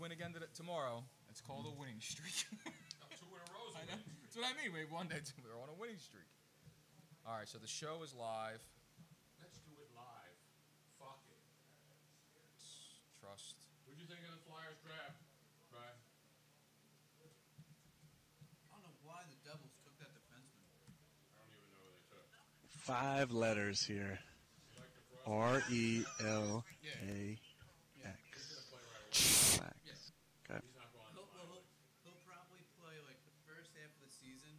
win again tomorrow, it's called a winning streak. 2 in a row. I know. That's what I mean. We won that. We're on a winning streak. All right, so the show is live. Let's do it live. Fuck it. Trust. What'd you think of the Flyers draft, Brian? I don't know why the Devils took that defenseman. I don't even know who they took. 5 letters here. R-E-L-A-X. Flax. Okay. He's not going to He'll probably play like the first half of the season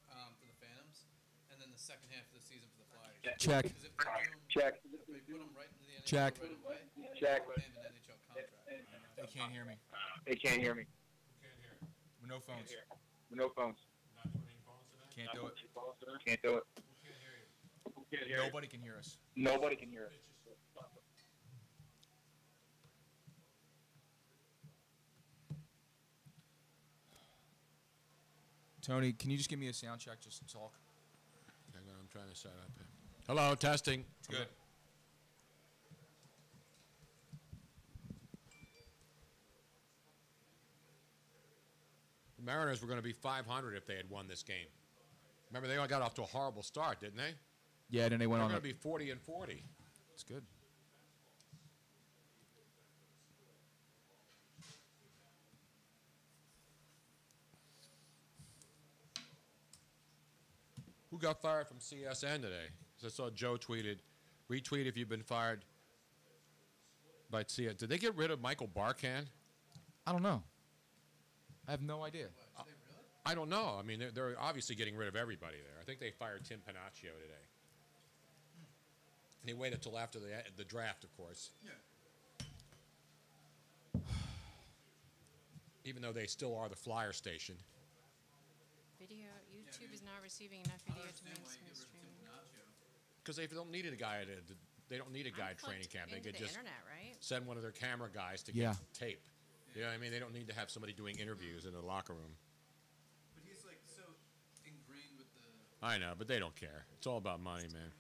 for the Phantoms, and then the second half of the season for the Flyers. Check. Because if they put him right into the NHL Check. right away, Check. they have an NHL contract. They can't hear me. They can't hear me. Who can't hear? With no phones. No phones. Not doing any phones today? Can't do it. Can't do it. Who can't hear you? Who can't hear Nobody can hear us. Nobody can hear us. It's just Tony, can you just give me a sound check just to talk? hang on, I'm trying to set up here. Hello, testing. Good. The Mariners were going to be 500 if they had won this game. Remember, they all got off to a horrible start, didn't they? Yeah, then they went They're on. going to be 40 and 40. It's good. Who got fired from CSN today? 'Cause I saw Joe tweeted, retweet if you've been fired by CSN. Did they get rid of Michael Barkan? I don't know. I have no idea. What, did they really? I don't know. I mean, they're obviously getting rid of everybody there. I think they fired Tim Panaccio today. They waited until after the draft, of course. Yeah. Even though they still are the Flyer station. Video, YouTube is not receiving enough I video don't to understand why you mainstream get rid of streaming. Tim Gnoccher. Because they don't need a guy they don't need a guy at training camp. They Into could the just internet, right? send one of their camera guys to Yeah. get tape. You know what I mean? They don't need to have somebody doing interviews in the locker room. But he's like so ingrained with the. I know, but they don't care. It's all about money, man.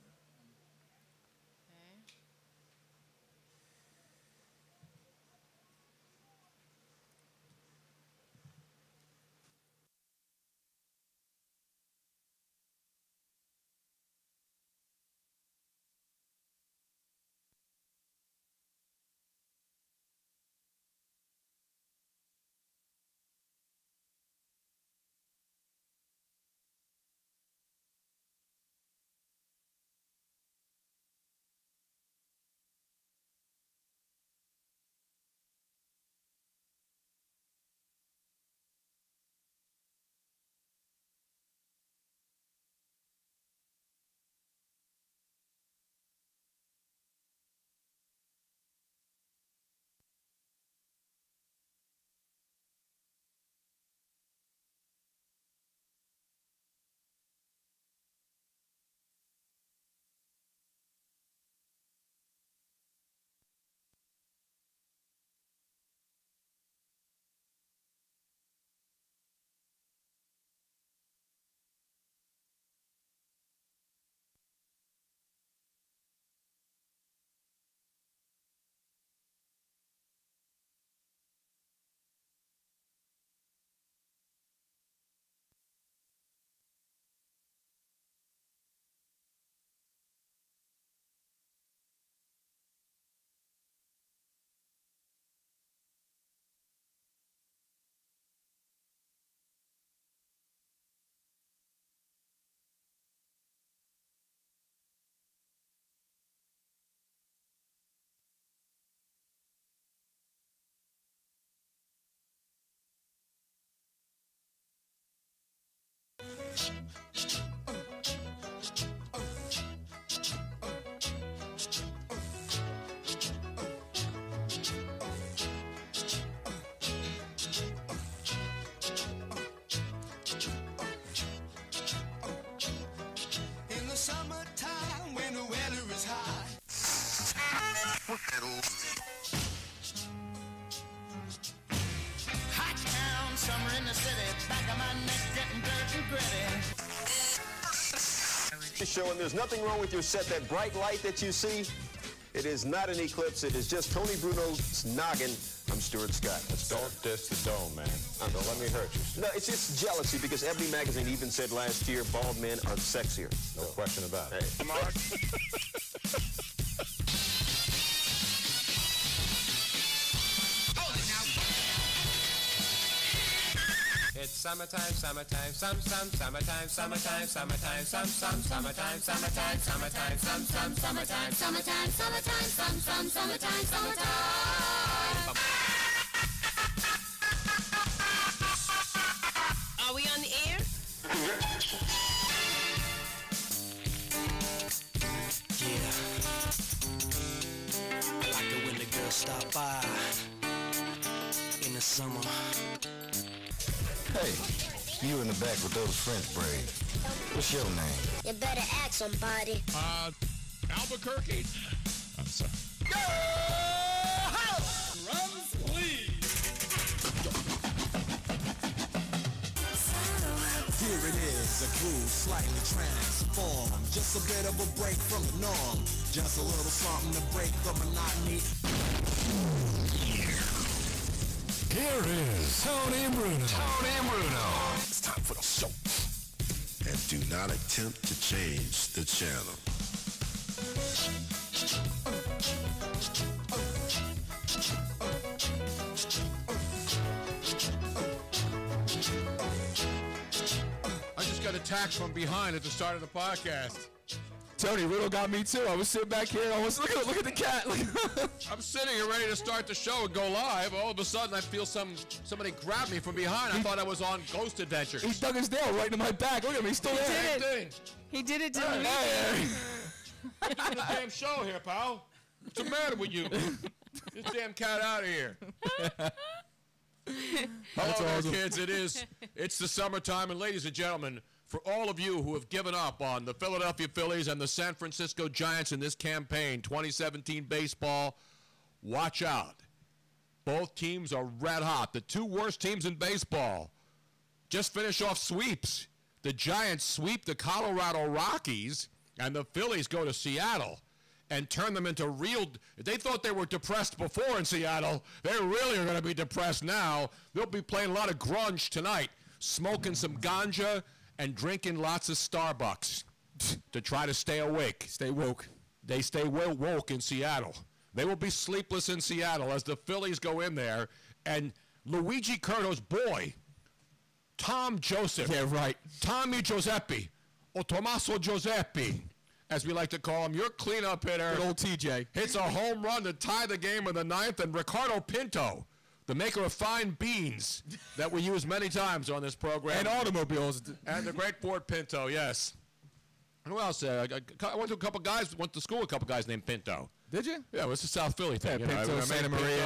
Okay. Hot town, summer in the city, back of my neck getting dirt and gritty. Show, and there's nothing wrong with your set. That bright light that you see, it is not an eclipse. It is just Tony Bruno's noggin I'm Stuart Scott. Don't diss the dome, man. Don't let me hurt you. No, it's just jealousy because Ebony Magazine even said last year bald men are sexier. No question about it. Hey. Mark. It's summertime, summertime, summertime, summertime, summertime, summertime, summertime, summertime, summertime, summertime, summertime, summertime, summertime. Are we on the air? Yeah. I like it when the girls stop by in the summer. Hey, you in the back with those French braids. What's your name? You better ask somebody. Albuquerque. I'm sorry. Drums, please. Here it is, a groove slightly transformed. Just a bit of a break from the norm. Just a little something to break the monotony. Here is Tony and Bruno. Tony and Bruno. It's time for the show. And do not attempt to change the channel. I just got attacked from behind at the start of the podcast. Tony, Riddle got me too. I was sitting back here. I was look at the cat. I'm sitting here ready to start the show and go live. All of a sudden, I feel somebody grab me from behind. I thought I was on Ghost Adventures. He dug his nail right into my back. Look at me. He's still there. Same thing. He did it to me. You're doing a damn show here, pal. What's the matter with you? Get this damn cat out of here. Hello there, kids. It's the summertime, and ladies and gentlemen, for all of you who have given up on the Philadelphia Phillies and the San Francisco Giants in this campaign, 2017 baseball, watch out. Both teams are red hot. The two worst teams in baseball just finish off sweeps. The Giants sweep the Colorado Rockies, and the Phillies go to Seattle and turn them into real. They thought they were depressed before in Seattle. They really are going to be depressed now. They'll be playing a lot of grunge tonight, smoking some ganja and drinking lots of Starbucks to try to stay awake. Stay woke. They stay woke in Seattle. They will be sleepless in Seattle as the Phillies go in there. And Luigi Curto's boy, Tom Joseph. Yeah, right. Tommy Giuseppe, or Tommaso Giuseppe, as we like to call him, your cleanup hitter. Good old TJ. Hits a home run to tie the game in the ninth. And Ricardo Pinto, the maker of fine beans that we use many times on this program. And automobiles. And the great Ford Pinto, yes. And who else? I went to to school with a couple guys named Pinto. Did you? Yeah, it was the South Philly thing. Yeah, Pinto, Santa Maria.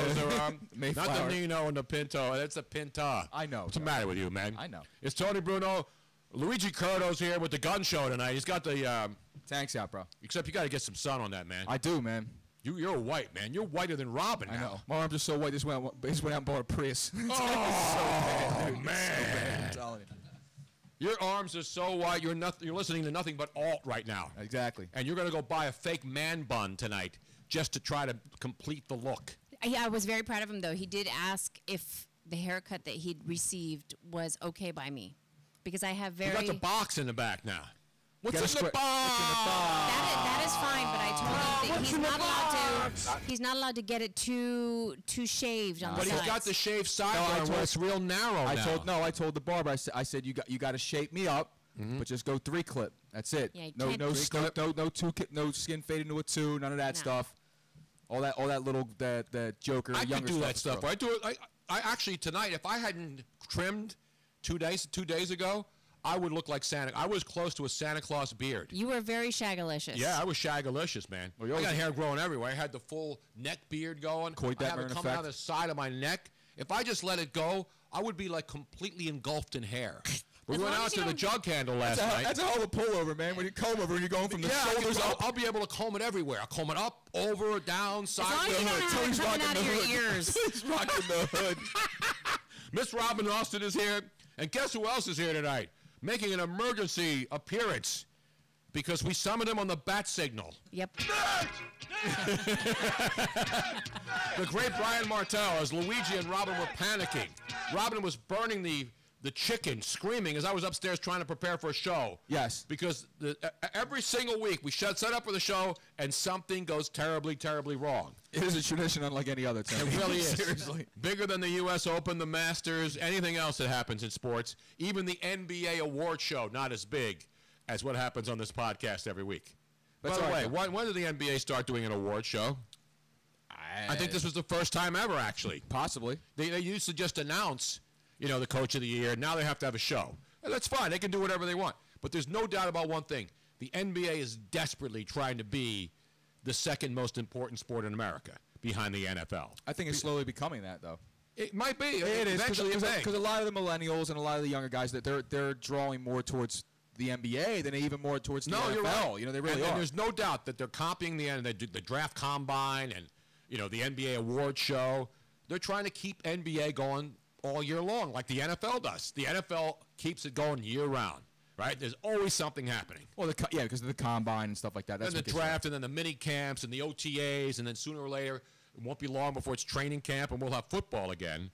Not the Nino and the Pinto. That's the Pinta. I know. What's the matter with you, man? I know. It's Tony Bruno. Luigi Curto's here with the gun show tonight. He's got the... Tanks out, bro. Except you got to get some sun on that, man. I do, man. You're white, man. You're whiter than Robin now. I know. My arms are so white. This went out and bought a Prius. Oh, so bad, man. I'm telling you. Your arms are so white. You're listening to nothing but alt right now. Exactly. And you're going to go buy a fake man bun tonight just to try to complete the look. Yeah, I was very proud of him, though. He did ask if the haircut that he'd received was okay by me. Because I have very... You got the box in the back now. What's in the box? That is fine, but I told him that he's not allowed to get it too shaved on the sides. But he's got the shaved sideburn where it's real narrow now. I told the barber, I said you got to shape me up, but just go 3-clip. That's it. Yeah, no skin fade into a 2, none of that stuff. All that little that Joker. I younger could do that stuff. Bro. I do it. I actually tonight, if I hadn't trimmed 2 days ago, I would look like Santa. I was close to a Santa Claus beard. You were very shagalicious. Yeah, I was shagalicious, man. Well, I got hair growing everywhere. I had the full neck beard going. I have it coming out the side of my neck. If I just let it go, I would be like completely engulfed in hair. We went out to the Jughandle last night. That's a hell of a pullover, man. When you comb over, you're going from the shoulders up. I'll be able to comb it everywhere. I'll comb it up, over, down, side. As long as you don't have it coming out of your ears. He's rocking the hood. Miss Robin Austin is here. And guess who else is here tonight? Making an emergency appearance. because we summoned him on the bat signal. Yep. The great Brian Martell, as Luigi and Robin were panicking. Robin was burning the chicken, screaming as I was upstairs trying to prepare for a show. Yes. Because every single week we set up for the show and something goes terribly, terribly wrong. It is a tradition unlike any other time. It really is. Seriously. Bigger than the U.S. Open, the Masters, anything else that happens in sports. Even the NBA award show, not as big as what happens on this podcast every week. By the way, when did the NBA start doing an award show? I think this was the first time ever, actually. Possibly. They used to just announce, the coach of the year. Now they have to have a show. And that's fine. They can do whatever they want. But there's no doubt about one thing. The NBA is desperately trying to be the second most important sport in America behind the NFL. I think it's slowly becoming that, though. It might be. It is. Eventually, Because a lot of the millennials and a lot of the younger guys, that they're drawing more towards the NBA than even more towards the NFL. You're right. They really are. And there's no doubt that they're copying the draft combine and the NBA award show. They're trying to keep NBA going all year long, like the NFL does. The NFL keeps it going year round, right? There's always something happening. Well, because of the combine and stuff like that. That's and the draft, and then the mini camps and the OTAs, and then sooner or later, it won't be long before it's training camp, and we'll have football again.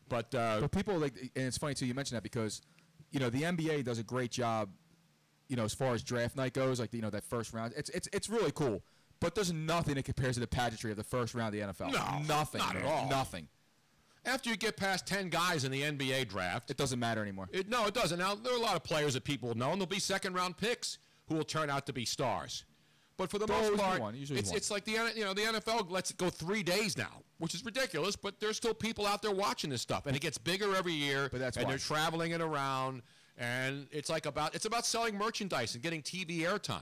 But people and it's funny too. You mentioned that because the NBA does a great job, as far as draft night goes, like that first round. It's really cool. But there's nothing that compares to the pageantry of the first round of the NFL. No, nothing. Not at all. Nothing. After you get past 10 guys in the NBA draft, it doesn't matter anymore. No, it doesn't. Now, there are a lot of players that people know, and there'll be second-round picks who will turn out to be stars. But for the most part, it's like the NFL lets it go 3 days now, which is ridiculous, but there's still people out there watching this stuff, and it gets bigger every year, and they're traveling it around, and it's about selling merchandise and getting TV airtime.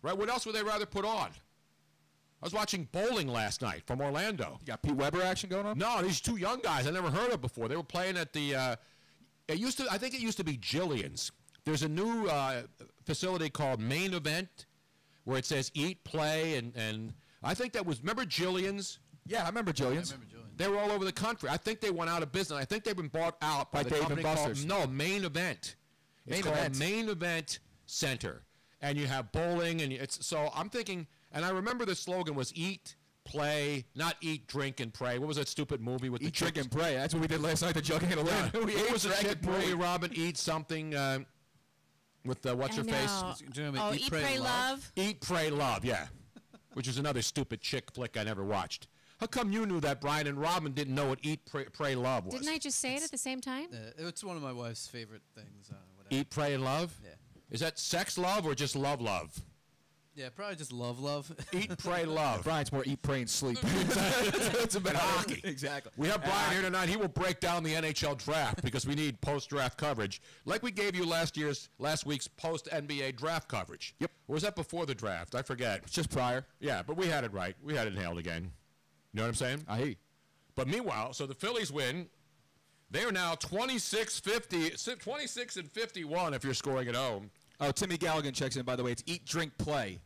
Right? What else would they rather put on? I was watching bowling last night from Orlando. You got Pete Weber action going on? No, these two young guys I never heard of before. They were playing at the I think it used to be Jillian's. There's a new facility called Main Event where it says eat, play, and I think that was, remember Jillian's? Yeah, I remember Jillian's. They were all over the country. I think they went out of business. I think they've been bought out by the Dave company and Buster's. called Main Event. It's called Main Event Center. And you have bowling, and so I'm thinking, and I remember the slogan was eat, play, not eat, drink, and pray. What was that stupid movie with the drink, and pray? That's what we did last night, the Jughandle Inn. What was the chick movie, Robin? Eat something with what's her face? Eat, Pray, Love. Eat, Pray, Love, yeah. Which is another stupid chick flick I never watched. How come you knew that, Brian, and Robin didn't know what Eat, Pray, Love was? Didn't I just say it at the same time? It's one of my wife's favorite things. Eat, Pray, and Love? Yeah. Is that sex love or just love? Yeah, probably just love. Eat, pray, love. Brian's more eat, pray, and sleep. It's about hockey. Exactly. We have Brian here tonight. He will break down the NHL draft because we need post-draft coverage, like we gave you last week's post-NBA draft coverage. Yep. Or was that before the draft? I forget. It's just prior. Yeah, but we had it right. We had it nailed again. You know what I'm saying? I hear you. But meanwhile, so the Phillies win. They are now 26 and 51 if you're scoring at home. Oh, Timmy Galligan checks in, by the way. It's Eat, Drink, Play.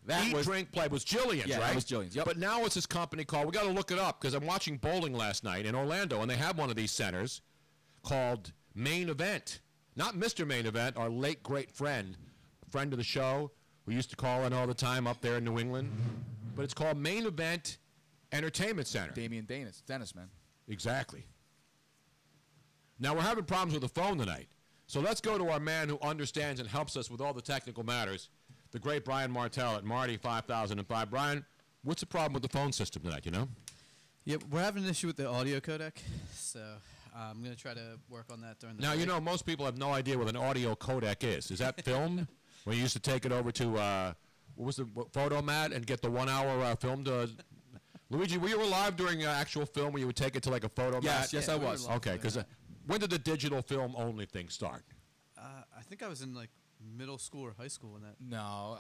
Drink, Play was Jillian's, yeah, right? That was Jillian's, yep. But now it's this company called, we got to look it up, because I'm watching bowling last night in Orlando, and they have one of these centers called Main Event. Not Mr. Main Event, our late great friend of the show, who used to call in all the time up there in New England. But it's called Main Event Entertainment Center. Damian Dennis, man. Exactly. Now, we're having problems with the phone tonight. So let's go to our man who understands and helps us with all the technical matters, the great Brian Martell at Marty 5005. Brian, what's the problem with the phone system tonight, you know? Yep, we're having an issue with the audio codec, so I'm going to try to work on that during the Now, break. you know, most people have no idea what an audio codec is. Is that film? When you used to take it over to, what was the Photomat and get the 1 hour film to... Luigi, were you alive during actual film where you would take it to like a Photomat? Yes, I was. Okay, because when did the digital film only thing start? I think I was in like middle school or high school when that. No,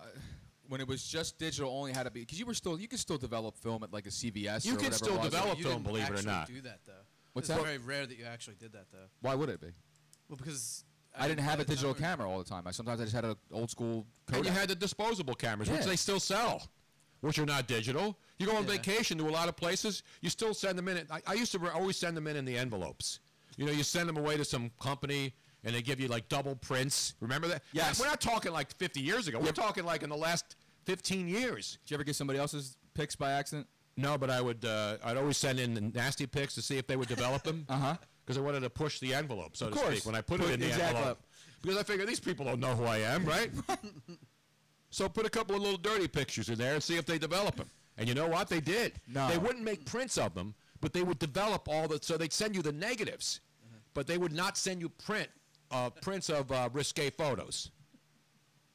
when it was just digital, only had to be because you could still develop film at like a CVS. You or can whatever still it was. develop You film, didn't believe it or actually not. Do that though. What's it's that? very rare that you actually did that though. Why would it be? Well, because I didn't have a digital camera all the time. Sometimes I just had an old school Kodak. And you had the disposable cameras, which they still sell, which are not digital. You go on vacation to a lot of places, you still send them in. I used to always send them in the envelopes. You know, you send them away to some company, and they give you like double prints. Remember that? Yes. We're not talking like 50 years ago. We're talking like in the last 15 years. Did you ever get somebody else's pics by accident? No, but I'd always send in the nasty pics to see if they would develop them. Because I wanted to push the envelope, so to speak, when I put it in the envelope. Because I figure these people don't know who I am, right? So put a couple of little dirty pictures in there and see if they develop them. And you know what? They did. No. They wouldn't make prints of them, but they would develop all the. So they'd send you the negatives, but they would not send you prints of risque photos.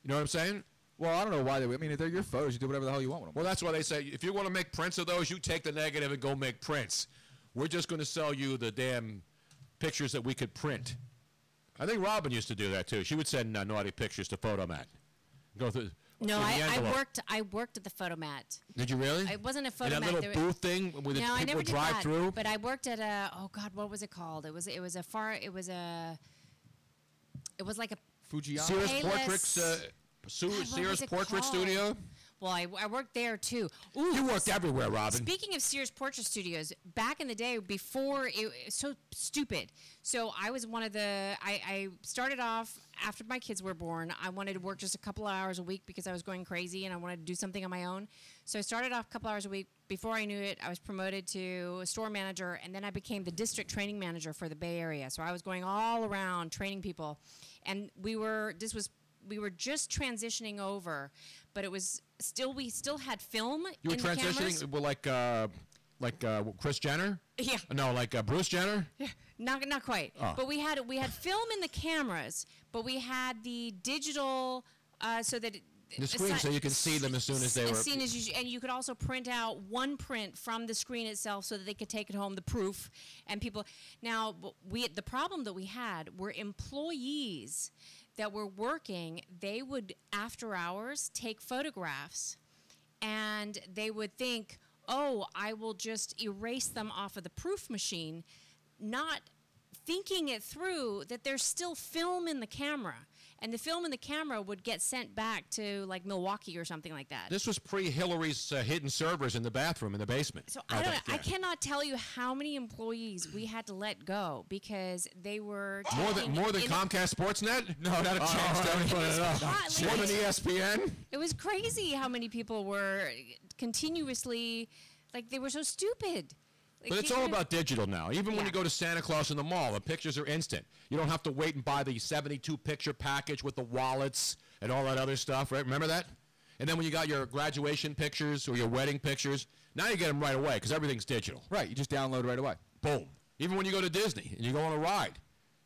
You know what I'm saying? Well, I don't know why they would. I mean, if they're your photos, you do whatever the hell you want with them. Well, that's why they say if you want to make prints of those, you take the negative and go make prints. We're just going to sell you the damn pictures that we could print. I think Robin used to do that too. She would send naughty pictures to Photomat. Go through. No, I worked at the Photomat. Did you really? It wasn't a Photomat. In that little booth thing where the I people never would did drive that, through. But I worked at a what was it called? It was like a Fujiyama. Sears Payless- Portraits. Sears it Portrait called? Studio. Well, I worked there too. Ooh, You worked everywhere, Robin. Speaking of Sears Portrait Studios, back in the day, before it was so stupid. So I was one of the. I started off after my kids were born. I wanted to work just a couple of hours a week because I was going crazy and I wanted to do something on my own. So I started off a couple hours a week. Before I knew it, I was promoted to a store manager, and then I became the district training manager for the Bay Area. So I was going all around training people, and we were just transitioning over, but it was we still had film. You were in the cameras. transitioning like Kris Jenner? Yeah. No, like Bruce Jenner? Yeah, not quite. Oh. But we had film in the cameras, but we had the digital so that The screen, so you can see them as soon as they were. And you could also print out one print from the screen itself so that they could take it home, the proof, and people. Now, the problem that we had were employees that were working. They would, after hours, take photographs, and they would think, oh, I will just erase them off of the proof machine, not thinking it through that there's still film in the camera. And the film in the camera would get sent back to, like, Milwaukee or something like that. This was pre-Hillary's hidden servers in the bathroom in the basement. So I cannot tell you how many employees we had to let go because they were more than Comcast Sportsnet? No, not a chance. More than ESPN? It was crazy how many people were continuously, like, they were so stupid. Like, But it's all about digital now. Even when you go to Santa Claus in the mall, the pictures are instant. You don't have to wait and buy the 72-picture package with the wallets and all that other stuff, right? Remember that? And then when you got your graduation pictures or your wedding pictures, now you get them right away because everything's digital. Right, you just download right away. Boom. Even when you go to Disney and you go on a ride,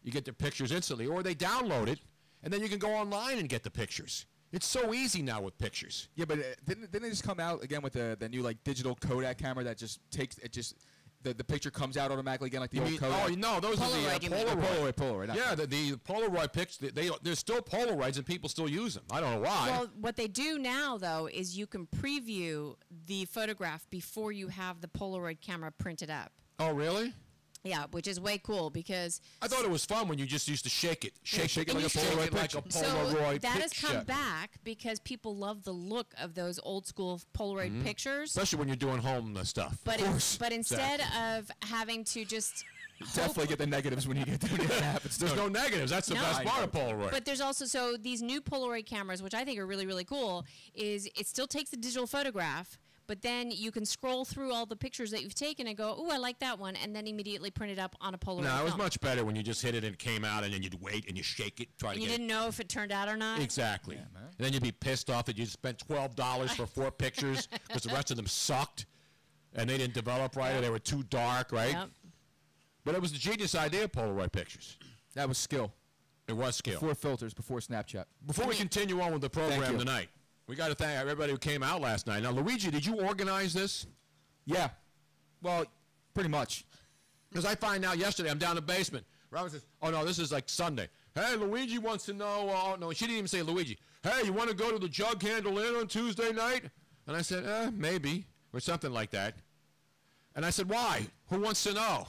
you get the pictures instantly. Or they download it, and then you can go online and get the pictures. It's so easy now with pictures. Yeah, but didn't they just come out again with the new, like, digital Kodak camera that just takes it just... The picture comes out automatically again like the old Kodak. Oh, no, those are the Polaroid. Yeah, the Polaroid pictures, there's still Polaroids and people still use them. I don't know why. Well, what they do now, though, is you can preview the photograph before you have the Polaroid camera printed up. Oh, really? Yeah, which is way cool because... I thought it was fun when you just used to shake it. Shake it like a Polaroid picture. So that has come back because people love the look of those old school Polaroid pictures. Especially when you're doing home stuff. But instead of having to just... Definitely get the negatives when you get to it happens. There's no negatives. That's the best part of Polaroid. But there's also, so these new Polaroid cameras, which I think are really, really cool, is it still takes the digital photograph, but then you can scroll through all the pictures that you've taken and go, ooh, I like that one, and then immediately print it up on a Polaroid No, it was film. much better when you just hit it and it came out, and then you'd wait and you shake it, try to And you get didn't know if it turned out or not? Exactly. Yeah, and then you'd be pissed off that you spent $12 for 4 pictures because the rest of them sucked, and they didn't develop right, or they were too dark, right? Yep. But it was the genius idea of Polaroid pictures. That was skill. It was skill. Before filters, before Snapchat. Before we continue on with the program tonight, we got to thank everybody who came out last night. Now, Luigi, did you organize this? Yeah. Well, pretty much. Because I find out yesterday, I'm down in the basement. Robin says, oh, no, this is like Sunday. Hey, Luigi wants to know. Oh, no, she didn't even say Luigi. Hey, you want to go to the Jughandle Inn on Tuesday night? And I said, maybe, or something like that. And I said, why? Who wants to know?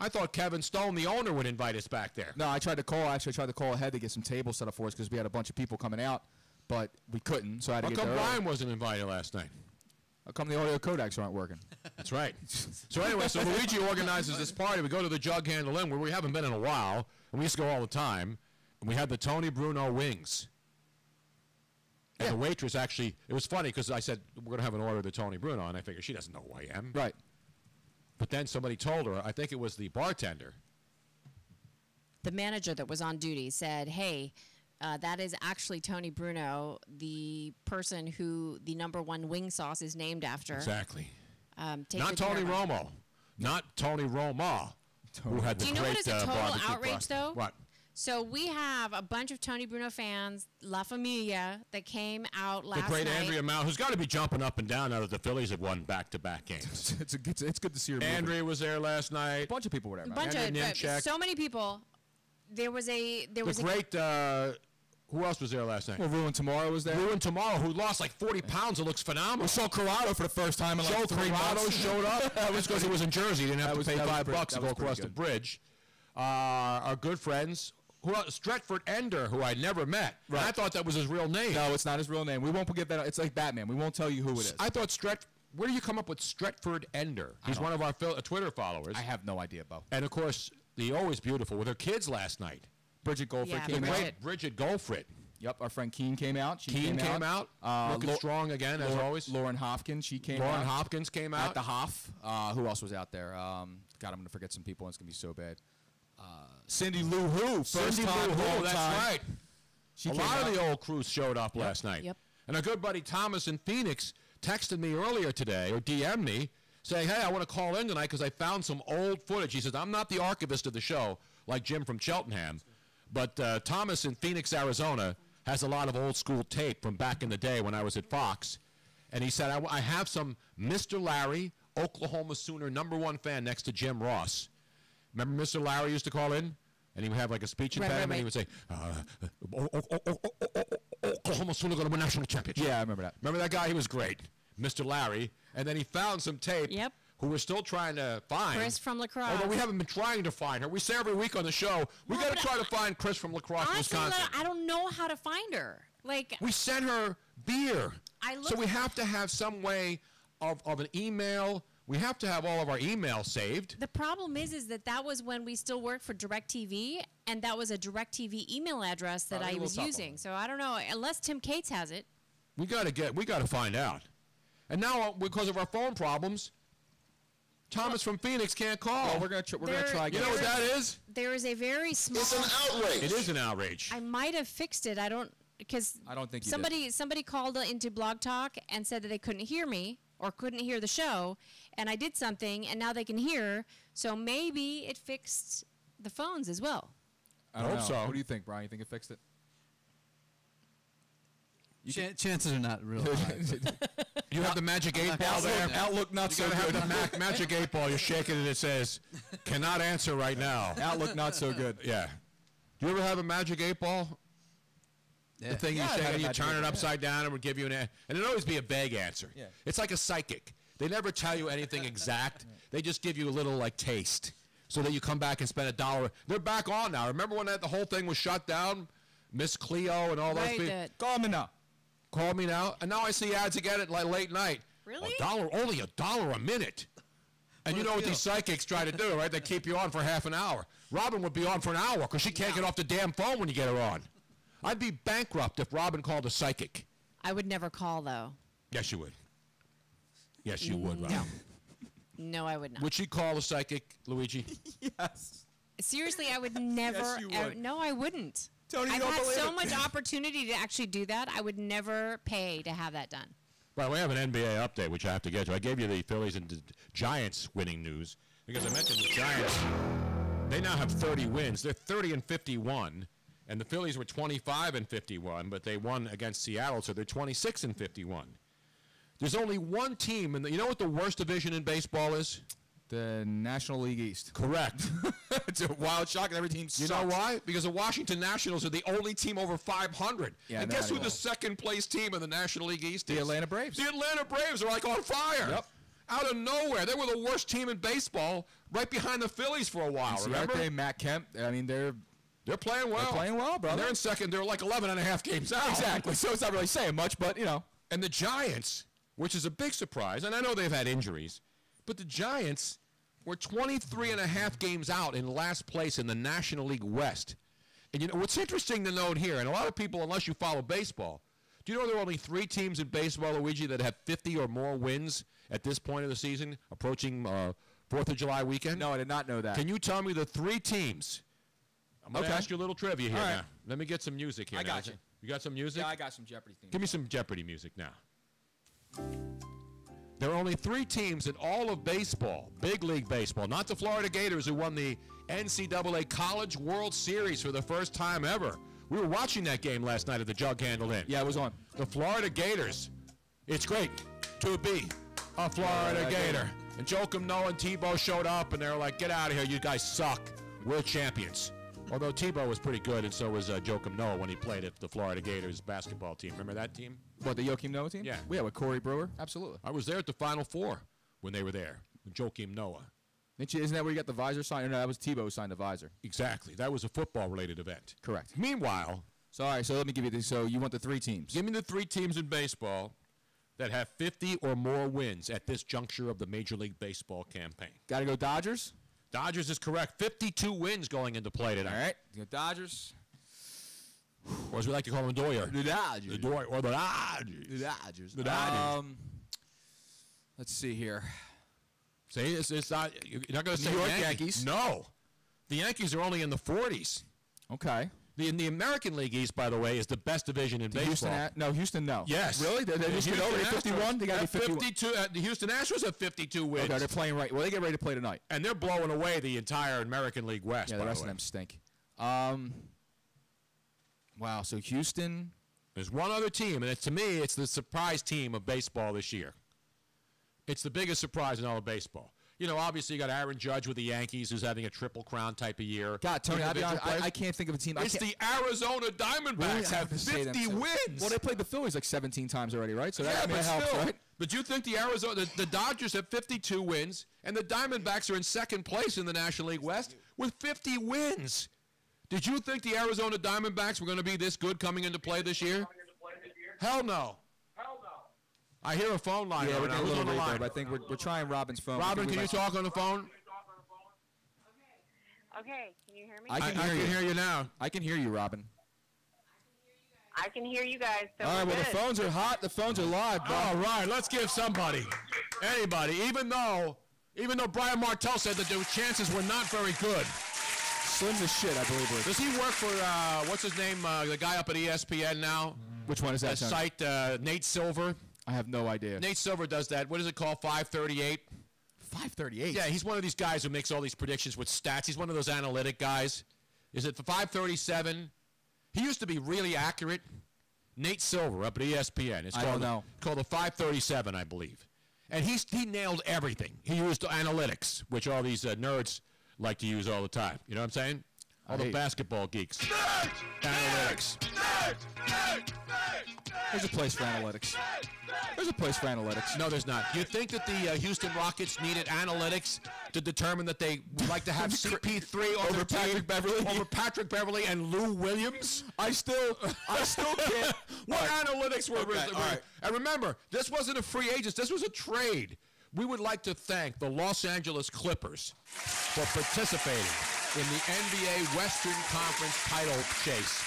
I thought Kevin Stone, the owner, would invite us back there. No, I tried to call ahead to get some tables set up for us because we had a bunch of people coming out, but we couldn't, so I had to get there. How come Brian wasn't invited last night? How come the audio codecs aren't working? That's right. So anyway, so Luigi organizes this party. We go to the Jughandle Inn, where we haven't been in a while, and we used to go all the time. And we had the Tony Bruno wings. And the waitress actually, it was funny because I said, we're going to have an order of the Tony Bruno, and I figured she doesn't know who I am. Right. But then somebody told her, I think it was the bartender. The manager that was on duty said, hey, that is actually Tony Bruno, the person who the #1 wing sauce is named after. Exactly. Not Tony Romo. Not Tony Roma, who had the Do you know great what is a total barbecue outrage, crust. though? What? So we have a bunch of Tony Bruno fans, La Familia, that came out last The great night. Andrea Mount, who's got to be jumping up and down now that the Phillies have won back-to-back games. It's good to see her. Andrea was there last night. A bunch of people were there. A bunch of so many people. There was a great. Who else was there last night? Well, Ruin Tomorrow was there. Ruin Tomorrow, who lost like 40 pounds. It looks phenomenal. We saw Corrado for the first time in like 3 months. Corrado showed up. That was because he was in Jersey. He didn't have to pay $5 to go across the bridge. Our good friends. Who else? Stretford Ender, who I never met. Right. I thought that was his real name. No, it's not his real name. We won't get that. It's like Batman. We won't tell you who it is. I thought Where do you come up with Stretford Ender? He's one of our Twitter followers. I have no idea, Bo. And of course, the always beautiful with her kids last night. Bridget Goldfried came out. Bridget Goldfried. Yep, our friend Keen came out. She came out. Looking strong again, as always. Lauren Hopkins, she came out. Lauren Hopkins came out. At the Hoff. Who else was out there? God, I'm going to forget some people. It's going to be so bad. Cindy Lou Who. Cindy Lou Who, that's right. A lot of the old crews showed up last night. Yep. And our good buddy Thomas in Phoenix texted me earlier today, or DM'd me, saying, hey, I want to call in tonight because I found some old footage. He says, I'm not the archivist of the show, like Jim from Cheltenham, but Thomas in Phoenix, Arizona, has a lot of old school tape from back in the day when I was at Fox. And he said, I have some Mr. Larry, Oklahoma Sooner #1 fan next to Jim Ross. Remember Mr. Larry used to call in? And he would have like a speech impediment, and he would say, Oklahoma Sooner going to win national championship. Yeah, I remember that. Remember that guy? He was great, Mr. Larry. And then he found some tape who we're still trying to find. Chris from La Crosse. Although we haven't been trying to find her. We say every week on the show, we got to try to find Chris from La Crosse, Wisconsin. I don't know how to find her. Like we sent her beer. So we have to have some way of an email. We have to have all of our emails saved. The problem is that was when we still worked for DirecTV, and that was a DirecTV email address that I was using. So I don't know, unless Tim Cates has it. We got to find out. And now, because of our phone problems, Thomas from Phoenix can't call. Well, we're gonna try again. You know what that is? There is a very small. It's an outrage. It is an outrage. I might have fixed it. I don't think somebody called into Blog Talk and said that they couldn't hear me or couldn't hear the show, and I did something, and now they can hear. So maybe it fixed the phones as well. I hope so. so. What do you think, Brian? You think it fixed it? Chances are not real high. You have the magic 8 ball there. Outlook not so You good. have the magic 8 ball. You're shaking it. It says, "Cannot answer right now." Outlook not so good. Yeah. Do you ever have a magic 8 ball? Yeah. The thing you shake and you turn it upside down and would give you and it'd always be a vague answer. Yeah. It's like a psychic. They never tell you anything exact. They just give you a little like taste, so that you come back and spend $1. They're back on now. Remember when the whole thing was shut down? Miss Cleo and all those people. Call me now. Call me now. And now I see ads again at like late night. Really? Only $1 a minute. And you know what these psychics try to do, right? They keep you on for half an hour. Robin would be on for an hour because she can't get off the damn phone when you get her on. I'd be bankrupt if Robin called a psychic. I would never call, though. Yes, you would. Yes, you would, Robin. No, I would not. Would she call a psychic, Luigi? Yes. Seriously, I would never. Yes, you would. No, I wouldn't. Tony, I've don't had believe so it. much opportunity to actually do that. I would never pay to have that done. Right, we have an NBA update, which I have to get to. I gave you the Phillies and the Giants winning news because I mentioned the Giants. They now have 30 wins. They're 30-51, and the Phillies were 25-51, but they won against Seattle, so they're 26-51. There's only one team, and you know what the worst division in baseball is? The National League East. Correct. It's a wild shock, and every team sucks. You know why? Because the Washington Nationals are the only team over 500. Yeah, and guess who the second place team in the National League East is? The Atlanta Braves. The Atlanta Braves are like on fire. Yep. Out of nowhere. They were the worst team in baseball right behind the Phillies for a while, remember? Matt Kemp, I mean, they're playing well. They're playing well, brother. And they're in second. They're like 11 and a half games out. Exactly. So it's not really saying much, but, you know. And the Giants, which is a big surprise. And I know they've had injuries, but the Giants were 23.5 games out in last place in the National League West. And you know what's interesting to note here, and a lot of people, unless you follow baseball, do you know there are only 3 teams in baseball, Luigi, that have 50 or more wins at this point of the season, approaching 4th of July weekend? No, I did not know that. Can you tell me the 3 teams? I'm going to ask you a little trivia here now. Let me get some music here. I got you. You got some music? Yeah, I got some Jeopardy theme. Give me some Jeopardy music now. There are only 3 teams in all of baseball, big league baseball, not the Florida Gators who won the NCAA College World Series for the first time ever. We were watching that game last night at the Jughandle Inn. Yeah, it was on. The Florida Gators. It's great to be a Florida Gator. And Joakim Noah and Tebow showed up, and they were like, get out of here. You guys suck. We're champions. Although Tebow was pretty good, and so was Joakim Noah when he played at the Florida Gators basketball team. Remember that team? What, the Joakim Noah team? Yeah. Yeah, with Corey Brewer? Absolutely. I was there at the Final Four when they were there, with Joakim Noah. Isn't that where you got the visor signed? Or no, that was Tebow who signed the visor. Exactly. That was a football-related event. Correct. Meanwhile... So, all right, so let me give you this. So you want the 3 teams. Give me the 3 teams in baseball that have 50 or more wins at this juncture of the Major League Baseball campaign. Got to go Dodgers? Dodgers is correct. 52 wins going into play tonight. All right. You go Dodgers. Or as we like to call them, Doyer. The Dodgers. The Doyer, or the Dodgers. The Dodgers. The Dodgers. Let's see here. See, it's not, you're not going to say New York Yankees. No. The Yankees are only in the 40s. Okay. In the American League East, by the way, is the best division in baseball. Houston, no. Yes. Really? They just get over 51? They got to be 51. 52. The Houston Astros have 52 wins. Okay, they're playing right. Well, they get ready to play tonight. And they're blowing away the entire American League West, Yeah, the rest of them stink. Wow, so Houston. There's one other team, and to me, it's the surprise team of baseball this year. It's the biggest surprise in all of baseball. You know, obviously, you got Aaron Judge with the Yankees, who's having a triple crown type of year. God, Tony, I can't think of a team. It's the Arizona Diamondbacks have 50 wins. Well, they played the Phillies like 17 times already, right? So yeah, that helps, right? But you think the Dodgers have 52 wins, and the Diamondbacks are in second place in the National League West with 50 wins. Did you think the Arizona Diamondbacks were going to be this good coming into play this year? Hell no. I hear a phone line. Yeah, we're getting a little line. reverb. I think we're trying Robin's phone. Robin, can you talk on the phone? Okay, can you hear me? I can hear you now. I can hear you, Robin. I can hear you guys. So all right, well, good. the phones are hot. The phones are live, bro. All right, let's give somebody, anybody, even though Brian Martell said that the chances were not very good. Slim as shit, I believe. Does he work for, what's his name, the guy up at ESPN now? Which one is that? Site, Nate Silver. I have no idea. Nate Silver does that. What is it called? 538? 538? Yeah, he's one of these guys who makes all these predictions with stats. He's one of those analytic guys. Is it for 537? He used to be really accurate. Nate Silver up at ESPN. It's called the 537, I believe. And he nailed everything. He used analytics, which all these nerds like to use all the time. You know what I'm saying? All the basketball geeks. Analytics. There's a place for analytics. There's a place for analytics. No, there's not. Do you think that the Houston Rockets needed analytics to determine that they would like to have CP3 over Patrick Beverly? Over Patrick Beverly and Lou Williams? I still can't. What analytics were? Right. And remember, this wasn't a free agent. This was a trade. We would like to thank the Los Angeles Clippers for participating in the NBA Western Conference title chase.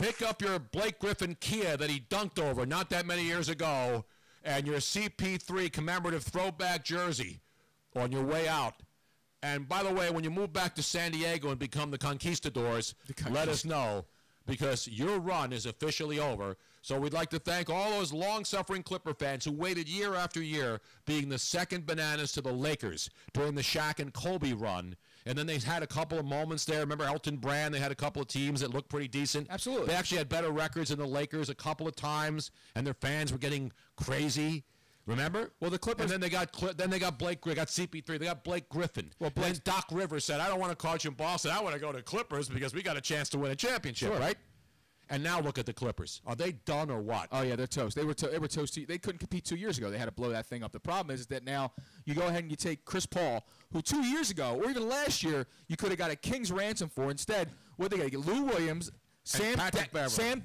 Pick up your Blake Griffin Kia that he dunked over not that many years ago and your CP3 commemorative throwback jersey on your way out. And by the way, when you move back to San Diego and become the Conquistadors, let us know because your run is officially over. So we'd like to thank all those long-suffering Clipper fans who waited year after year being the second bananas to the Lakers during the Shaq and Kobe run. And then they had a couple of moments there. Remember Elton Brand? They had a couple of teams that looked pretty decent. Absolutely. They actually had better records than the Lakers a couple of times, and their fans were getting crazy. Remember? Well, the Clippers. And then they got Blake. They got CP3. They got Blake Griffin. Well, then Doc Rivers said, "I don't want to coach in Boston. I want to go to Clippers because we got a chance to win a championship." Sure. Right? And now look at the Clippers. Are they done or what? Oh, yeah, they're toast. They were toast. They couldn't compete 2 years ago. They had to blow that thing up. The problem is that now you go ahead and you take Chris Paul, who 2 years ago, or even last year, you could have got a king's ransom for. Instead, what they got to get? Lou Williams, Sam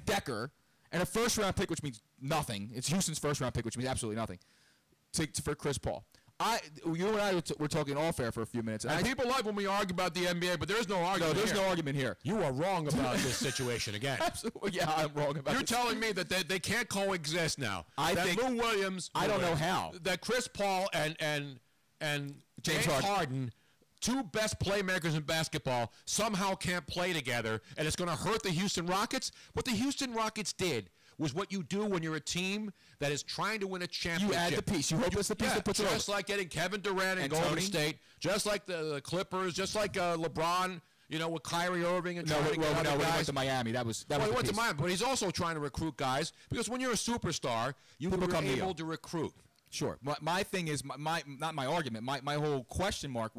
Decker, and a first-round pick, which means nothing. It's Houston's first-round pick, which means absolutely nothing, for Chris Paul. You and I were talking off air for a few minutes. And people like when we argue about the NBA, but there's no argument. No, there's no argument here. You are wrong about this situation again. Absolutely, yeah, I'm wrong about. You're telling me that they can't coexist now. I think Lou Williams. I don't know how. That Chris Paul and James Harden, two best playmakers in basketball, somehow can't play together, and it's going to hurt the Houston Rockets. What the Houston Rockets did was what you do when you're a team that is trying to win a championship. You add the piece. You hope it's the piece that puts it over. Just like getting Kevin Durant and Golden State, just like the Clippers, just like LeBron, with Kyrie Irving and when he went to Miami, that was he went to Miami, but he's also trying to recruit guys because when you're a superstar, you are able to recruit. Sure. My thing is not my argument. My whole question mark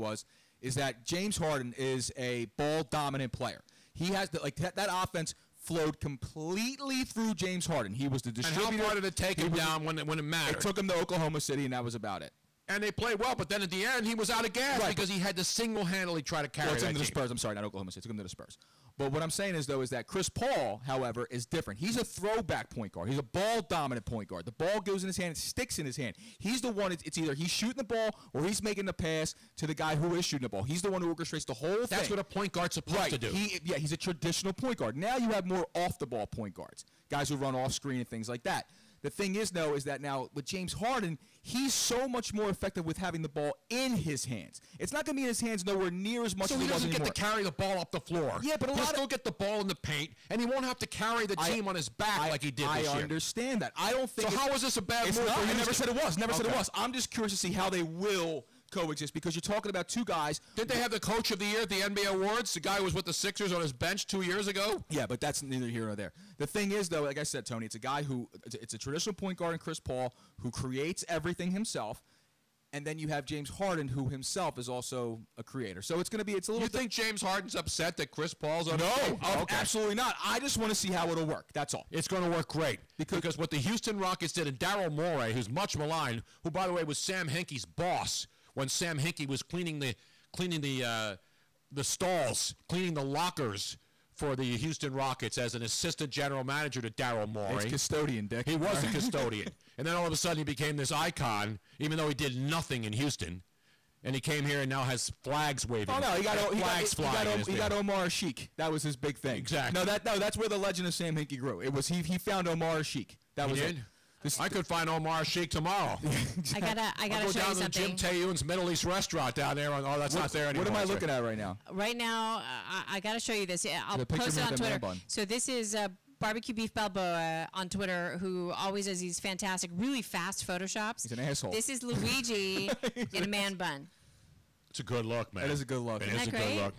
is that James Harden is a ball dominant player. He has that offense flowed completely through James Harden. He was the distributor. And how far did it take him down when it mattered? It took him to Oklahoma City, and that was about it. And they played well, but then at the end, he was out of gas because he had to single-handedly try to carry that team. The Spurs. I'm sorry, not Oklahoma City. It took him to the Spurs. But what I'm saying is that Chris Paul, however, is different. He's a throwback point guard. He's a ball-dominant point guard. The ball goes in his hand and sticks in his hand. He's the one. It's either he's shooting the ball or he's making the pass to the guy who is shooting the ball. He's the one who orchestrates the whole thing. That's what a point guard's supposed to do. He's a traditional point guard. Now you have more off-the-ball point guards, guys who run off screen and things like that. The thing is, though, is that now with James Harden, he's so much more effective with having the ball in his hands. It's not going to be in his hands nowhere near as much as he it was anymore. doesn't get to carry the ball up the floor. Yeah, but he'll still get the ball in the paint, and he won't have to carry the team on his back like he did this year. I understand that. I don't think. So how is this a bad move for Houston? I never said it was. Never said it was. I'm just curious to see how they will coexist because you're talking about two guys. Didn't they have the Coach of the Year at the NBA Awards? The guy who was with the Sixers on his bench 2 years ago? Yeah, but that's neither here nor there. The thing is, though, like I said, Tony, it's a guy who it's a traditional point guard in Chris Paul who creates everything himself. And then you have James Harden, who himself is also a creator. So it's going to be, it's a little. You think James Harden's upset that Chris Paul's on? No, absolutely not. I just want to see how it'll work. That's all. It's going to work great because what the Houston Rockets did, and Daryl Morey, who's much maligned, who by the way was Sam Hinkie's boss when Sam Hinkie was cleaning the stalls, cleaning the lockers for the Houston Rockets as an assistant general manager to Daryl Morey. He's custodian, Dick. He was a custodian. And then all of a sudden he became this icon, even though he did nothing in Houston. And he came here and now has flags waving. Oh, no, he got Omar Sheik. That was his big thing. Exactly. That's where the legend of Sam Hinkie grew. It was he found Omar Sheik. That was it. I could find Omar Sheik tomorrow. I gotta show you something. Go down to something. Jim Taeyun's Middle East restaurant down there. That's not there anymore. What am I looking at right now? Right now, I gotta show you this. I'll post it on Twitter. So this is Barbecue Beef Balboa on Twitter, who always does these fantastic, really fast photoshops. He's an asshole. This is Luigi in a man bun. It's a good look, man. It is a good look. It is a good look.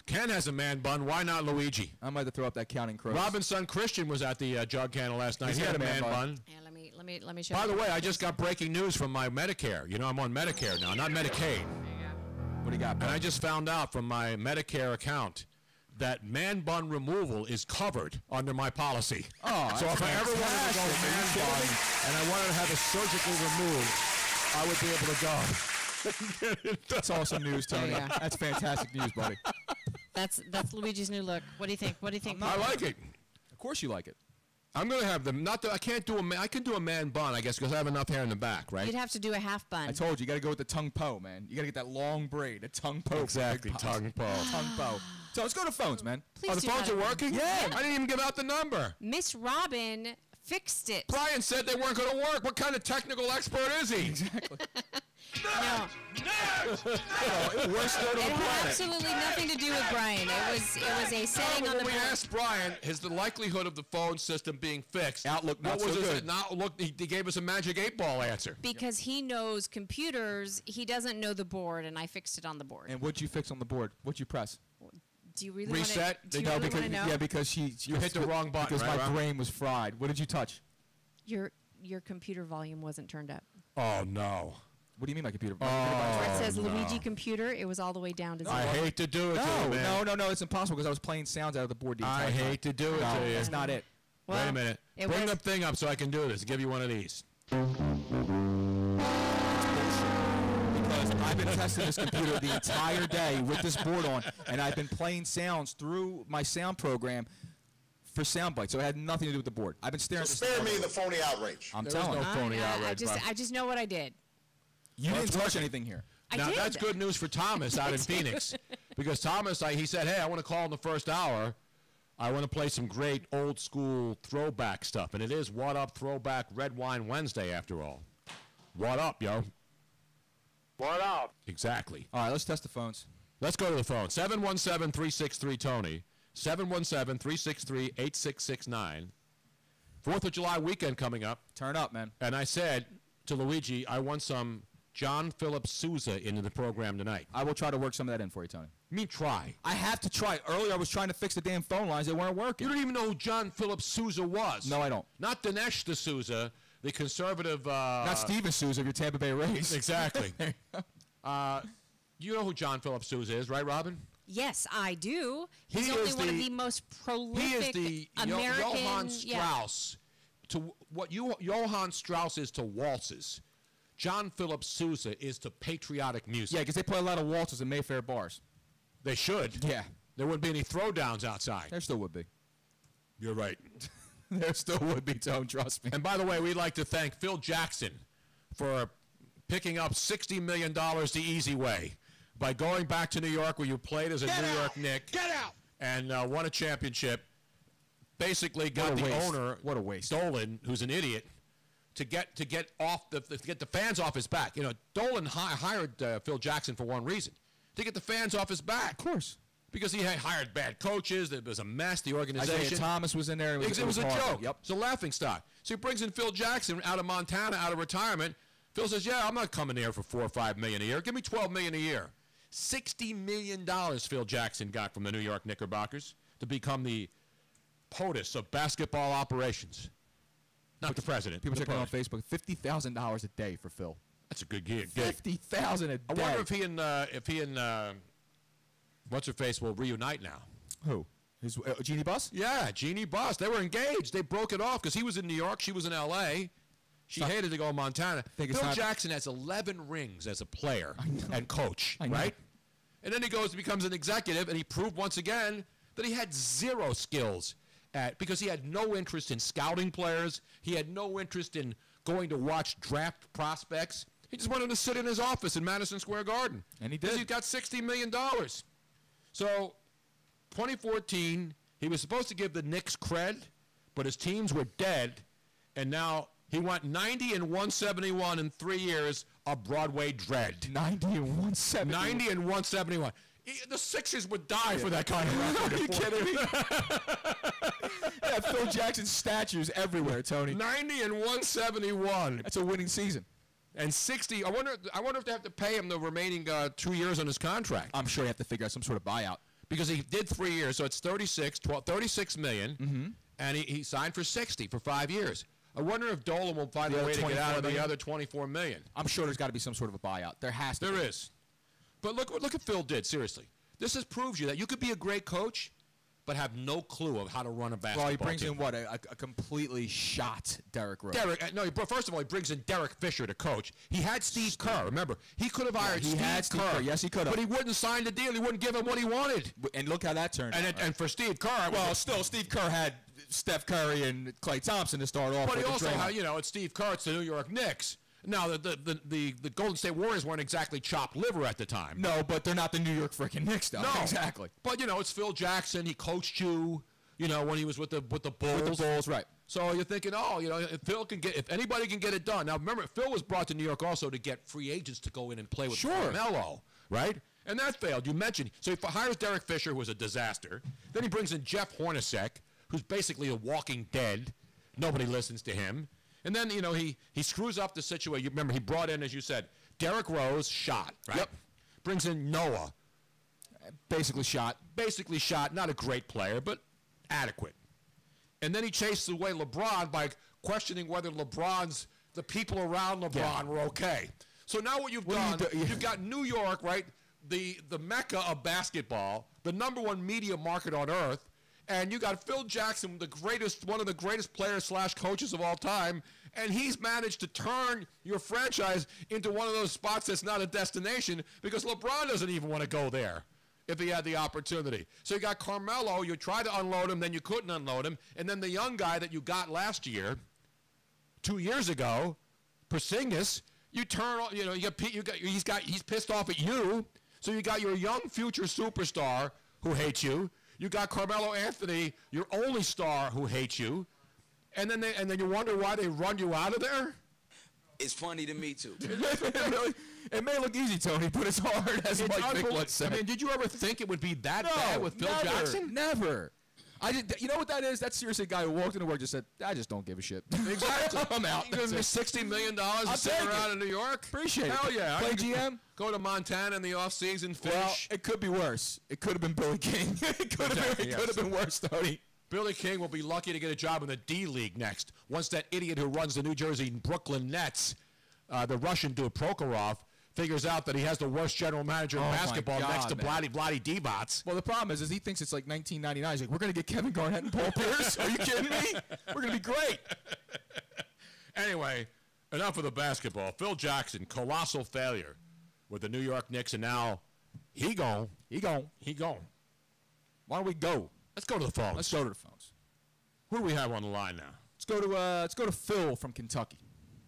Ken has a man bun. Why not Luigi? I might have to throw up that Counting Crows. Robin's son Christian was at the Jughandle last night. He had a man bun. Yeah, let me show you. By the way, I just got breaking news from my Medicare. You know, I'm on Medicare now, not Medicaid. What do you got, And I just found out from my Medicare account that man bun removal is covered under my policy. Oh, so if I ever wanted to go man bun and I wanted to have it surgically removed, I would be able to go. That's awesome news, Tony. Yeah. That's fantastic news, buddy. That's Luigi's new look. What do you think? What do you think? I like it. Of course you like it. I'm gonna have them. I can't do I can do a man bun, I guess, because I have enough hair in the back, right? You'd have to do a half bun. I told you, you got to go with the tongue po, man. You got to get that long braid, a tongue po. Exactly, tongue po. Tongue po. So let's go to phones, man. Please the phones are working? Yeah. I didn't even give out the number. Miss Robin fixed it. Brian said they weren't going to work. What kind of technical expert is he? Exactly. No. Worst nerd on the It had planet. absolutely nothing to do with Brian. It was a setting on the When we board. asked Brian, the likelihood of the phone system being fixed. Outlook not what was so his, good. Not look. He gave us a magic 8-ball answer. Because he knows computers, he doesn't know the board, and I fixed it on the board. And what'd you fix on the board? What'd you press? Do you really Reset? want to know? Yeah, because you hit the wrong button, because right, my Rob? brain was fried. What did you touch? Your computer volume wasn't turned up. Oh no. What do you mean my computer? Where it says Luigi computer, it was all the way down to 0. I hate to do it to you, man. No, it's impossible because I was playing sounds out of the board the entire I time. hate to do it No, to you. that's not it. Wait a minute. Bring the thing up so I can do this. Give you one of these. Because I've been testing this computer the entire day with this board on, and I've been playing sounds through my sound program for soundbite, so it had nothing to do with the board. I've been staring. So spare me the phony outrage. I'm There telling was no you. phony outrage. I just know what I did. You didn't touch anything here. Now, that's good news for Thomas out in Phoenix. Because Thomas, he said, hey, I want to call in the first hour. I want to play some great old school throwback stuff. And it is What Up Throwback Red Wine Wednesday, after all. What up, yo? What up? Exactly. All right, let's test the phones. Let's go to the phone. 717-363-TONY. 717-363-8669. 4th of July weekend coming up. Turn up, man. And I said to Luigi, I want some John Philip Sousa into the program tonight. I will try to work some of that in for you, Tony. Me try. I have to try. Earlier, I was trying to fix the damn phone lines. They weren't working. You don't even know who John Philip Sousa was. No, I don't. Not Dinesh D'Souza, the conservative. Not Steven Souza of your Tampa Bay Rays. Exactly. You know who John Philip Sousa is, right, Robin? Yes, I do. He's He only is one of the- the most prolific He is the American. Johann Strauss to what Johann Strauss is to waltzes. John Philip Sousa is to patriotic music. Yeah, because they play a lot of waltzes in Mayfair bars. They should. Yeah. There wouldn't be any throwdowns outside. There still would be. You're right. There still would be, Tone, trust me. And by the way, we'd like to thank Phil Jackson for picking up $60 million the easy way by going back to New York, where you played as a New York Knick. Get out! And won a championship. Basically got What a the waste. owner, What a waste. Dolan, who's an idiot, to get the fans off his back. You know, Dolan hired Phil Jackson for one reason, to get the fans off his back. Of course. Because he had hired bad coaches. It was a mess, the organization. Isaiah Thomas was in there. It was a horrible. joke. Yep. It's a laughing stock. So he brings in Phil Jackson out of Montana, out of retirement. Phil says, yeah, I'm not coming here for $4 or $5 million a year. Give me $12 million a year. $60 million Phil Jackson got from the New York Knickerbockers to become the POTUS of basketball operations. Not the president. People the checking on POTUS. Facebook. $50,000 a day for Phil. That's a good gig. $50,000 a day. I wonder if he and what's her face will reunite now. Who? His Jeannie Buss? Yeah, Jeannie Buss. They were engaged. They broke it off because he was in New York. She was in L.A. She hated to go to Montana. Think it's Phil not- Jackson has 11 rings as a player and coach, I know. right? And then he goes and becomes an executive, and he proved once again that he had zero skills because he had no interest in scouting players. He had no interest in going to watch draft prospects. He just wanted to sit in his office in Madison Square Garden. And he Because did. he's got $60 million. So 2014, he was supposed to give the Knicks cred, but his teams were dead, and now he went 90 and 171 in 3 years of Broadway dread. 90 and 171. 90 and 171. The Sixers would die for that kind of record. Are you kidding me? Yeah, Phil Jackson statues everywhere, Tony. 90 and 171. That's a winning season. And 60. I wonder if they have to pay him the remaining 2 years on his contract. I'm sure you have to figure out some sort of buyout. Because he did 3 years, so it's 36 million, and he signed for 60 for 5 years. I wonder if Dolan will find a way to get out of the other 24 million. I'm sure there's got to be some sort of a buyout. There has to be. There is. But look what Phil did, seriously. This just proves you that you could be a great coach, but have no clue of how to run a basketball Well, he brings team. in what? A completely shot Derrick Rose. First of all, he brings in Derek Fisher to coach. He had Steve Kerr. Remember, he could have hired he had Steve Steve Kerr. Kerr. Yes, he could have. But he wouldn't sign the deal. He wouldn't give him what he wanted. And look how that turned out. And for Steve Kerr, well, still, Steve Kerr had Steph Curry and Klay Thompson to start off but with. he also Draymond. had, it's Steve Kerr, it's the New York Knicks. Now, the Golden State Warriors weren't exactly chopped liver at the time. No, but they're not the New York freaking Knicks, though. No. Exactly. But, it's Phil Jackson. He coached you, when he was with the Bulls. With the Bulls, right. So you're thinking, if anybody can get it done. Now, remember, Phil was brought to New York also to get free agents to go in and play with Carmelo, right? And that failed. You mentioned. So he hires Derek Fisher, who was a disaster. Then he brings in Jeff Hornacek, who's basically a walking dead. Nobody listens to him. And then, he screws up the situation. You remember, he brought in, as you said, Derrick Rose, shot, right? Yep. Brings in Noah. Basically shot. Basically shot. Not a great player, but adequate. And then he chases away LeBron by questioning whether the people around LeBron were okay. So now what you've done, you've got New York, right? The mecca of basketball, the number one media market on earth, and you got Phil Jackson, one of the greatest players / coaches of all time, and he's managed to turn your franchise into one of those spots that's not a destination because LeBron doesn't even want to go there. if he had the opportunity. So you got Carmelo. You tried to unload him, then you couldn't unload him. And then the young guy that you got last year, 2 years ago, Porzingis, you turn on, he's pissed off at you. So you got your young future superstar who hates you. You got Carmelo Anthony, your only star who hates you. And then you wonder why they run you out of there? It's funny to me, too. It may look easy, Tony, but it's hard, as Mike Bickler said. I mean, did you ever think it would be that bad with Phil Jackson? Never. You know what that is? That's seriously a guy who walked into work and just said, I just don't give a shit. Exactly. I'm out. You give me $60 million to sit around in New York? Appreciate it. Hell yeah. Play GM? Go to Montana in the offseason, fish. Well, it could be worse. It could have been Billy King. It could have been worse, Tony. Billy King will be lucky to get a job in the D-League next. Once that idiot who runs the New Jersey Brooklyn Nets, the Russian dude Prokhorov, figures out that he has the worst general manager in basketball next to Vladdy Divac. Well, the problem is he thinks it's like 1999. He's like, we're going to get Kevin Garnett and Paul Pierce? Are you kidding me? We're going to be great. Anyway, enough of the basketball. Phil Jackson, colossal failure with the New York Knicks, and now he gone. Why don't we go? Let's go to the phones. Who do we have on the line now? Let's go to Phil from Kentucky.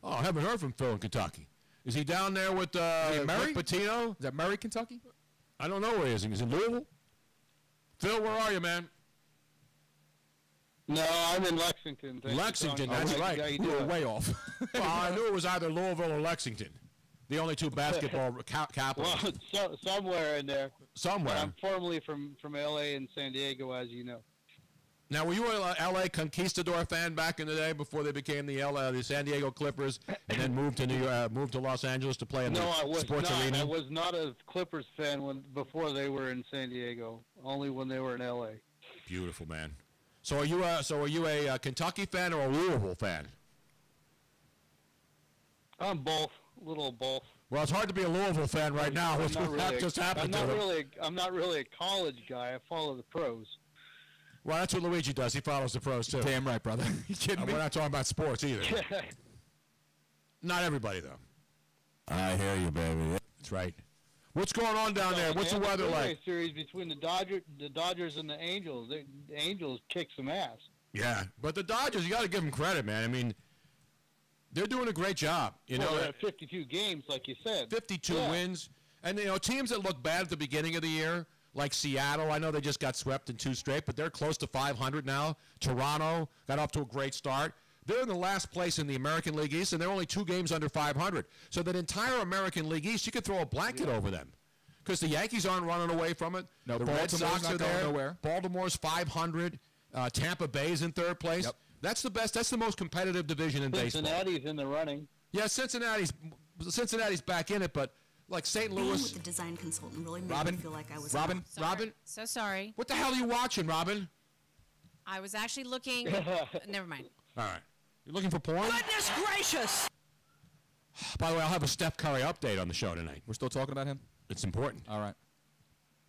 Oh, I haven't heard from Phil in Kentucky. Is he down there with Rick Pitino? Is that Murray, Kentucky? I don't know where he is. He's in Louisville? Phil, where are you, man? No, I'm in Lexington. Lexington, that's right. We were way off. Well, I knew it was either Louisville or Lexington. The only two basketball capitals. Well, somewhere in there. Somewhere. I'm formerly from L.A. and San Diego, as you know. Now, were you an L.A. Conquistador fan back in the day before they became the San Diego Clippers and then moved to Los Angeles to play in the sports arena? I was not a Clippers fan before they were in San Diego. Only when they were in L.A. Beautiful, man. So are you a Kentucky fan or a Louisville fan? I'm both. A little of both. Well, it's hard to be a Louisville fan right now. What's just happened to them. I'm not really a college guy. I follow the pros. Well, that's what Luigi does. He follows the pros, too. Damn right, brother. You kidding me? We're not talking about sports either. Not everybody, though. I hear you, baby. That's right. What's going on down there? What's the weather like? Series between the Dodgers and the Angels. The Angels kick some ass. Yeah, but the Dodgers, you got to give them credit, man. I mean, they're doing a great job. They're at 52 games, like you said. 52 wins. And, teams that look bad at the beginning of the year, like Seattle, I know they just got swept in 2 straight, but they're close to 500 now. Toronto got off to a great start. They're in the last place in the American League East, and they're only 2 games under 500. So that entire American League East, you could throw a blanket over them. Because the Yankees aren't running away from it. No, the Red Sox are there. Nowhere. Baltimore's 500. Tampa Bay's in 3rd place. Yep. That's the best. That's the most competitive division in baseball. Cincinnati's in the running. Yeah, Cincinnati's back in it, but like St. Louis. Being with the design consultant really made me feel like I was. Robin. So sorry. What the hell are you watching, Robin? I was actually looking. Never mind. All right. You're looking for porn? Goodness gracious! By the way, I'll have a Steph Curry update on the show tonight. We're still talking about him? It's important. All right.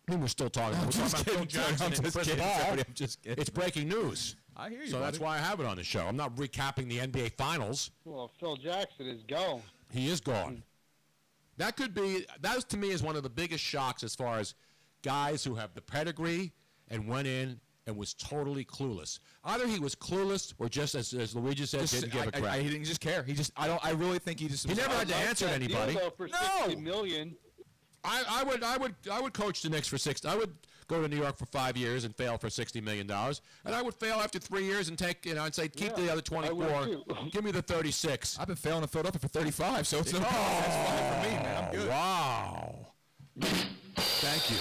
I mean, we're still talking. We're talking about Phil Jackson and Chris Paul. I'm just kidding. It's breaking news. I hear you, So that's why I have it on the show. I'm not recapping the NBA Finals. Well, Phil Jackson is gone. He is gone. That to me is one of the biggest shocks as far as guys who have the pedigree and went in and was totally clueless. Either he was clueless or just as Luigi said, didn't give a crap. He didn't just care. I really think he just. He never had to answer to anybody. For $60 million. I would coach the Knicks for 6. I would go to New York for 5 years and fail for $60 million, and I would fail after 3 years and take and say keep the other 24. Give me the 36. I've been failing in Philadelphia for 35, so it's no problem. That's fine for me, man. I'm good. Wow. Thank you.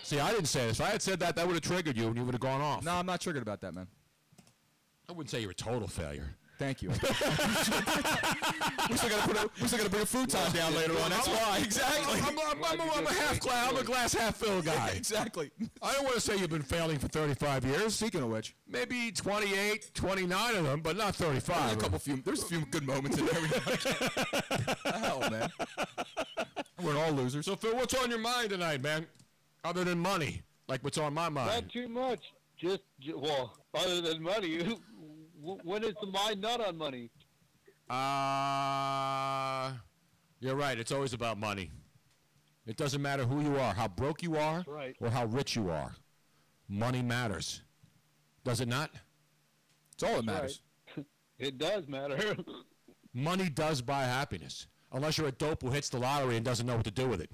See, I didn't say this. If I had said that, that would have triggered you, and you would have gone off. No, I'm not triggered about that, man. I wouldn't say you're a total failure. Thank you. we still got to bring a futon down later on. That's why. Exactly. I'm a glass half full guy. Exactly. I don't want to say you've been failing for 35 years. Speaking of which, maybe 28, 29 of them, but not 35. There's a few good moments in there. Hell, man. We're all losers. So, Phil, what's on your mind tonight, man? Other than money, like what's on my mind? Not too much. Well, other than money. When is the mind not on money? You're right. It's always about money. It doesn't matter who you are, how broke you are, right. or how rich you are. Money matters. Does it not? It's all that matters. Right. It does matter. Money does buy happiness. Unless you're a dope who hits the lottery and doesn't know what to do with it.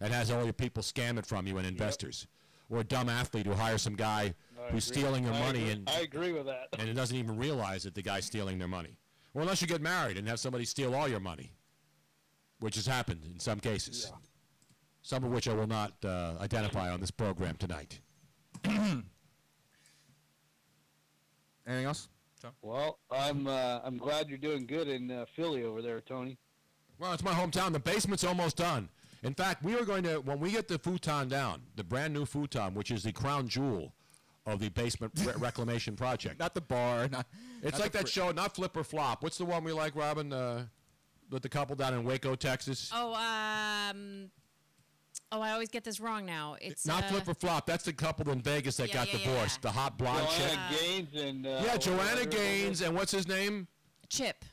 And has all your people scamming from you and investors. Or a dumb athlete who hires some guy who's stealing your money. I agree with that. And it doesn't even realize that the guy's stealing their money. Or unless you get married and have somebody steal all your money. Which has happened in some cases. Yeah. Some of which I will not identify on this program tonight. Anything else? Well, I'm glad you're doing good in Philly over there, Tony. Well, it's my hometown. The basement's almost done. In fact, we are going to, when we get the futon down, the brand new futon, which is the crown jewel of the basement reclamation project. Not the bar. It's like that show, not Flip or Flop. What's the one we like, Robin, with the couple down in Waco, Texas? I always get this wrong now. It's not Flip or Flop. That's the couple in Vegas that got divorced. The hot blonde chick. Joanna Gaines and Joanna Gaines and what's his name? Chip.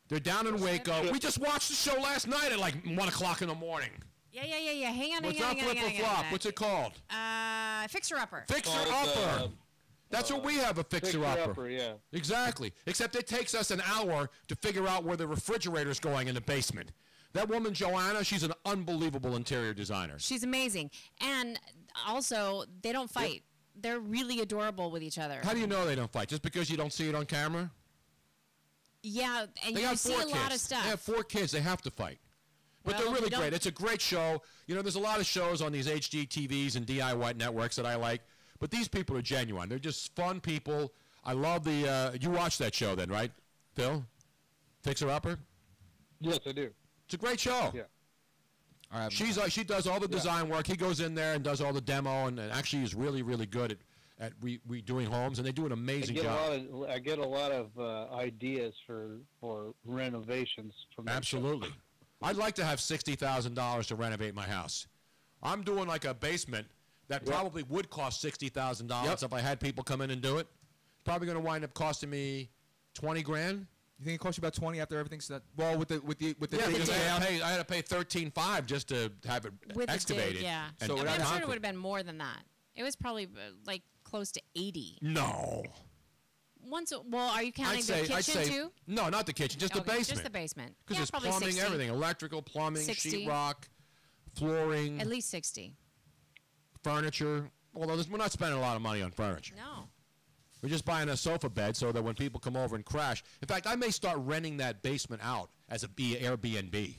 They're down in Waco. We just watched the show last night at like 1 o'clock in the morning. Yeah. Hang on. What's not Flip or Flop? What's it called? Fixer Upper. Fixer Upper. That's what we have, a Fixer Upper. Yeah. Exactly. Except it takes us an hour to figure out where the refrigerator's going in the basement. That woman, Joanna, she's an unbelievable interior designer. She's amazing. And also, they don't fight. Yep. They're really adorable with each other. How do you know they don't fight? Just because you don't see it on camera? Yeah, and you see a lot of stuff. They have 4 kids. They have to fight. But they're really great. It's a great show. You know, there's a lot of shows on these HGTVs and DIY networks that I like. But these people are genuine. They're just fun people. I love the, you watch that show then, right, Phil? Fixer Upper? Yes, I do. It's a great show. Yeah. She does all the design work. He goes in there and does all the demo, and actually is really, really good at redoing homes, and they do an amazing job. I get a lot of ideas for renovations from that Absolutely. show. I'd like to have $60,000 to renovate my house. I'm doing like a basement that probably would cost $60,000 if I had people come in and do it. It's probably going to wind up costing me $20,000. You think it costs you about 20 after everything's set? Well, with the because I had to pay $13,500 just to have it excavated. So I'm sure it would have been more than that. It was probably like close to 80. No. Are you counting the kitchen too? No, not the kitchen, just the basement. Just the basement. Because there's plumbing, 60. everything, electrical, plumbing, 60. sheetrock, flooring. At least 60. Furniture. Although we're not spending a lot of money on furniture. No. We're just buying a sofa bed so that when people come over and crash. In fact, I may start renting that basement out as an Airbnb.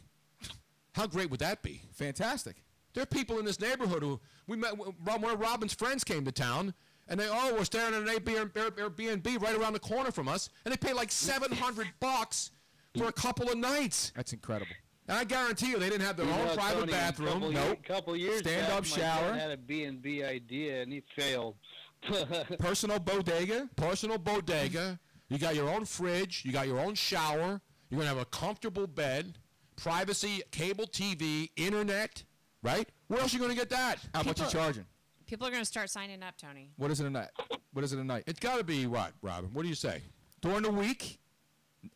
How great would that be? Fantastic. There are people in this neighborhood who we met. One of Robin's friends came to town, and we're staring at an Airbnb right around the corner from us, and they pay like $700 for a couple of nights. That's incredible. And I guarantee you, they didn't have their own private bathroom. Couple years stand-up shower. My dad had a B&B idea, and he failed. Personal bodega. You got your own fridge. You got your own shower. You're going to have a comfortable bed, privacy, cable TV, internet, right? Where else are you going to get that? How much are you charging? People are going to start signing up, Tony. What is it a night? It's got to be what, Robin? What do you say? During the week?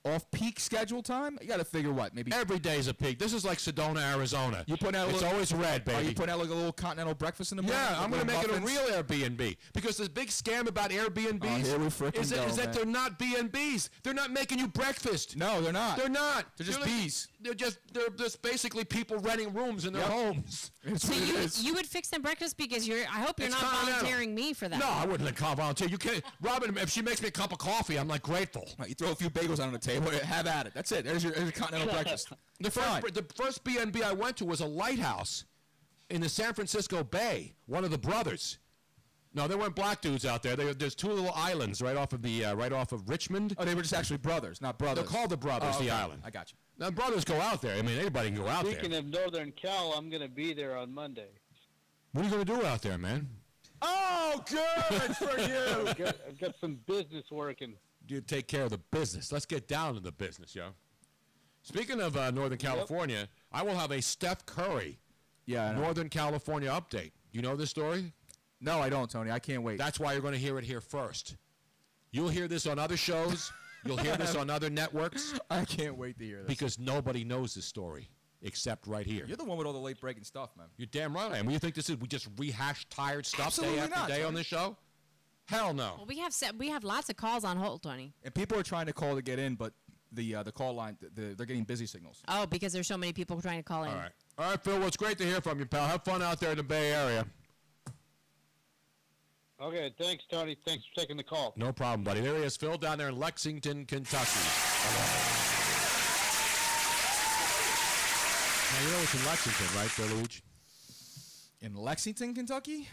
Off-peak schedule time? You got to figure what? Maybe every day's a peak. This is like Sedona, Arizona. You putting out it's always red, baby. Are you putting out like a little continental breakfast in the morning? Yeah, I'm going to make it a real Airbnb because the big scam about Airbnbs is that they're not B&Bs. They're not making you breakfast. No, they're not. They're not. They're just bees. They're just basically people renting rooms in their homes. So you would fix them breakfast because I hope you're not volunteering me for that. No, I wouldn't volunteer. You can't, Robin. If she makes me a cup of coffee, I'm like grateful. Right, you throw a few bagels on the table. Have at it. That's it. There's your continental breakfast. The first B&B I went to was a lighthouse in the San Francisco Bay. One of the brothers. No, there weren't black dudes out there. There's 2 little islands right off of Richmond. Oh, they were just actually brothers, not brothers. They're called the brothers. The island. I got you. Now brothers go out there. I mean, anybody can go out there. Speaking of Northern Cal, I'm going to be there on Monday. What are you going to do out there, man? Oh, good for you. I've got some business working. You take care of the business. Let's get down to the business, yo. Speaking of Northern California, I will have a Steph Curry Northern California update. You know this story? No, I don't, Tony. I can't wait. That's why you're going to hear it here first. You'll hear this on other shows. You'll hear this on other networks. I can't wait to hear this. Because nobody knows this story. except right here. You're the one with all the late breaking stuff, man. You're damn right I am. What do you think this is? We just rehash tired stuff Absolutely day after not, day on Tony. this show? Hell no. Well, we have lots of calls on hold, Tony. And people are trying to call to get in, but the call line, they're getting busy signals. Oh, because there's so many people trying to call in. All right, Phil, well, it's great to hear from you, pal. Have fun out there in the Bay Area. Okay, thanks, Tony. Thanks for taking the call. No problem, buddy. There he is, Phil, down there in Lexington, Kentucky. Now, you know it's in Lexington, right, Phil Luigi? In Lexington, Kentucky?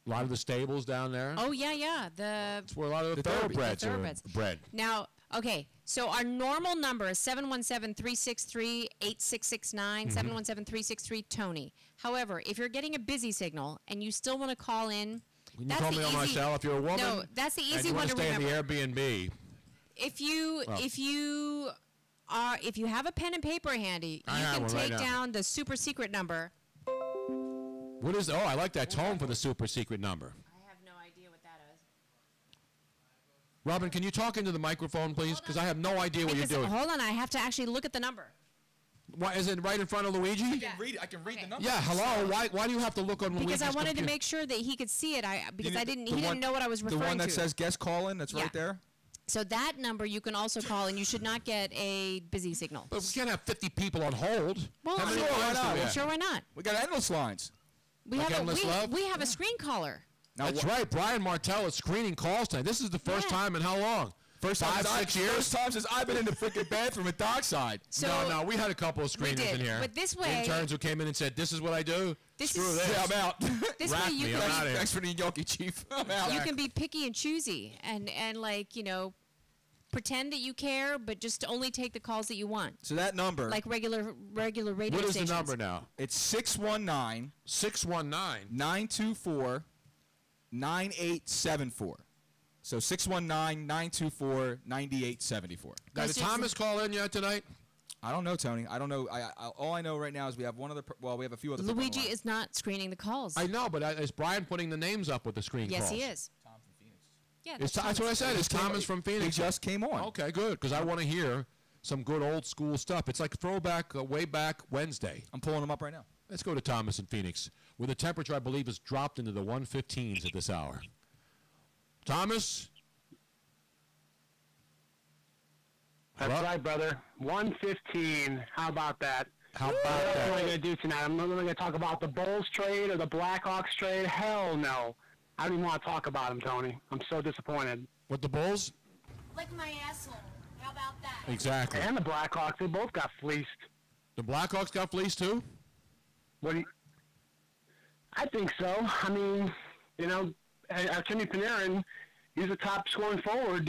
A lot of the stables down there. Oh, yeah. That's where a lot of the thoroughbreds are bred. Now, okay, so our normal number is 717-363-8669, 717-363-TONY. However, if you're getting a busy signal and you still want to call in, Can you call me on my cell if you're a woman? No, that's the easy one to stay remember. in the Airbnb. If you have a pen and paper handy, you can take down the super secret number. What is? Oh, I like that tone for the super secret number. I have no idea what that is. Robin, can you talk into the microphone, please? Because I have no idea what you're doing. Hold on, I have to actually look at the number. Why, is it right in front of Luigi? I can read the number. Yeah, hello. Why do you have to look on Luigi's Because I wanted to computer? make sure that he could see it. He didn't know what I was referring to. The one that says guest call in, that's right there? So that number you can also call, and you should not get a busy signal. But we can't have 50 people on hold. Well, How many sure, lines why do not? we have? Sure, why not? We got endless lines. We have a screen caller. That's right. Brian Martell is screening calls tonight. This is the first time in how long? First time 6 years? First time since I've been in the freaking bathroom at Dockside. No, we had a couple of screeners in here. But this way, interns who came in and said, "This is what I do." Screw this. Yeah, I'm out. This way you can I'm out of here. Thanks for the gnocchi, Chief. I'm out. You can be picky and choosy, and like pretend that you care, but just only take the calls that you want. So that number, like regular radio What is stations. the number now? It's 619 924 9874. So 619-924-9874. Did Thomas call in yet tonight? I don't know, Tony. I don't know. All I know right now is we have one other. We have a few other. Luigi is not screening the calls. I know, but is Brian putting the names up with the screen calls? Yes, he is. Tom from Phoenix. Yeah, that's what I said. It's Thomas from Phoenix. He just came on. Okay, good, because I want to hear some good old school stuff. It's like throwback, way back Wednesday. I'm pulling them up right now. Let's go to Thomas in Phoenix, where the temperature, I believe, has dropped into the 115s at this hour. Thomas? That's right, brother. 115. How about that? How about What that? am I going to do tonight? I'm not going to talk about the Bulls trade or the Blackhawks trade. Hell no. I don't even want to talk about them, Tony. I'm so disappointed. What, the Bulls? Lick my asshole. How about that? Exactly. And the Blackhawks, they both got fleeced. The Blackhawks got fleeced too? I think so. I mean, Artemi Panarin, he's a top scoring forward,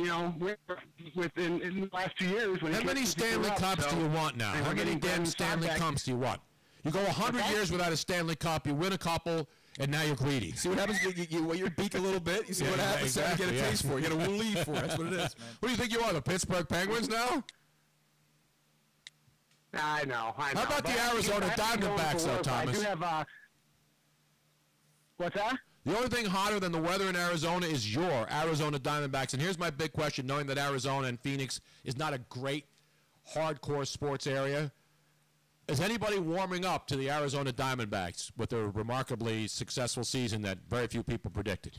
within the last 2 years. How many Stanley Cups do you want now? How many damn Stanley Cups do you want? You go 100 years without a Stanley Cup, you win a couple, and now you're greedy. See what happens? You wet your beak a little bit. You see what happens? Exactly, You get a taste for it. You get a lead for it. That's what it is, man. What do you think you are, the Pittsburgh Penguins now? I know. How about the Arizona Diamondbacks, though, Thomas? I do have, what's that? The only thing hotter than the weather in Arizona is your Arizona Diamondbacks. And here's my big question, knowing that Arizona and Phoenix is not a great hardcore sports area. Is anybody warming up to the Arizona Diamondbacks with their remarkably successful season that very few people predicted?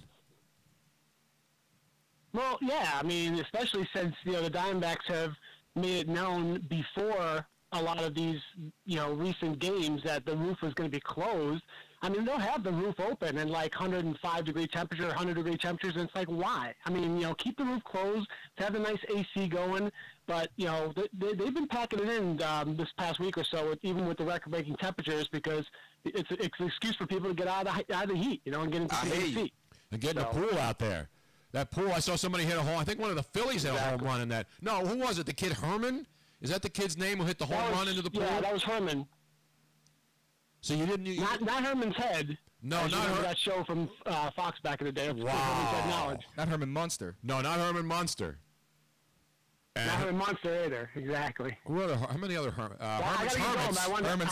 Well, yeah. I mean, especially since, the Diamondbacks have made it known before a lot of these, recent games that the roof was going to be closed. I mean, they'll have the roof open in like 105-degree temperature, 100-degree temperatures, and it's like, why? I mean, keep the roof closed, to have the nice AC going, but, they've been packing it in this past week or so, even with the record-breaking temperatures, because it's an excuse for people to get out of the heat, and get into the AC. And getting a pool out there. That pool, I saw somebody hit a home. I think one of the Phillies hit a home run in that. No, who was it? The kid Herman? Is that the kid's name who hit the home run into the pool? Yeah, that was Herman. So you didn't... Not Herman's Head. No, not Herman. That show from Fox back in the day. Wow. Herman's Head Knowledge. Not Herman Munster. No, not Herman Munster. Not Herman Munster either. Exactly. How many other Hermits? Herman's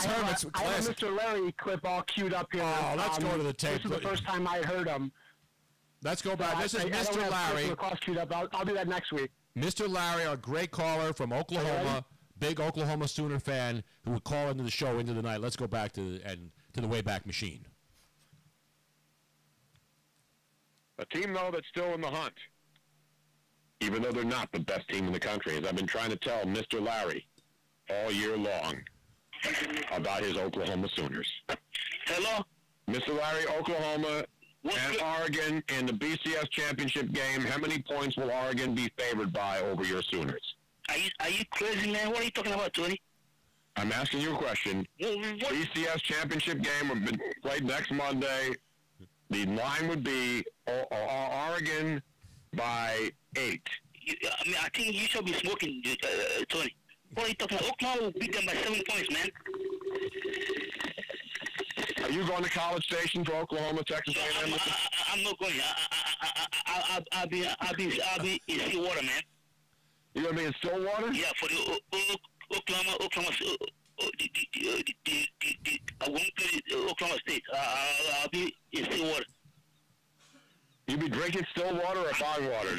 Hermits. I have a Mr. Larry clip all queued up here. Oh, let's go to the tape. This is the first time I heard him. Let's go back. This is Mr. I Larry. I'll do that next week. Mr. Larry, a great caller from Oklahoma, big Oklahoma Sooner fan who would call into the show into the night. Let's go back to the Wayback Machine. A team, though, that's still in the hunt, even though they're not the best team in the country, as I've been trying to tell Mr. Larry all year long about his Oklahoma Sooners. Hello? Mr. Larry, Oklahoma and Oregon in the BCS championship game, how many points will Oregon be favored by over your Sooners? Are you crazy, man? What are you talking about, Tony? I'm asking you a question. BCS championship game will be played next Monday. The line would be Oregon by 8. I think you should be smoking, Tony. What are you talking about? Oklahoma will beat them by 7 points, man. Are you going to College Station for Oklahoma, Texas A&M? I'm not going. I'll be in Stillwater, man. You're going to be in Stillwater? Yeah, for the Oklahoma. I won't play Oklahoma State. I'll be in Stillwater. You be drinking Stillwater or bog water?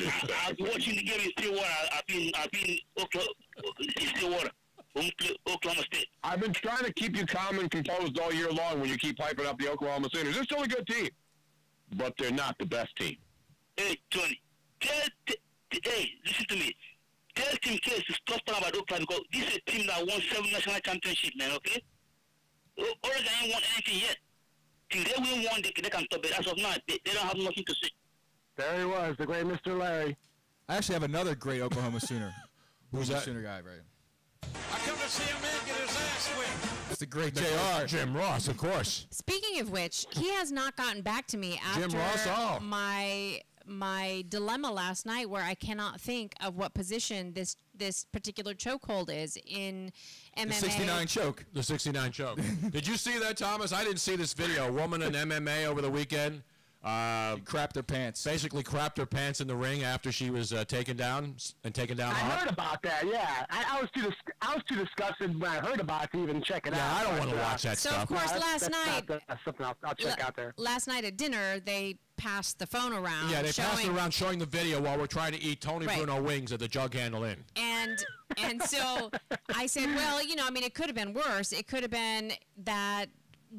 I'll be watching the game in Stillwater. I'll be in Stillwater. Oklahoma State. I've been trying to keep you calm and composed all year long when you keep hyping up the Oklahoma Sooners. They're still a good team, but they're not the best team. Hey, Tony. Hey, listen to me. Tell Team K to stop talking about Oklahoma because this is a team that won 7 national championships, man, okay? Oregon ain't won anything yet. Till they win one, they can top it. As of now, they don't have nothing to say. There he was, the great Mr. Larry. I actually have another great Oklahoma Sooner. Who's that? Sooner guy, right? I come to see a man get his ass whipped. That's the great JR. Jim Ross, of course. Speaking of which, he has not gotten back to me after Jim Ross, my dilemma last night, where I cannot think of what position this particular chokehold is in MMA. The 69 choke. The 69 choke. Did you see that, Thomas? I didn't see this video. A woman in MMA over the weekend. Crapped her pants. Basically crapped her pants in the ring after she was taken down I heard about that. Yeah, I was too disgusted when I heard about it to even check it out. Yeah, I don't want to watch that stuff. So of course, last night, that's something I'll check out there. Last night at dinner, they passed the phone around. Yeah, they passed it around showing the video while we're trying to eat Tony Bruno wings at the Jughandle Inn. And so I said, well, I mean, it could have been worse. It could have been that.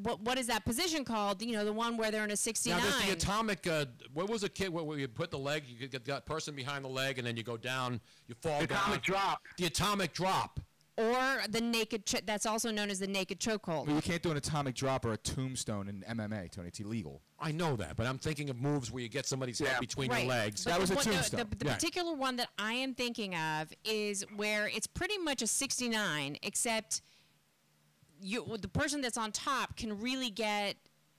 What is that position called? The one where they're in a 69. Now, there's the atomic, what was a kid where you put the leg, you get that person behind the leg, and then you go down, you fall down. The atomic drop. The atomic drop. Or the naked, that's also known as the naked chokehold. Well, you can't do an atomic drop or a tombstone in MMA, Tony. It's illegal. I know that, but I'm thinking of moves where you get somebody's head between your legs. But that was a tombstone. The particular one that I am thinking of is where it's pretty much a 69, except the person that's on top can really get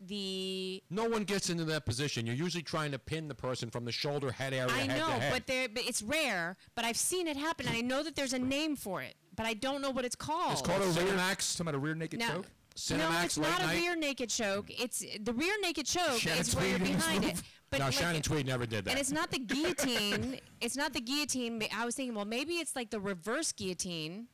the... No one gets into that position. You're usually trying to pin the person from the shoulder, head area, I know, head. but it's rare. But I've seen it happen, and I know that there's a name for it, but I don't know what it's called. It's called a Cinemax. Talking about a rear naked choke? No, it's not a rear naked choke. It's the rear naked choke Shannon is where you're behind it. But no, Shannon Tweed never did that. And it's not the guillotine. It's not the guillotine. I was thinking, well, maybe it's like the reverse guillotine.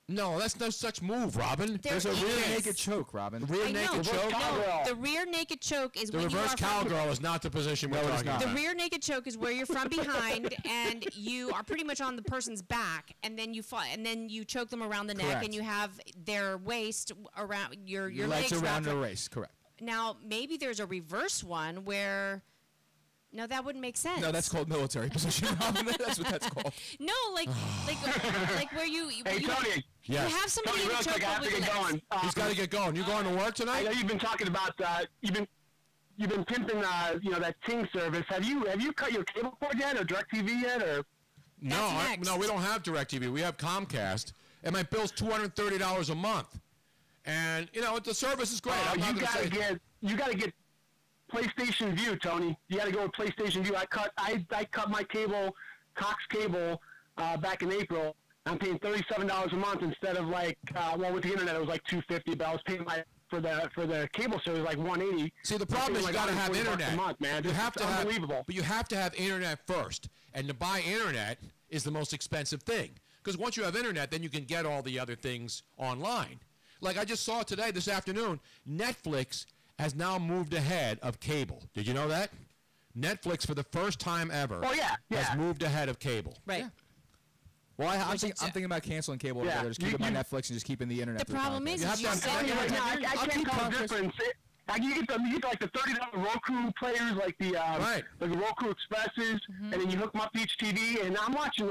No, that's no such move, Robin. There's a rear naked choke, Robin. Rear naked choke? No, the rear naked choke is the when reverse cowgirl is not the position we're talking about. The rear naked choke is where you're from behind and you are pretty much on the person's back, and then you fall, and then you choke them around the neck. Correct. And you have their waist around your legs around their waist. Correct. Now maybe there's a reverse one where. No, that wouldn't make sense. No, that's called military position, Robin. That's what that's called. No, like where you. Hey, Tony. You have somebody Tony, real quick, I have to get going. He's got to get going. You going to work tonight? I know you've been talking about you've been pimping that Ting service. Have you cut your cable cord yet, or DirecTV yet, or? No, we don't have DirecTV. We have Comcast, and my bill's $230 a month. And the service is great. You gotta get PlayStation View, Tony. You got to go with PlayStation View. I cut my cable, Cox Cable, back in April. I'm paying $37 a month instead of with the internet it was like $250. But I was paying for the cable service like $180. See, the problem is you got to have internet. A month, man. You have to have unbelievable. But you have to have internet first, and to buy internet is the most expensive thing. Because once you have internet, then you can get all the other things online. Like I just saw today, this afternoon, Netflix has now moved ahead of cable. Did you know that? Netflix, for the first time ever, has moved ahead of cable. Right. Well, I'm thinking about canceling cable altogether. Just keeping my Netflix and just keeping the internet. The problem is, I can't tell the difference. You get like the $30 Roku players, like the Roku Expresses, and then you hook them up to each TV. And I'm watching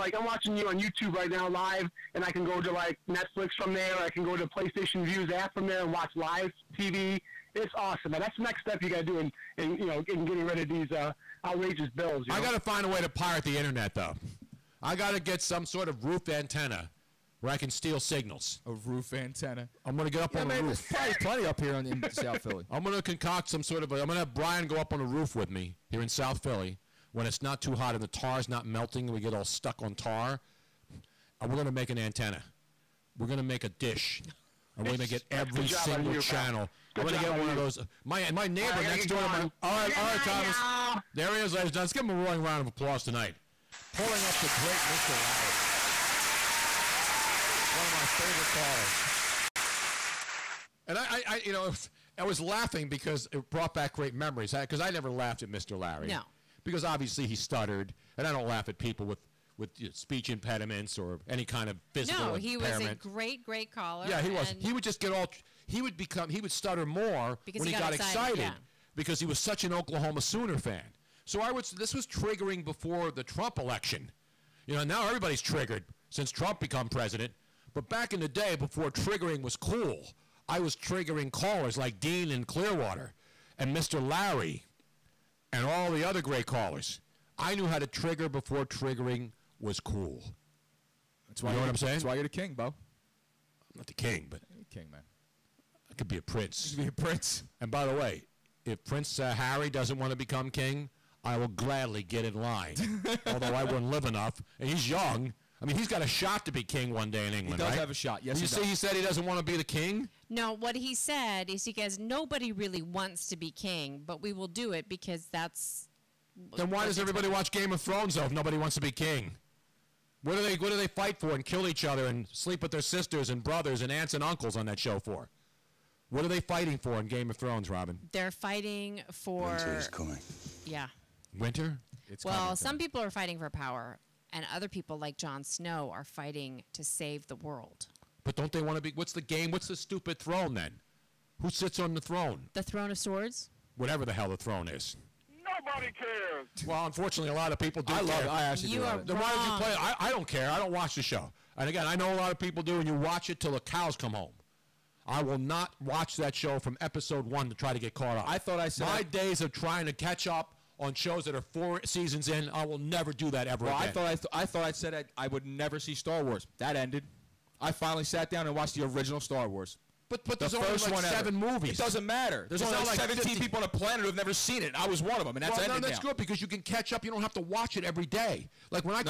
you on YouTube right now live, and I can go to like Netflix from there. I can go to PlayStation View's app from there and watch live TV. It's awesome, man. That's the next step you got to do in getting rid of these outrageous bills. I got to find a way to pirate the internet, though. I got to get some sort of roof antenna where I can steal signals. A roof antenna. I'm going to get up on the roof. There's probably plenty up here in South Philly. I'm going to concoct some sort of I'm going to have Brian go up on the roof with me here in South Philly when it's not too hot and the tar's not melting and we get all stuck on tar. And we're going to make an antenna. We're going to make a dish. And we're going to get every single channel. I'm going to get one of those. My neighbor next door to my... All right, Thomas. There he is, ladies and gentlemen. Let's give him a roaring round of applause tonight. Pulling up the great Mr. Larry. One of my favorite callers. And I was laughing because it brought back great memories. Because I never laughed at Mr. Larry. No. Because obviously he stuttered. And I don't laugh at people with speech impediments or any kind of physical impairment. No, he was a great caller. Yeah, he was. He would just get all... He would stutter more because when he got excited because he was such an Oklahoma Sooner fan. So this was triggering before the Trump election. Now everybody's triggered since Trump became president. But back in the day, before triggering was cool, I was triggering callers like Dean in Clearwater and Mr. Larry and all the other great callers. I knew how to trigger before triggering was cool. That's why you know what I'm saying? That's why you're the king, Bo. I'm not the king, but... You're the king, man. I could be a prince. You could be a prince. And by the way, if Prince Harry doesn't want to become king, I will gladly get in line. Although I wouldn't live enough. And he's young. I mean, he's got a shot to be king one day in England, He does have a shot. Yes, you see he said he doesn't want to be the king? No, what he said is because nobody really wants to be king, but we will do it because that's... Then why does everybody watch Game of Thrones, though, if nobody wants to be king? What do they fight for and kill each other and sleep with their sisters and brothers and aunts and uncles on that show for? What are they fighting for in Game of Thrones, Robin? They're fighting for... Winter is coming. Yeah. Winter? Some people are fighting for power, and other people, like Jon Snow, are fighting to save the world. But don't they want to be... What's the game? What's the stupid throne, then? Who sits on the throne? The Throne of Swords? Whatever the hell the throne is. Nobody cares. Well, unfortunately, a lot of people do care. I love it. I actually do love it. Then why don't you play it? I don't care. I don't watch the show. And again, I know a lot of people do, and you watch it till the cows come home. I will not watch that show from episode 1 to try to get caught up. I thought I said... My days of trying to catch up on shows that are 4 seasons in, I will never do that ever again. I thought I said I would never see Star Wars. That ended. I finally sat down and watched the original Star Wars. But there's only like 7 movies. It doesn't matter. There's only like 17 people on the planet who have never seen it. I was one of them, and that's ended that's now. good because you can catch up. You don't have to watch it every day. Like when I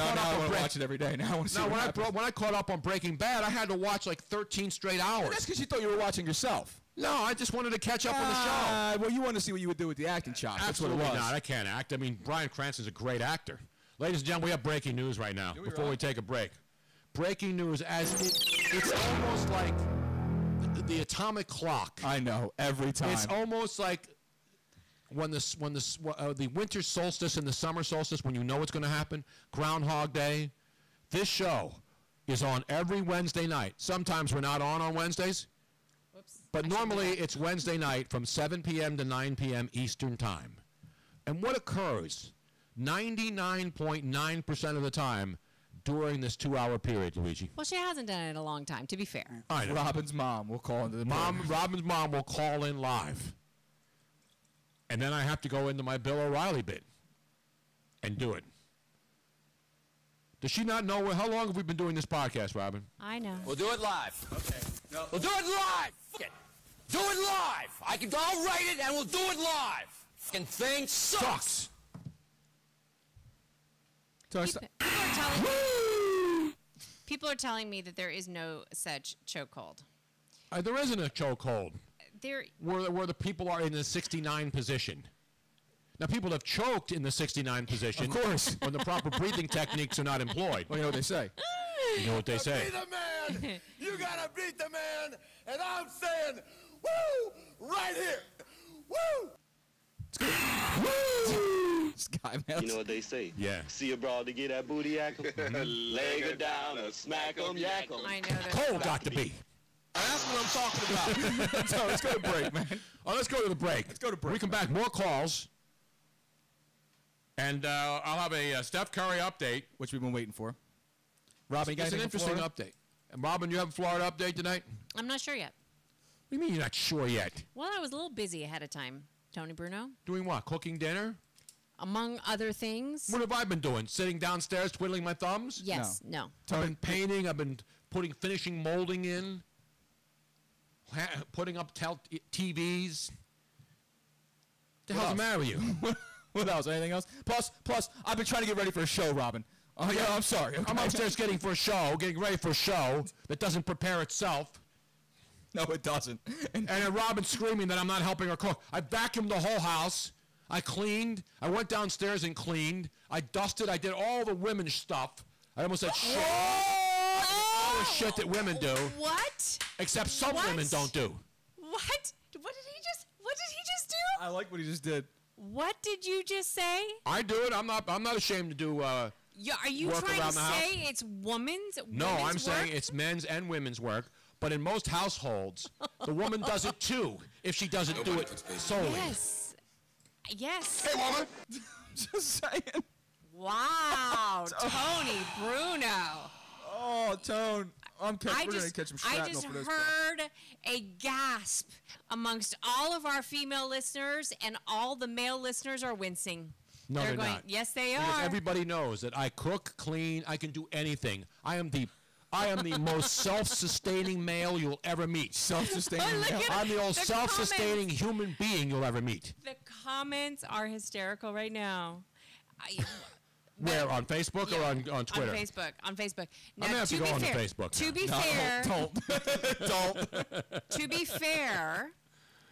watch it every day. Now I want to see when I caught up on Breaking Bad, I had to watch like 13 straight hours. Well, that's because you thought you were watching yourself. No, I just wanted to catch up on the show. Well, you wanted to see what you would do with the acting chops. Absolutely that's what it was. not. I can't act. I mean, Bryan Cranston's a great actor. Ladies and gentlemen, we have breaking news right now before we take a break. Breaking news it's almost like the atomic clock. I know, every time. It's almost like when the winter solstice and the summer solstice, when you know what's going to happen, Groundhog Day. This show is on every Wednesday night. Sometimes we're not on Wednesdays, but normally it's Wednesday night from 7 p.m. to 9 p.m. Eastern Time. And what occurs 99.9% of the time during this 2-hour period, Luigi? Well, she hasn't done it in a long time, to be fair. I know. Robin's mom will call into the Robin's mom will call in live. And then I have to go into my Bill O'Reilly bit and do it. Does she not know? How long have we been doing this podcast, Robin? I know. We'll do it live. Okay. No. We'll do it live. F it. Do it live. I'll write it and we'll do it live. Fucking thing sucks. People are telling me that there is no such chokehold. There isn't a chokehold. There, where the people are in the 69 position. Now, people have choked in the 69 position. Of course. When the proper breathing techniques are not employed. Well, you know what they say. You know what they say. Be the man. You gotta beat the man. And I'm saying, woo, right here. Woo. It's good. Woo. this guy, man. You know what they say? Yeah. See a broad to get that booty yak 'em. Leg her down or smack 'em, yak 'em. I know that. Cole got to be. That's what I'm talking about. So let's go to break, man. Oh, let's go to the break. Let's go to break. We come back, more calls. And I'll have a Steph Curry update. Which we've been waiting for. Robin, you got It's an anything from interesting Florida? update. And Robin, you have a Florida update tonight? I'm not sure yet. What do you mean you're not sure yet? Well, I was a little busy ahead of time, Tony Bruno. Doing what? Cooking dinner? Among other things. What have I been doing? Sitting downstairs twiddling my thumbs? Yes, no. I've been painting. I've been finishing molding in. Putting up TVs. The hell's the matter with you? What else? Anything else? Plus, I've been trying to get ready for a show, Robin. Oh, yeah, I'm sorry. Okay. I'm upstairs getting ready for a show that doesn't prepare itself. No, it doesn't. And then Robin's screaming that I'm not helping her cook. I vacuumed the whole house. I cleaned. I went downstairs and cleaned. I dusted. I did all the women's stuff. I almost said shit. All the shit that women do. What? Except some women don't do. What? What did he just do? I like what he just did. What did you just say? I do it. I'm not ashamed to do Are you work trying around to the house. say it's women's No, I'm work? saying it's men's and women's work. But in most households, the woman does it too if she doesn't do it solely. Yes. Yes. Hey, woman. Just saying. Wow, Tony Bruno. Oh, Tone. We're going to catch some shrapnel I just for this. heard a gasp amongst all of our female listeners, and all the male listeners are wincing. No, they're going, not. Yes, they Because are. everybody knows that I cook, clean, I can do anything. I am the most self-sustaining male you'll ever meet. Self-sustaining male. I'm the most self-sustaining human being you'll ever meet. The comments are hysterical right now. Where, on Facebook or on Twitter? On Facebook. Now, I'm going to have to go on the Facebook To now. be No, fair. Don't. To be fair,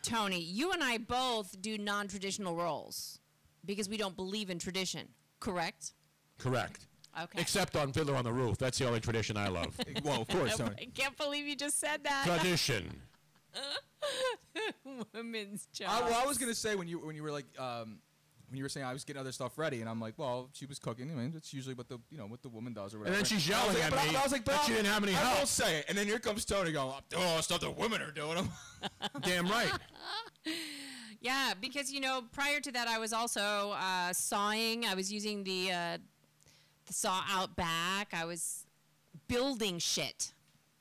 Tony, you and I both do non-traditional roles because we don't believe in tradition, correct? Correct. Okay. Except on Fiddler on the Roof. That's the only tradition I love. Well, of course, Tony. I can't believe you just said that. Tradition. Women's job. I was going to say when you were like when you were saying I was getting other stuff ready, and I'm like, well, she was cooking. I mean, that's usually what the woman does or whatever. And then she's yelling at me I was like, that she didn't have any help. I won't say it. And then here comes Tony going, oh, stuff the women are doing. Damn right. Yeah, because prior to that, I was also sawing. I was using the saw out back. I was building shit.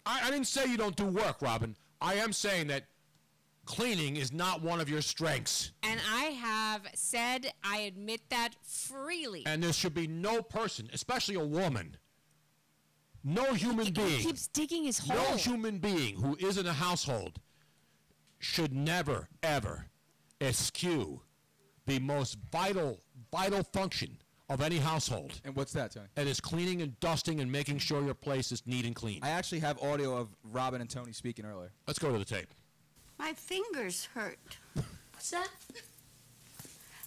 I didn't say you don't do work, Robin. I am saying that cleaning is not one of your strengths. And I have said I admit that freely. And there should be no person, especially a woman, no human being. He keeps digging his hole. No human being who is in a household should never, ever eschew the most vital function of any household. And what's that, Tony? It is cleaning and dusting and making sure your place is neat and clean. I actually have audio of Robin and Tony speaking earlier. Let's go to the tape. My fingers hurt. What's that?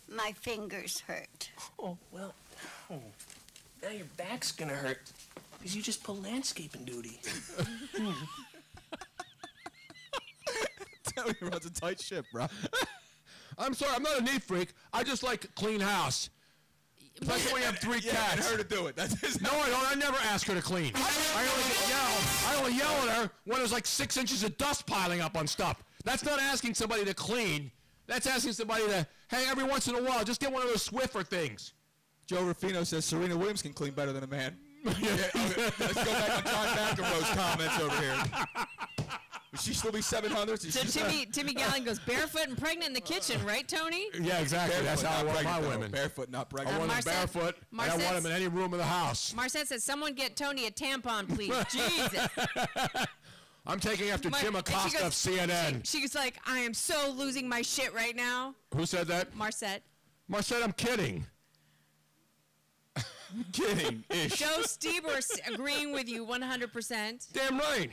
My fingers hurt. Oh, well, now your back's gonna hurt because you just pulled landscaping duty. Tony runs a tight ship, bro. I'm sorry, I'm not a neat freak. I just like a clean house. Especially when you have 3 cats. And her to do it. No, I don't. I never ask her to clean. I only yell at her when there's like 6 inches of dust piling up on stuff. That's not asking somebody to clean. That's asking somebody to, hey, every once in a while, just get one of those Swiffer things. Joe Ruffino says Serena Williams can clean better than a man. Let's go back on John McEnroe's comments over here. Will she still be 700? So Timmy Gallen goes barefoot and pregnant in the kitchen, right, Tony? Yeah, exactly. Barefoot, That's how I want my though. women. Barefoot, not pregnant. I want them barefoot, and I want them in any room of the house. Marcette says, someone get Tony a tampon, please. Jesus. I'm taking after Jim Acosta of CNN. She was like, I am so losing my shit right now. Who said that? Marcette. Marcette, I'm kidding. Kidding-ish. Joe Stieber agreeing with you 100%. Damn right.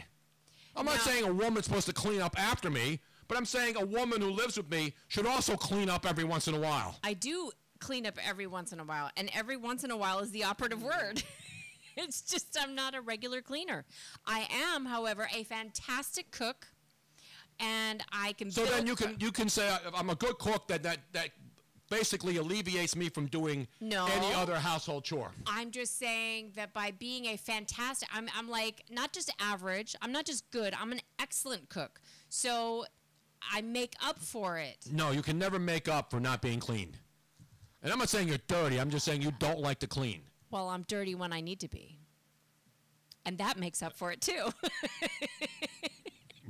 I'm not saying a woman's supposed to clean up after me, but I'm saying a woman who lives with me should also clean up every once in a while. I do clean up every once in a while, and every once in a while is the operative word. It's just I'm not a regular cleaner. I am, however, a fantastic cook, and I can. So then you can say I'm a good cook. That basically alleviates me from doing No. any other household chore. I'm just saying that by being a fantastic, I'm like not just average. I'm not just good. I'm an excellent cook. So I make up for it. No, you can never make up for not being clean. And I'm not saying you're dirty. I'm just saying you don't like to clean. Well, I'm dirty when I need to be. And that makes up for it, too.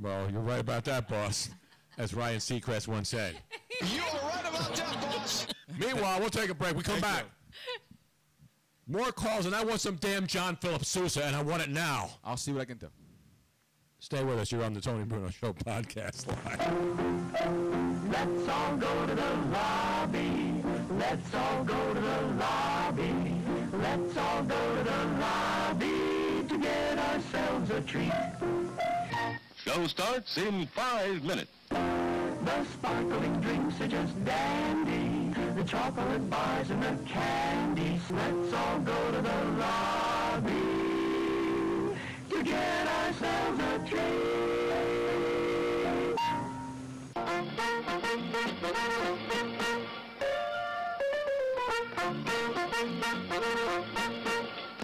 Well, you're right about that, boss, as Ryan Seacrest once said. You're right about that, boss. Meanwhile, we'll take a break. We come back. More calls, and I want some damn John Philip Sousa, and I want it now. I'll see what I can do. Stay with us. You're on the Tony Bruno Show podcast live. Let's all go to the lobby. Let's all go to the lobby. Let's all go to the lobby to get ourselves a treat. Show starts in 5 minutes. The sparkling drinks are just dandy. The chocolate bars and the candies. Let's all go to the lobby to get ourselves a treat.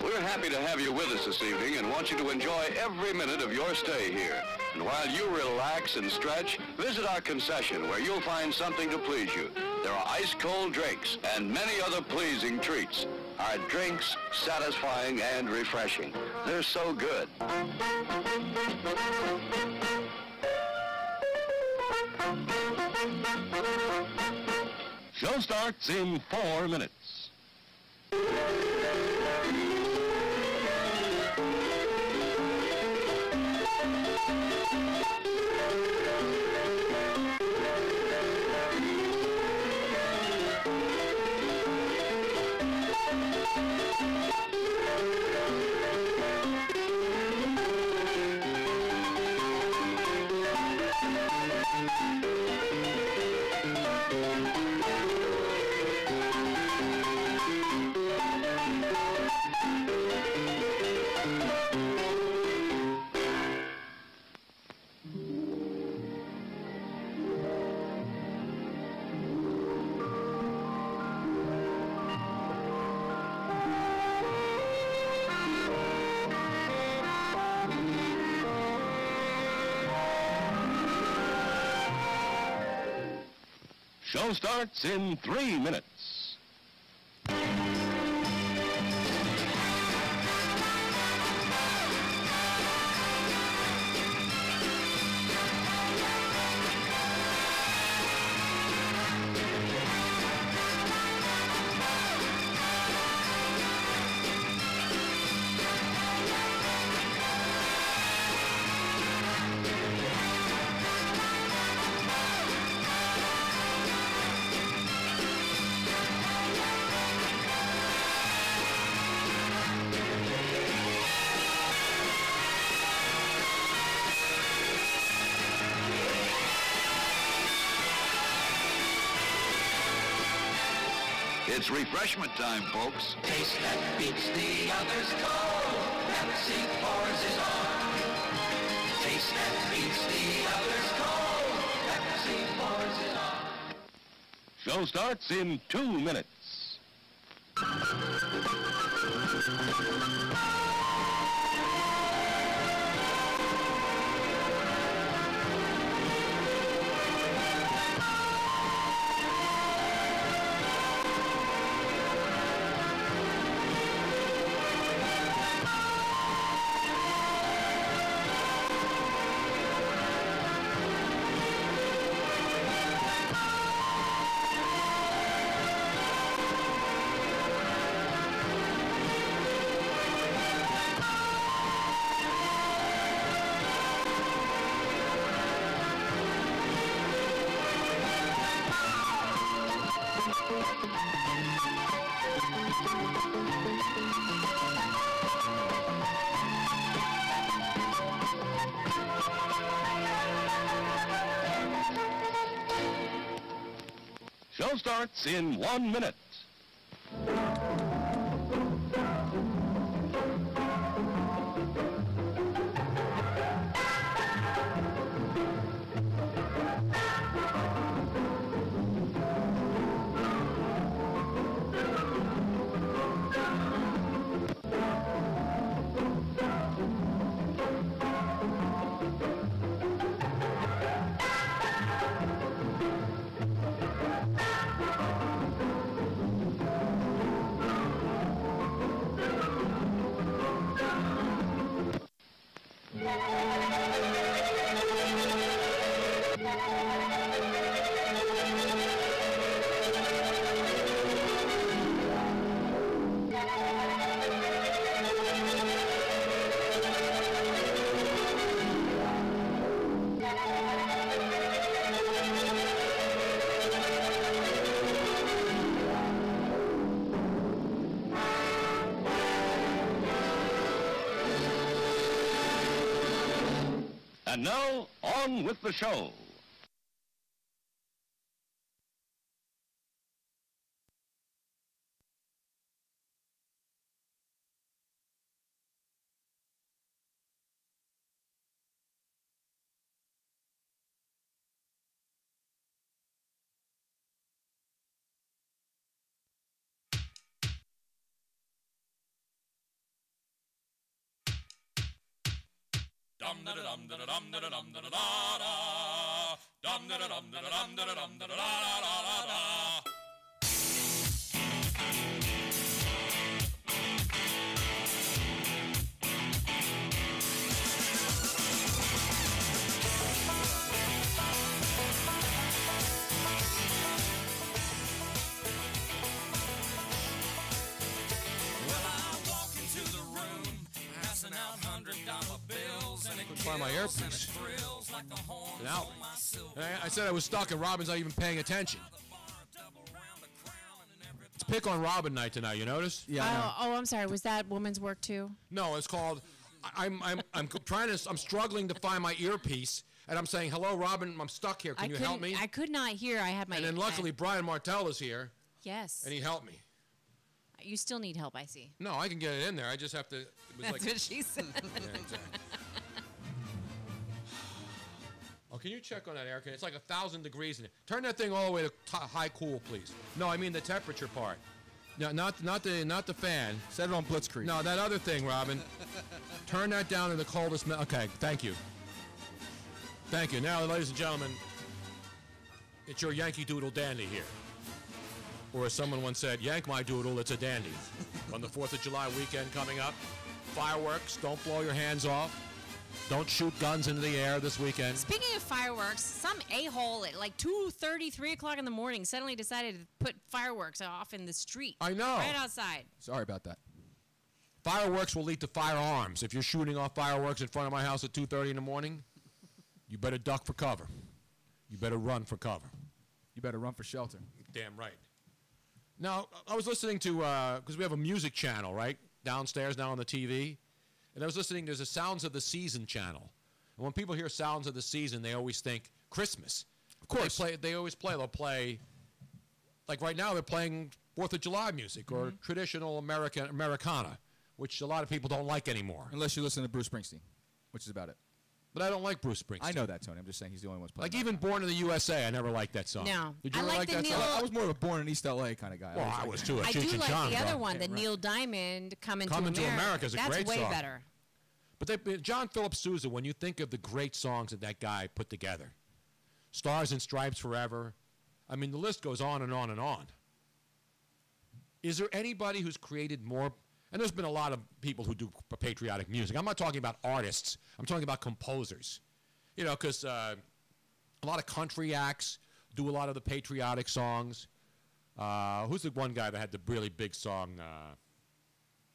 We're happy to have you with us this evening and want you to enjoy every minute of your stay here. And while you relax and stretch, visit our concession where you'll find something to please you. There are ice-cold drinks and many other pleasing treats. Our drinks, satisfying and refreshing. They're so good. Show starts in 4 minutes. Show starts in 3 minutes. It's refreshment time, folks. Taste that beats the others cold. Pepsi pours is on. Taste that beats the others cold. Pepsi pours is on. Show starts in 2 minutes. Show starts in 1 minute. And now, on with the show. Dum da da dum da da dum da da dum da da da dum da da dum da da dum da da dum da da da. Couldn't find my earpiece. Now, I said I was stuck, and Robin's not even paying attention. It's pick on Robin night tonight. You notice? Yeah. Oh, I'm sorry. Was that woman's work too? No, it's called. I'm struggling to find my earpiece, and I'm saying, "Hello, Robin. I'm stuck here. Can you help me?" I could not hear. I had my. And then luckily Brian Martell is here. Yes. And he helped me. You still need help, I see. No, I can get it in there. I just have to. It was That's like, what she said. Yeah, exactly. Oh, can you check on that air? It's like 1,000 degrees in it. Turn that thing all the way to high cool, please. No, I mean the temperature part. No, not the fan. Set it on Blitzkrieg. No, that other thing, Robin. Turn that down to the coldest. Okay, thank you. Thank you. Now, ladies and gentlemen, it's your Yankee Doodle dandy here. Or as someone once said, yank my doodle, it's a dandy. On the 4th of July weekend coming up, fireworks, don't blow your hands off. Don't shoot guns into the air this weekend. Speaking of fireworks, some a-hole at like 2:30, 3 o'clock in the morning suddenly decided to put fireworks off in the street. I know. Right outside. Sorry about that. Fireworks will lead to firearms. If you're shooting off fireworks in front of my house at 2:30 in the morning, you better duck for cover. You better run for cover. You better run for shelter. Damn right. Now, I was listening to, because we have a music channel, right, downstairs now on the TV. And I was listening, there's a Sounds of the Season channel. And when people hear Sounds of the Season, they always think Christmas. Of course. They always play, they'll play, like right now they're playing 4th of July music or traditional Americana, which a lot of people don't like anymore. Unless you listen to Bruce Springsteen, which is about it. But I don't like Bruce Springsteen. I know that, Tony. I'm just saying he's the only one who's playing. Like even Born in the USA, I never liked that song. No. Did you I ever like that the song? Neil- I was more of a Born in East L.A. kind of guy. Well, I was too. I do Cheech and like Chong, the other bro. one, the Neil Diamond, Coming to Coming to America is a That's great way song. better. But John Philip Sousa, when you think of the great songs that guy put together, Stars and Stripes Forever, I mean, the list goes on and on and on. Is there anybody who's created more? And there's been a lot of people who do patriotic music. I'm not talking about artists. I'm talking about composers. You know, because a lot of country acts do a lot of the patriotic songs. Who's the one guy that had the really big song?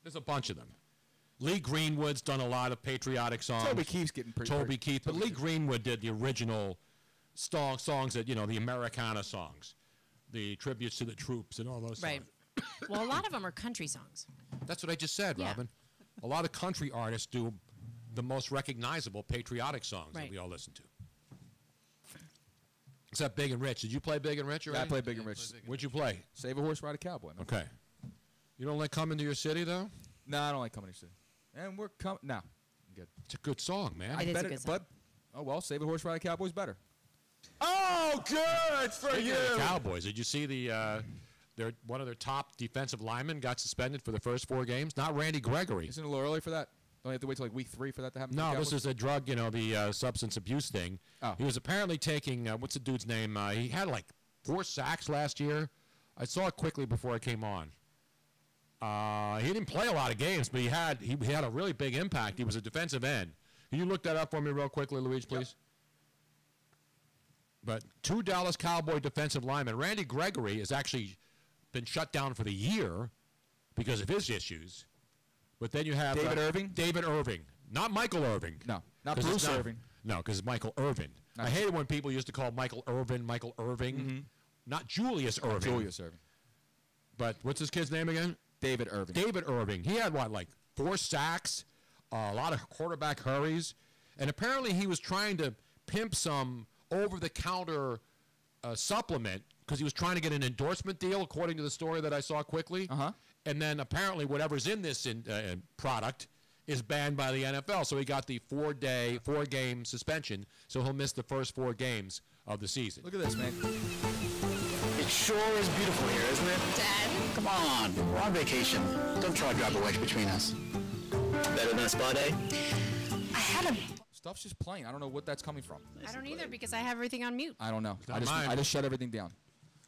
There's a bunch of them. Lee Greenwood's done a lot of patriotic songs. Toby Keith's getting pretty. Toby Keith, but Lee Greenwood did the original songs that, you know, the Americana songs, the tributes to the troops and all those Right. songs. Well, a lot of them are country songs. That's what I just said, Yeah. Robin. A lot of country artists do the most recognizable patriotic songs that Right. we all listen to. Except Big and Rich. Did you play Big and Rich already? Yeah, I played Big and Rich. What'd you play? Save a Horse, Ride a Cowboy. Man. Okay. You don't like Coming to Your City, though? No, I don't like Coming to Your City. And we're coming. No, I'm good. It's a good song, man. It is a good song. But, oh well, Save a Horse, Ride a Cowboy's better. Oh, good for Speaking you. of the Cowboys. Did you see one of their top defensive linemen got suspended for the first 4 games? Not Randy Gregory. Isn't it a little early for that? Don't you have to wait till like week 3 for that to happen? No, for this Cowboys? is a drug, the substance abuse thing. Oh. He was apparently taking, what's the dude's name? He had like 4 sacks last year. I saw it quickly before I came on. He didn't play a lot of games, but he had a really big impact. He was a defensive end. Can you look that up for me real quickly, Luigi, please? Yep. But 2 Dallas Cowboy defensive linemen. Randy Gregory has actually been shut down for the year because of his issues. But then you have David Irving? David Irving. Not Michael Irving. No, not 'Cause Bruce it's not- Irving. No, because it's Michael Irvin. I hated when people used to call Michael Irvin, not Julius Irving. Julius Irving. But what's his kid's name again? David Irving. David Irving. He had, 4 sacks, a lot of quarterback hurries. and apparently he was trying to pimp some over-the-counter supplement because he was trying to get an endorsement deal, according to the story that I saw quickly. And then apparently whatever's in this product is banned by the NFL. So he got the 4-game suspension, so he'll miss the first 4 games of the season. Look at this, man. It sure is beautiful here, isn't it? Dad? Come on, we're on vacation. Don't try to drive a wedge between us. Better than a spa day? I had a... Stuff's just playing. I don't know what that's coming from. I don't either because I have everything on mute. I don't know. Not I just shut everything down.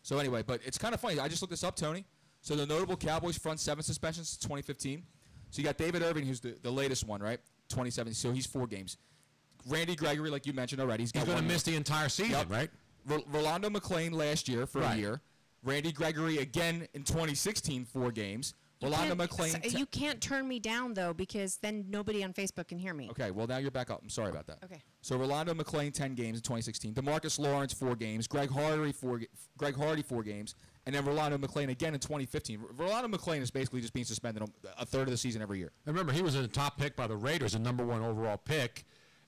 So anyway, but it's kind of funny. I just looked this up, Tony. So the notable Cowboys front 7 suspensions, 2015. So you got David Irving, who's the latest one, right? 2017. So he's 4 games. Randy Gregory, like you mentioned already, he's going to miss the entire season, right? Rolando McClain last year for a year. Randy Gregory again in 2016, 4 games. Rolando McClain. You can't turn me down though because then nobody on Facebook can hear me. Okay, well now you're back up. I'm sorry about that. Okay. So Rolando McClain 10 games in 2016. DeMarcus Lawrence 4 games. Greg Hardy 4 games, and then Rolando McClain again in 2015. Rolando McClain is basically just being suspended a third of the season every year. And remember, he was a top pick by the Raiders, a #1 overall pick,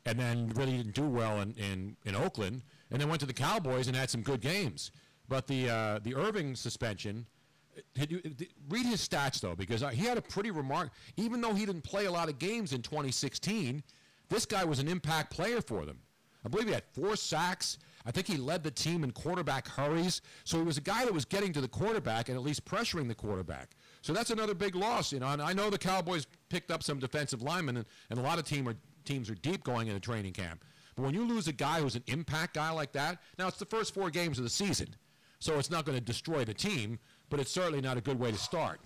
and then really didn't do well in Oakland, and then went to the Cowboys and had some good games. But the Irving suspension. Read his stats, though, because he had a pretty even though he didn't play a lot of games in 2016, this guy was an impact player for them. I believe he had 4 sacks. I think he led the team in quarterback hurries. So he was a guy that was getting to the quarterback and at least pressuring the quarterback. So that's another big loss. And I know the Cowboys picked up some defensive linemen, and a lot of teams are deep going into training camp. But when you lose a guy who's an impact guy like that, now it's the first 4 games of the season, so it's not going to destroy the team, but it's certainly not a good way to start.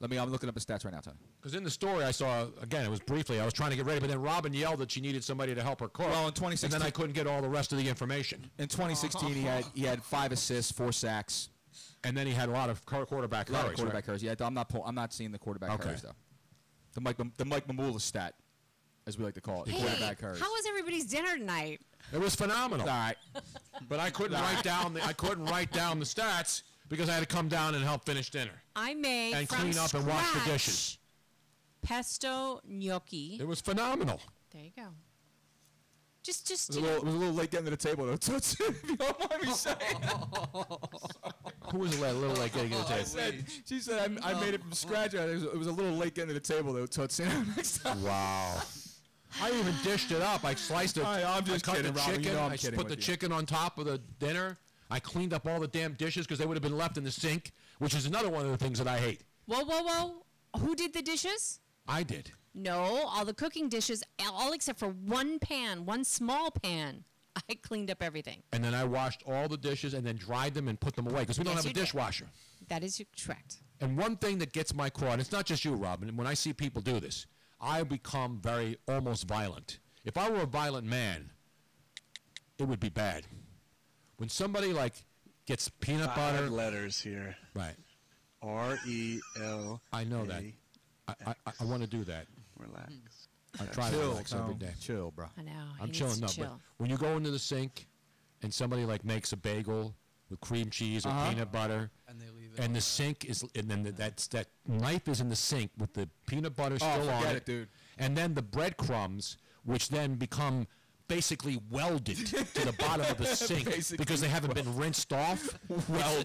I'm looking up the stats right now, Tony. Because in the story I saw, again, it was briefly, I was trying to get ready, but then Robin yelled that she needed somebody to help her cook. Well, in 2016, and then I couldn't get all the rest of the information. In 2016, he had 5 assists, 4 sacks, and then he had a lot of quarterback hurries. Hurries. Yeah, I'm not seeing the quarterback hurries though. The Mike Mamula stat, as we like to call it. Hey, quarterback hurries. how was everybody's dinner tonight? It was phenomenal. All right, but I couldn't write down the stats because I had to come down and help finish dinner. I made and from clean up and wash the dishes. Pesto gnocchi. It was phenomenal. There you go. Just it was a little late getting to the table though. Toots, if you don't mind me saying. Who was a little late getting to the table? She said I made it from scratch. It was a little late getting to the table though. Toots, next time. Wow. I even dished it up. I sliced it. I'm just kidding, the Robin. chicken. I'm I kidding put the with you. chicken on top of the dinner. I cleaned up all the damn dishes because they would have been left in the sink, which is another one of the things that I hate. Whoa. Who did the dishes? I did. No, all the cooking dishes, all except for one small pan. I cleaned up everything. And then I washed all the dishes and then dried them and put them away because we don't have a dishwasher. That is correct. And one thing that gets my craw, and it's not just you, Robin, when I see people do this, I become almost violent. If I were a violent man, it would be bad. When somebody gets peanut butter. 5 letters here. Right. R-E-L. I know that. I want to do that. Relax. I try to relax every day. Chill, bro. I know. I'm chilling. No, but when you go into the sink and somebody makes a bagel with cream cheese or peanut butter, and they leave it and the sink is, and then that knife is in the sink with the peanut butter still on forget it, dude. And then the breadcrumbs, which then become basically welded to the bottom of the sink because they haven't been rinsed off.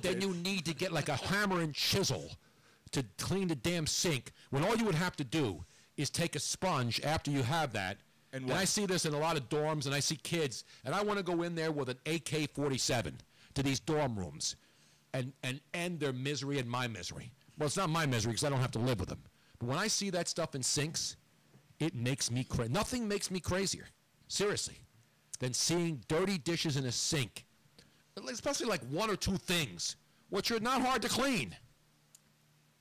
Then you need to get a hammer and chisel to clean the damn sink, when all you would have to do is take a sponge after you have that. And I see this in a lot of dorms, and I see kids, and I want to go in there with an AK-47 to these dorm rooms and end their misery and my misery. Well, it's not my misery because I don't have to live with them. But when I see that stuff in sinks, it makes me crazy. Nothing makes me crazier, seriously, than seeing dirty dishes in a sink, especially 1 or 2 things, which are not hard to clean.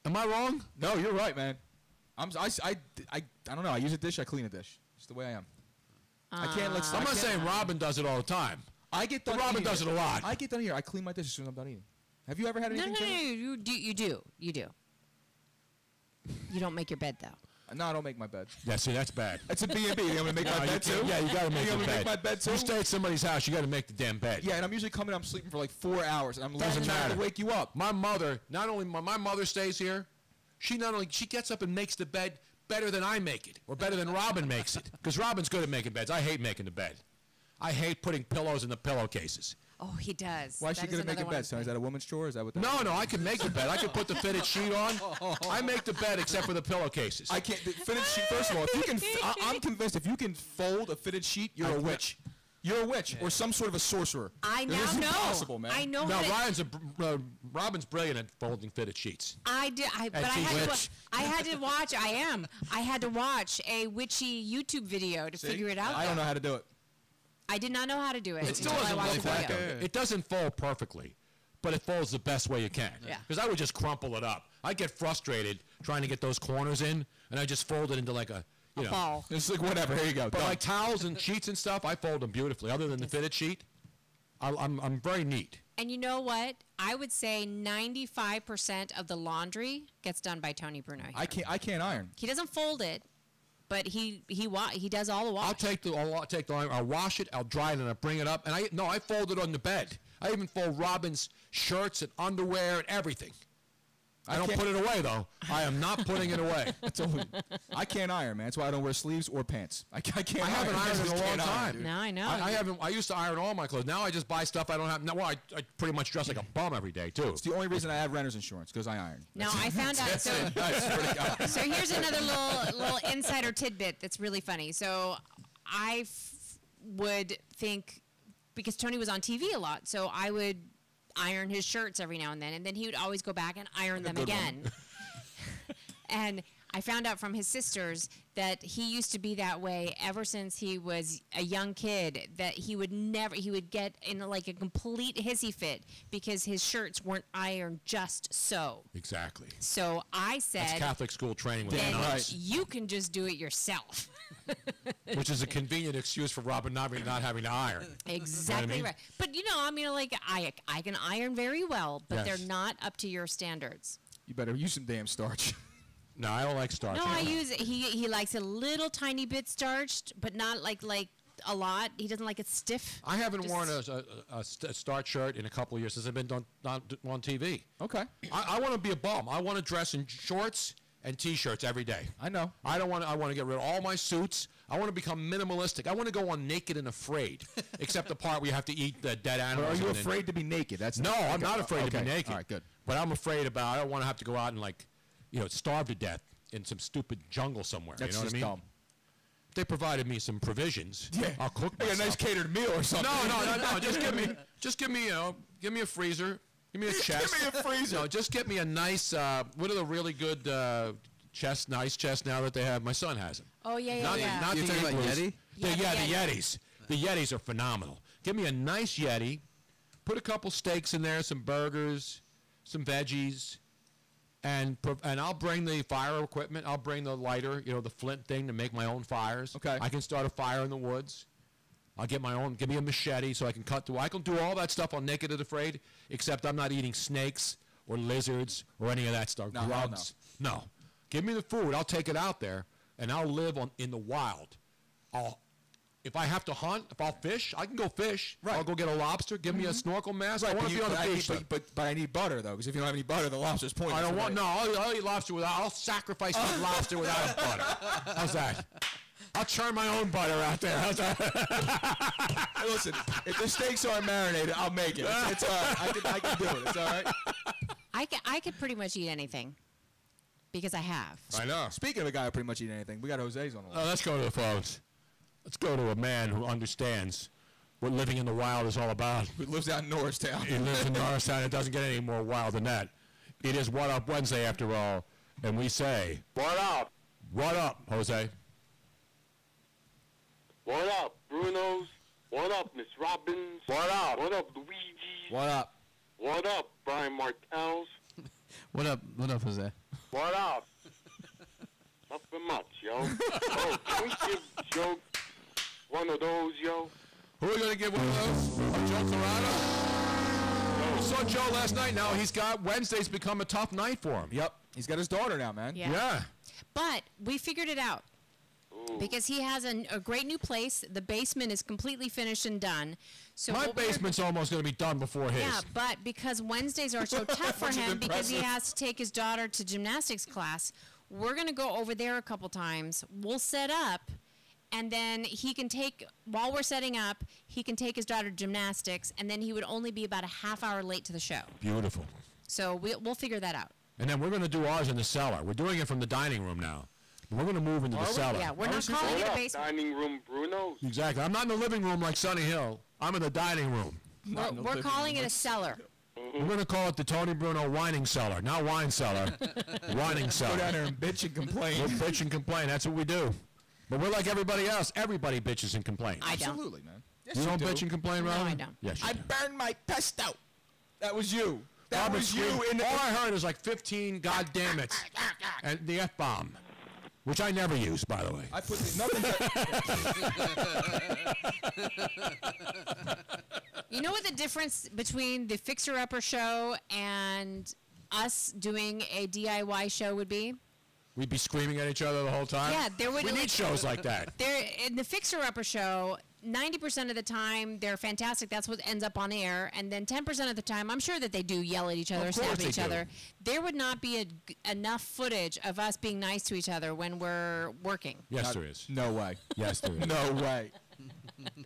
Am I wrong? No, you're right, man. I don't know. I use a dish. I clean a dish. It's the way I am. I can't let. I'm not saying Robin does it all the time. I get done. But Robin eating. does it a lot. I get done here. I clean my dish as soon as I'm done eating. Have you ever had anything? No, you do. You don't make your bed though. No, I don't make my bed. Yeah, see, that's bad. That's a B&B. You want me to make my bed too? Yeah, you got to make your bed. Make my bed too? You stay at somebody's house, you got to make the damn bed. Yeah, and I'm usually coming. I'm sleeping for 4 hours, and I'm Doesn't trying matter. to wake you up. My mother, my mother stays here. She gets up and makes the bed better than I make it, or better than Robin makes it. Because Robin's good at making beds. I hate making the bed. I hate putting pillows in the pillowcases. Oh, he does. Why is she good at making beds? Is that a woman's chore? Is that what? No, I can make the bed. I can put the fitted sheet on. I make the bed except for the pillowcases. I can't. The fitted sheet. First of all, if you can, I'm convinced if you can fold a fitted sheet, you're a witch. You're a witch or some sort of a sorcerer. I now this is know. Impossible, man. I know. No, Robin's brilliant at folding fitted sheets. I did. But I had to watch. I had to watch a witchy YouTube video to figure it out. I don't know how to do it. I did not know how to do it. It still doesn't fold. It doesn't fold perfectly, but it folds the best way you can. Yeah. Because I would just crumple it up. I get frustrated trying to get those corners in, and I just fold it into like a ball. It's like whatever. Here you go. But like towels and sheets and stuff, I fold them beautifully. Other than the fitted sheet, I'm very neat. And you know what? I would say 95% of the laundry gets done by Tony Bruno. Here. I can't iron. He doesn't fold it, but he does all the wash. I'll take the iron. I'll wash it. I'll dry it, and I bring it up. And I fold it on the bed. I even fold Robin's shirts and underwear and everything. I don't put it away though. I am not putting it away. I can't iron, man. That's why I don't wear sleeves or pants. I can't. I haven't ironed in a long time. Now I know. I haven't. I used to iron all my clothes. Now I just buy stuff I don't have. Now, well, I pretty much dress like a bum every day too. It's the only reason I have renter's insurance because I iron. Now I found out. So here's another little insider tidbit that's really funny. So I would think because Tony was on TV a lot, so I would iron his shirts every now and then he would always go back and iron them again. And I found out from his sisters that he used to be that way ever since he was a young kid, that he would get in like a complete hissy fit because his shirts weren't ironed just so. Exactly. So I said, that's Catholic school training with then you can just do it yourself. Which is a convenient excuse for Robin not having to iron. Exactly you know right. But like I can iron very well, but they're not up to your standards. You better use some damn starch. No, I don't like starch. No, I use it. He likes a little tiny bit starched, but not like a lot. He doesn't like it stiff. I haven't worn a starch shirt in a couple of years since I've been on TV. Okay. I want to be a bum. I want to dress in shorts and T-shirts every day. I know. I want to get rid of all my suits. I want to become minimalistic. I want to go on naked and afraid, except the part where you have to eat the dead animals. But are you afraid to be naked? No, I'm not afraid to be naked. All right, good. But I'm afraid I don't want to have to go out and starve to death in some stupid jungle somewhere. That's you know what I mean? dumb. If they provided me some provisions, I'll cook like myself. a nice catered meal or something. No. Just give me a freezer. Give me a chest. Give me a freezer. No, just get me a nice. What are the really good nice chests now that they have? My son has them. Oh yeah. Not You're the talking about Igloos. Yeti? The Yetis. The Yetis are phenomenal. Give me a nice Yeti. Put a couple steaks in there, some burgers, some veggies. And I'll bring the fire equipment. I'll bring the lighter, the flint thing to make my own fires. Okay. I can start a fire in the woods. I'll get my own. Give me a machete so I can cut through. I can do all that stuff on Naked and Afraid, except I'm not eating snakes or lizards or any of that stuff. No, Grubs. No. Give me the food. I'll take it out there, and I'll live in the wild. If I have to hunt, if I'll fish, I can go fish. Right. I'll go get a lobster. Give me a snorkel mask. I want to be on the beach. But I need butter though, because if you don't have any butter, the lobster's pointless. I don't want. No, I'll eat lobster without. I'll sacrifice my lobster without butter. How's that? I'll churn my own butter out there. How's that? Hey, listen, if the steaks aren't marinated, I'll make it. It's all right. I can do it. It's all right. I could pretty much eat anything because I have. I know. Speaking of a guy who pretty much eat anything, we got Jose's on the line. Let's go to the phones. Let's go to a man who understands what living in the wild is all about. Who lives out in Norristown. He lives in Norristown. It doesn't get any more wild than that. It is What Up Wednesday, after all, and we say, What up? What up, Jose? What up, Bruno's? What up, Miss Robbins? What up? What up, Luigi's? What up? What up, Brian Martell's? What up, Jose? What up? Nothing much, yo. Oh, can we give Joe one of those, yo? Who are we going to give one of those? Oh, Joe Corrado? We saw Joe last night. Now Wednesday's become a tough night for him. Yep. He's got his daughter now, man. Yeah. But we figured it out. Because he has a great new place. The basement is completely finished and done. So my basement's almost going to be done before his. Yeah, but because Wednesdays are so tough for him because he has to take his daughter to gymnastics class, we're going to go over there a couple times. We'll set up, and then he can take, while we're setting up, he can take his daughter to gymnastics, and then he would only be about a half hour late to the show. Beautiful. So we'll figure that out. And then we're going to do ours in the cellar. We're doing it from the dining room now. We're going to move into the cellar. Yeah, we're not calling it a basement. Dining room Bruno. Exactly. I'm not in the living room like Sunny Hill. I'm in the dining room. We're calling it a cellar. We're going to call it the Tony Bruno Whining Cellar. Not wine cellar. Whining cellar. Go down there and bitch and complain. We'll bitch and complain. That's what we do. But we're like everybody else. Everybody bitches and complains. I don't. Absolutely, man. Yes, you don't bitch and complain, Robin? No, I don't. Yes, you I do. burned my pesto. That was you. That Robin was you. screamed. All I heard is like 15 goddammits and the F-bomb, which I never use, by the way. I put nothing. You know what the difference between the Fixer Upper show and us doing a DIY show would be? We'd be screaming at each other the whole time? Yeah, there would. We need shows like that. There, in the Fixer Upper show, 90% of the time they're fantastic. That's what ends up on air, and then 10% of the time, I'm sure that they do yell at each other, snap at each other. There would not be enough footage of us being nice to each other when we're working. Yes, there is. No way. Yes, there is. No way.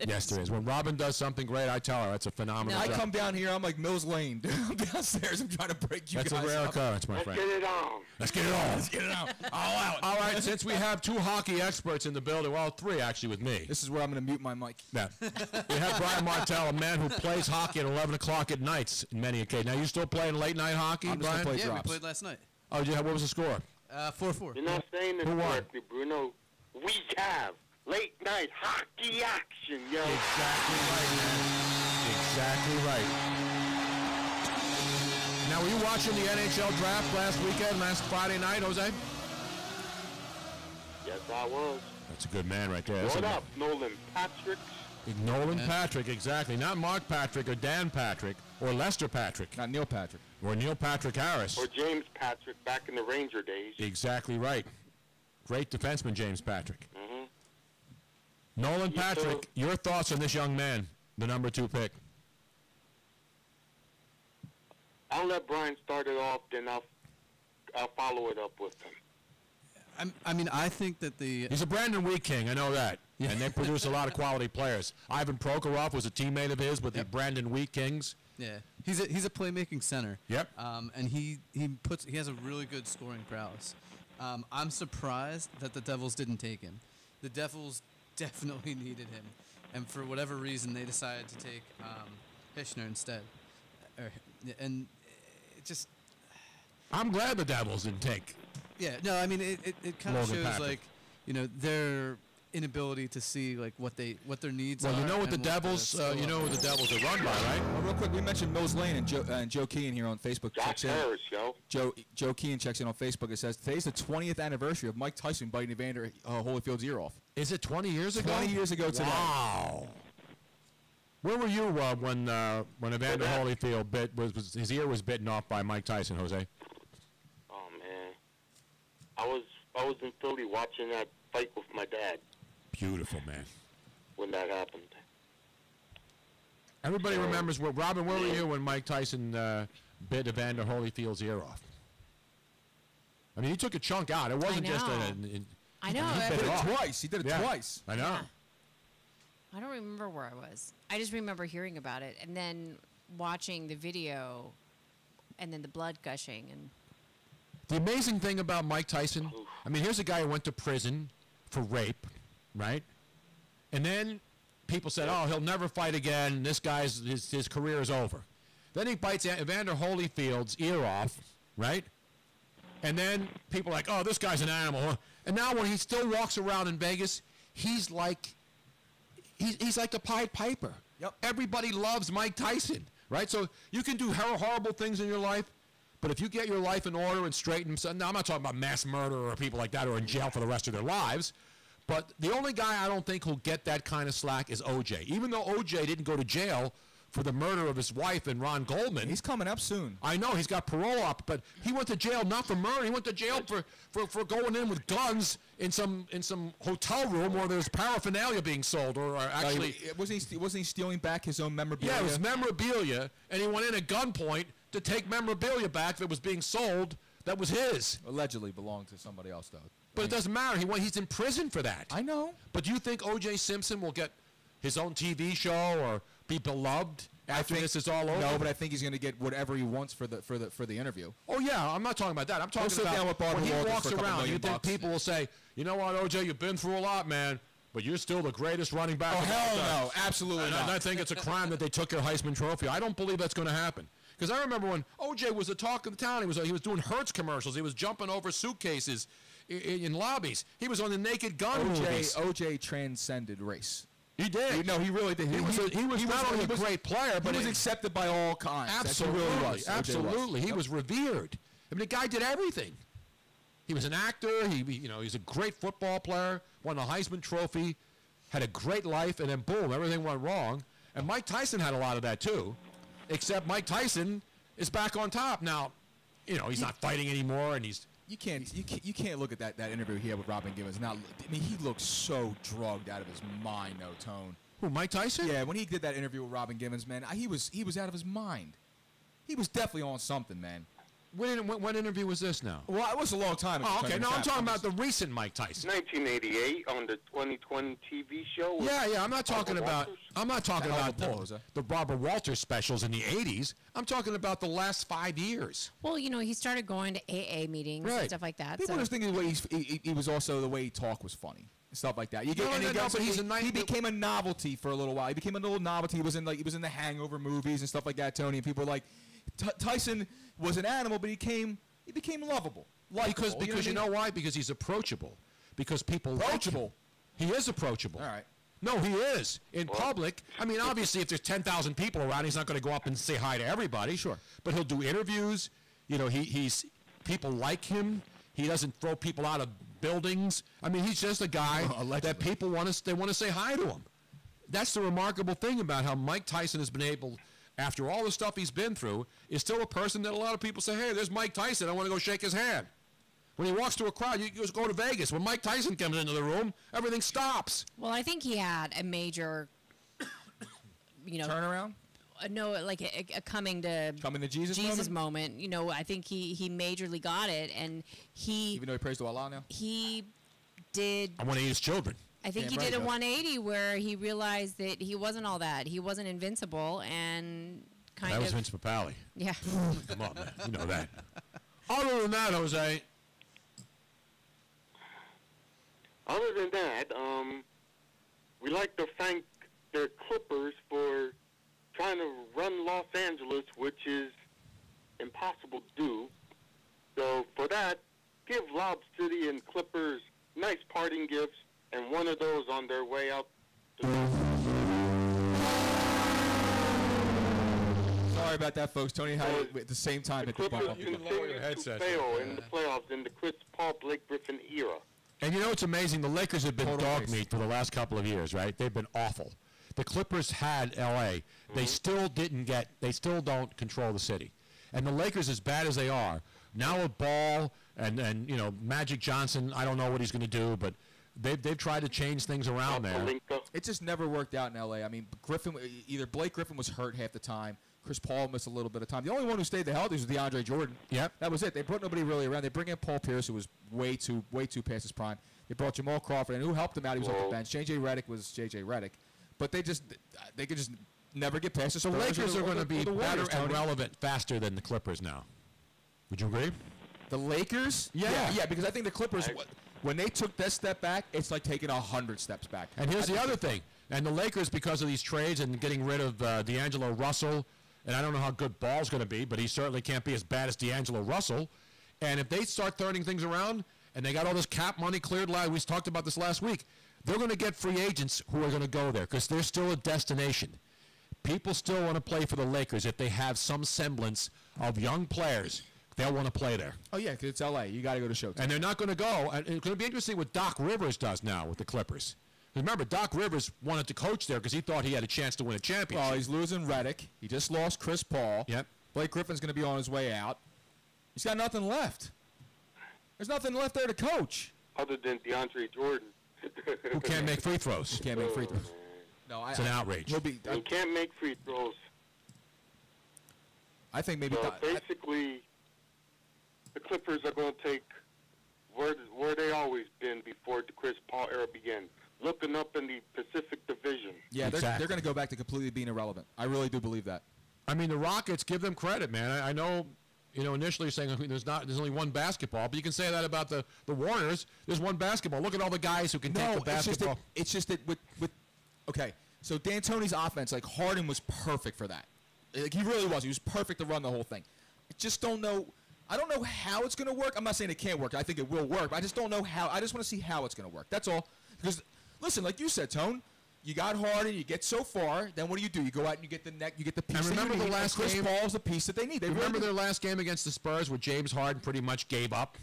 Yes, there is. When Robin does something great, I tell her it's a phenomenal I job. come down here, I'm like Mills Lane. I'm downstairs, I'm trying to break you That's guys a rare up. occurrence, my friend. Get it on. Let's get it on. Let's get it out. All out. All right, since we have two hockey experts in the building, well, three actually with me. This is where I'm going to mute my mic. Yeah. We have Brian Martell, a man who plays hockey at 11 o'clock at nights in many occasions. Now, you still playing late night hockey, I'm just Brian? gonna play Yeah, drops. we played last night. Oh, what was the score? 4-4. You're not saying this Who won? correctly, Bruno. We have late night hockey action, yo. Exactly right, man. Exactly right. Now, were you watching the NHL draft last Friday night, Jose? Yes, I was. That's a good man right there. What up, Nolan Patrick? Nolan Patrick, exactly. Not Mark Patrick or Dan Patrick or Lester Patrick. Not Neil Patrick. Or Neil Patrick Harris. Or James Patrick back in the Ranger days. Exactly right. Great defenseman, James Patrick. Mm-hmm. Nolan Patrick, your thoughts on this young man, the number 2 pick? I'll let Brian start it off, then I'll follow it up with him. I mean, I think that He's a Brandon Wheat king, I know that. Yeah. And they produce a lot of quality players. Ivan Prokhorov was a teammate of his with the Brandon Wheat Kings. Yeah, he's a playmaking center. Yep. And he has a really good scoring prowess. I'm surprised that the Devils didn't take him. The Devils definitely needed him, and for whatever reason they decided to take Hishner instead. And it just. I'm glad the Devils didn't take. Yeah, no, I mean it kind of Logan shows Patrick. like, you know, their inability to see like what their needs are. Well, you know what the and Devils, you know what the Devils are run by, right? Well, real quick, we mentioned Mills Lane and Joe Keane here on Facebook. Josh Harris, yo. Joe Keane checks in on Facebook. It says, today's the 20th anniversary of Mike Tyson biting Evander Holyfield's ear off. Is it 20 years ago? 20 years ago today. Wow. Where were you when Evander Holyfield his ear was bitten off by Mike Tyson, Jose? Oh man, I was in Philly watching that fight with my dad Beautiful, man. when that happened. Everybody remembers Robin, where were you when Mike Tyson bit Evander Holyfield's ear off? I mean, he took a chunk out. It wasn't just I know. He did it twice. He did it twice. I know. Yeah. I don't remember where I was. I just remember hearing about it and then watching the video and then the blood gushing. And The amazing thing about Mike Tyson, I mean, here's a guy who went to prison for rape, right? And then people said, oh, he'll never fight again. This guy's, his career is over. Then he bites Evander Holyfield's ear off, right? And then people are like, oh, this guy's an animal. And now when he still walks around in Vegas, he's like the Pied Piper. Yep. Everybody loves Mike Tyson, right? So you can do horrible things in your life, but if you get your life in order and straighten them, now I'm not talking about mass murder or people like that who are in jail for the rest of their lives, but the only guy I don't think who'll get that kind of slack is O.J. Even though O.J. didn't go to jail for the murder of his wife and Ron Goldman. He's coming up soon. I know, he's got parole up, but he went to jail not for murder. He went to jail for going in with guns in some hotel room where there's paraphernalia being sold, or actually... wasn't he stealing back his own memorabilia? Yeah, it was memorabilia, and he went in at gunpoint to take memorabilia back that was being sold that was his. Allegedly belonged to somebody else, though. But it doesn't matter. He's in prison for that. I know. But do you think O.J. Simpson will get his own TV show or be beloved after this is all over? No, but I think he's going to get whatever he wants for the interview. Oh yeah, I'm not talking about that. I'm talking sit about down with Barbara when he Walters walks for a couple around. You million think bucks. people will say, "You know what, O.J., you've been through a lot, man, but you're still the greatest running back." Oh, of all hell time." no, absolutely And not. I think it's a crime that they took your Heisman Trophy. I don't believe that's going to happen. Because I remember when O.J. was the talk of the town. He was doing Hertz commercials. He was jumping over suitcases in lobbies. He was on the Naked Gun movies. O.J. transcended race. He did. No, he really did. He was not only a great player, but he was accepted by all kinds. Absolutely, That's what he really was. absolutely. He Yep. was revered. I mean, the guy did everything. He was an actor. He's a great football player. Won the Heisman Trophy. Had a great life, and then boom, everything went wrong. And Mike Tyson had a lot of that too, except Mike Tyson is back on top now. He's not fighting anymore, and he's. You can't look at that interview he had with Robin Givens. He looks so drugged out of his mind, no Tone. Who, Mike Tyson? Yeah, when he did that interview with Robin Givens, man, he was out of his mind. He was definitely on something, man. What interview was this now? Well, it was a long time ago. Oh, okay. No, I'm talking about the recent Mike Tyson. 1988 on the 2020 TV show. Yeah. I'm not talking about the Barbara Walters specials in the 80s. I'm talking about the last 5 years. Well, he started going to AA meetings and stuff like that. People just think the way he was also the way he talked was funny. Stuff like that. He became a novelty for a little while. He became a little novelty. He was in the Hangover movies and stuff like that, Tony. And people were like, Tyson was an animal, but he became lovable. Because you know why? Because he's approachable. Because people like him. He is approachable. All right. No, he is. In public, I mean, obviously, if there's 10,000 people around, he's not going to go up and say hi to everybody. Sure. But he'll do interviews. He's people like him. He doesn't throw people out of buildings. I mean, he's just a guy that people want to say hi to him. That's the remarkable thing about how Mike Tyson has been able, after all the stuff he's been through, is still a person that a lot of people say, hey, there's Mike Tyson. I want to go shake his hand. When he walks to a crowd, you just go to Vegas. When Mike Tyson comes into the room, everything stops. Well, I think he had a major, turnaround. No, like a coming to Jesus moment. I think he majorly got it, and even though he prays to Allah now, he did. I want to eat his children. I think he did a 180 where he realized that he wasn't all that. He wasn't invincible, and that was Vince Papale. Yeah. Come on, man. You know that. Other than that, Jose. Other than that, we like to thank the Clippers for trying to run Los Angeles, which is impossible to do. So for that, give Lob City and Clippers nice parting gifts, and one of those on their way out. Sorry about that, folks. Tony had it at the same time. The Clippers continue to fail in the playoffs in the Chris Paul, Blake Griffin era. And it's amazing. The Lakers have been dog meat for the last couple of years, right? They've been awful. The Clippers had L.A. They still don't control the city. And the Lakers, as bad as they are, now with Ball and Magic Johnson, I don't know what he's going to do, but they've tried to change things around there. It just never worked out in L.A. I mean, either Blake Griffin was hurt half the time, Chris Paul missed a little bit of time. The only one who stayed the healthy was DeAndre Jordan. Yep. That was it. They brought nobody really around. They bring in Paul Pierce, who was way too past his prime. They brought Jamal Crawford, and who helped him out? He was off the bench. J.J. Redick was J.J. Redick. But they could just never get past The Lakers are going to be better and relevant faster than the Clippers now. Would you agree? The Lakers? Yeah, because I think the Clippers, when they took that step back, it's like taking 100 steps back. And here's the other thing. And the Lakers, because of these trades and getting rid of D'Angelo Russell, and I don't know how good Ball's going to be, but he certainly can't be as bad as D'Angelo Russell. And if they start turning things around, and they got all this cap money cleared, we talked about this last week, they're going to get free agents who are going to go there because they're still a destination. People still want to play for the Lakers if they have some semblance of young players. They'll want to play there. Oh, yeah, because it's L.A. You got to go to Showtime. And they're not going to go. And it's going to be interesting what Doc Rivers does now with the Clippers. Remember, Doc Rivers wanted to coach there because he thought he had a chance to win a championship. Well, he's losing Redick. He just lost Chris Paul. Yep. Blake Griffin's going to be on his way out. He's got nothing left. There's nothing left there to coach. Other than DeAndre Jordan. Who can't make free throws. Can't make free throws. No, it's an outrage. He can't make free throws. I think maybe... So basically, the Clippers are going to take where they always been before the Chris Paul era began, looking up in the Pacific Division. Yeah, they're going to go back to completely being irrelevant. I really do believe that. I mean, the Rockets, give them credit, man. I know, initially saying there's only one basketball, but you can say that about the Warriors. There's one basketball. Look at all the guys who can take the basketball. It's just that with okay, so D'Antoni's offense, like Harden was perfect for that. Like, he really was. He was perfect to run the whole thing. I just don't know. I don't know how it's going to work. I'm not saying it can't work. I think it will work. But I just don't know how. I just want to see how it's going to work. That's all. Because, listen, like you said, Tone, you got Harden, you get so far, then what do? You go out and you get the piece. And remember that you the need, last Chris game? Paul's the piece that they need. Remember their last game against the Spurs where James Harden pretty much gave up?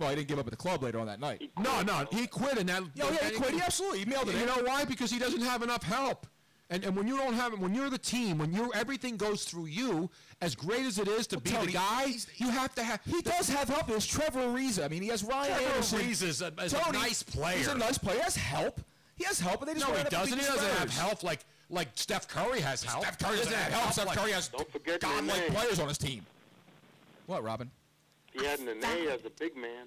Well, he didn't give up at the club later on that night. No, he quit in that. Yeah, he quit. He absolutely. He mailed it. You know why? Because he doesn't have enough help. And when you don't have it, when you're the team, everything goes through you, as great as it is to be Tony, the guy, you have to have. He does have help. There's Trevor Ariza. I mean, he has Ryan Anderson. Trevor Ariza is a nice player. He's a nice player. He has help. He has help, and they just no, he wind up doesn't. He beating doesn't have Spurs. help like Steph Curry has help. Steph Curry doesn't have help. Steph Curry has godlike players on his team. What, Robin? He had an A as a big man.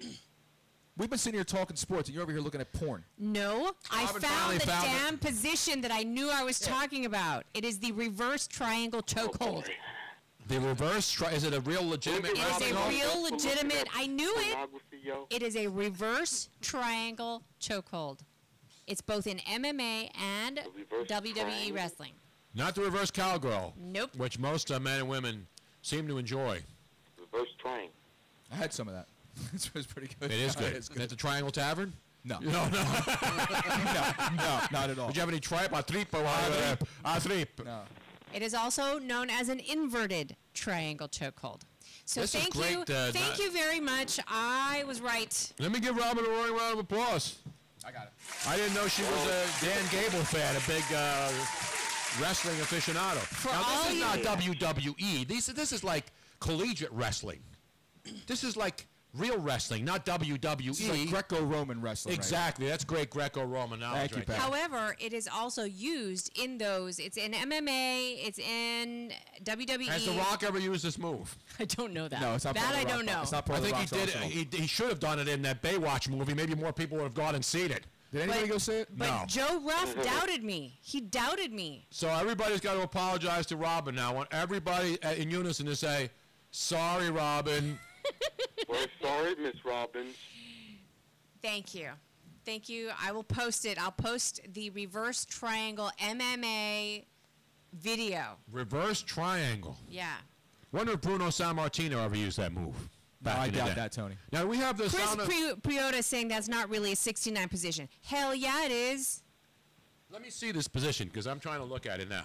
We've been sitting here talking sports, and you're over here looking at porn. No, I Robin found the found damn position that I knew I was talking about. It is the reverse triangle chokehold. The reverse is it a real legitimate? It is a real legitimate. I knew it. It is a reverse triangle chokehold. It's both in MMA and WWE wrestling. Not the reverse cowgirl. Nope. Which most men and women seem to enjoy. Reverse triangle. I had some of that. It was pretty good. It is good. It's At the Triangle Tavern? No. No, no, not at all. Did you have any tripe? No. It is also known as an inverted triangle chokehold. So This is thank great, you. Thank you very much. I was right. Let me give Robin a roaring round of applause. I got it. I didn't know she was a Dan Gable fan, a big wrestling aficionado. Now, this is not WWE. This is like collegiate wrestling. This is like real wrestling, not WWE. It's like Greco-Roman wrestling. Exactly. That's great Greco-Roman knowledge. Thank you, Pat. However, it is also used in those. It's in MMA. It's in WWE. Has The Rock ever used this move? I don't know that. No, it's not that part of I the don't Rock. know. It's not part I of think the he Rock's did. arsenal. He should have done it in that Baywatch movie. Maybe more people would have gone and seen it. Did anybody go see it? But No. Joe Ruff doubted me. He doubted me. So everybody's got to apologize to Robin now. I want everybody in unison to say, "Sorry, Robin." We're sorry, Miss Robbins. Thank you. Thank you. I will post it. I'll post the reverse triangle MMA video. Reverse triangle. Yeah. Wonder if Bruno Sammartino ever used that move. No, back I in the doubt day. that, Tony. Now we have the Chris sound of. Priota is saying that's not really a 69 position. Hell yeah, it is. Let me see this position because I'm trying to look at it now.